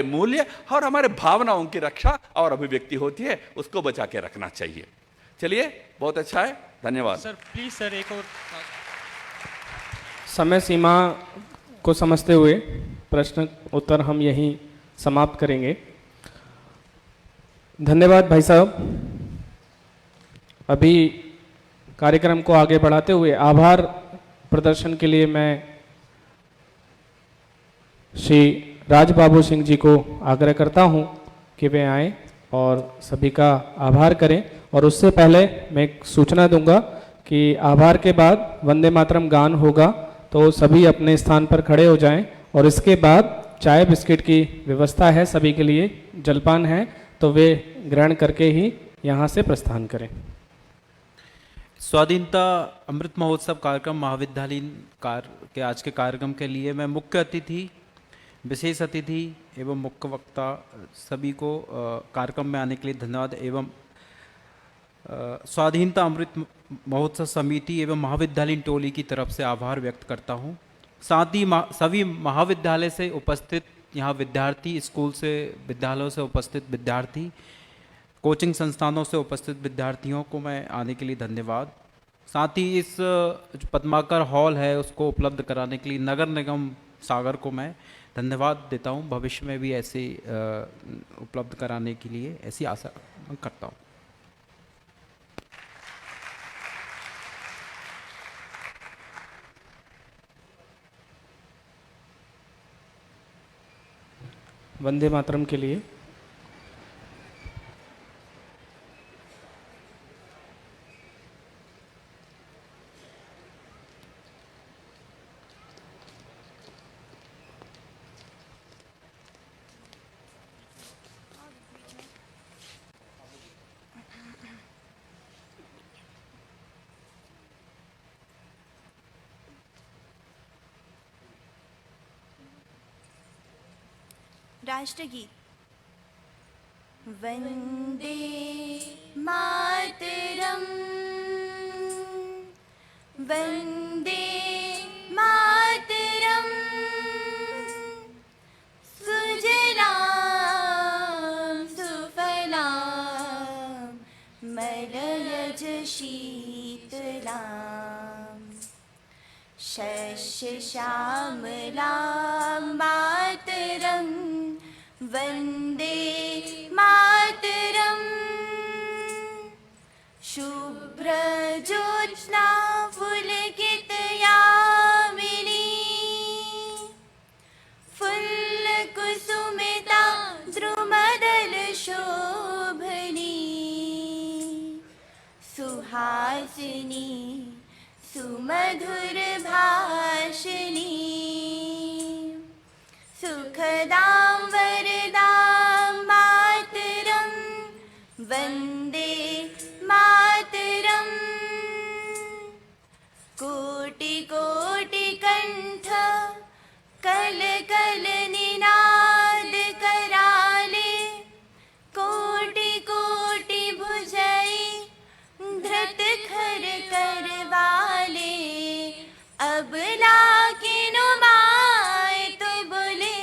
Speaker 13: मूल्य और हमारे भावनाओं की रक्षा और अभिव्यक्ति होती है, उसको बचा के रखना चाहिए। चलिए, बहुत अच्छा है, धन्यवाद।
Speaker 2: सर प्लीज सर एक और समय सीमा को समझते हुए प्रश्न उत्तर हम यहीं समाप्त करेंगे। धन्यवाद भाई साहब। अभी कार्यक्रम को आगे बढ़ाते हुए आभार प्रदर्शन के लिए मैं श्री राजबाबू सिंह जी को आग्रह करता हूँ कि वे आएँ और सभी का आभार करें। और उससे पहले मैं एक सूचना दूंगा कि आभार के बाद वंदे मातरम गान होगा, तो सभी अपने स्थान पर खड़े हो जाएं। और इसके बाद चाय बिस्किट की व्यवस्था है सभी के लिए, जलपान है, तो वे ग्रहण करके ही यहाँ से प्रस्थान करें।
Speaker 9: स्वाधीनता अमृत महोत्सव कार्यक्रम महाविद्यालयीन के आज के कार्यक्रम के लिए मैं मुख्य अतिथि, विशेष अतिथि एवं मुख्य वक्ता सभी को कार्यक्रम में आने के लिए धन्यवाद एवं स्वाधीनता अमृत महोत्सव समिति एवं महाविद्यालयीन टोली की तरफ से आभार व्यक्त करता हूँ। साथ ही सभी महाविद्यालय से उपस्थित यहाँ विद्यार्थी, स्कूल से, विद्यालयों से उपस्थित विद्यार्थी, कोचिंग संस्थानों से उपस्थित विद्यार्थियों को मैं आने के लिए धन्यवाद। साथ ही इस जो पद्माकर हॉल है उसको उपलब्ध कराने के लिए नगर निगम सागर को मैं धन्यवाद देता हूँ। भविष्य में भी ऐसे उपलब्ध कराने के लिए ऐसी आशा करता हूँ।
Speaker 2: वंदे मातरम के लिए
Speaker 1: राष्ट्रगीत। वंदे मातरम, वंदे मातरम, सुजलाम सुफलाम मलयज शीतलाम, शस्य श्यामलाम मातरम, वंदे मातरम, शुभ्र ज्योत्स्ना पुलकित यामिनी, फुल्ल कुसुमिता द्रुमदल शोभनी, सुहासिनी सुमधुर भाषिणी, सुखदां वरदां मातरं, वन्दे मातरं, कोटि कोटि कंठ कल कल निनाद कराले, कोटि कोटि भुजई धृत खर करवाले, अबला किनु माय तो बोले,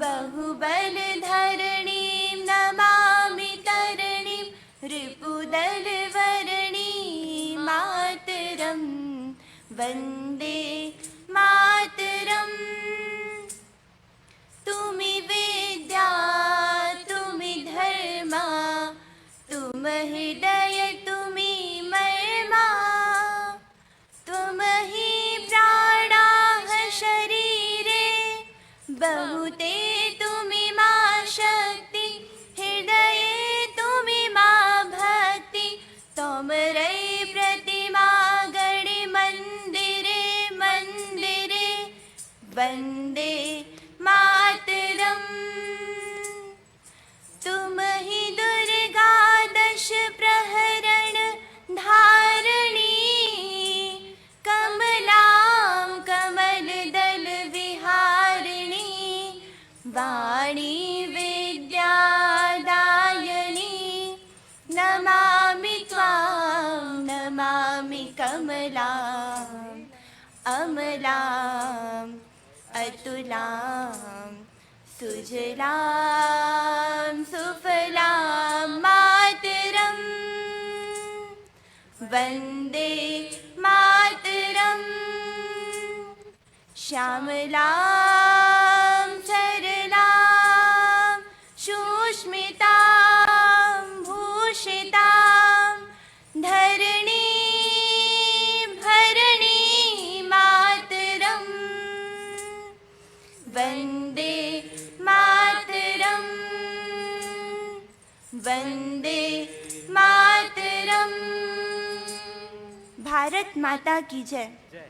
Speaker 1: बहुबल धरणीं नमामि तरणीं, रिपुदल वरणीं मातरं, वन्दे मातरं। तुमि विद्या तुमि धर्मा, तुम हृदय तुमि मर्मा, तुम ही प्राणाः शरीरे, बहुते तुमि मा शक्ति, हृदये तुमि मा भक्ति, तोमरै प्रतिमा गणि मंदिरे मंदिरे, वन्दे मातरं। तुम ही दुर्गा दश प्रहरण धारिणी, कमलां कमल दल विहारिणी, वाणी विद्यादायिनी, नमामि त्वां नमामि कमलां, अमलां अतुलां, सुजलां सुफलां मातरं, वन्दे मातरं। श्यामलां सरलां सुष्मितां भूषितां, धरणी भरणी मातरं, वन्दे भारत माता की जय। जय।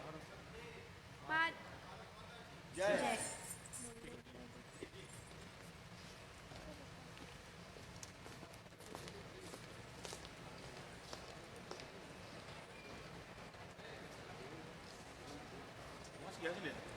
Speaker 4: Yes,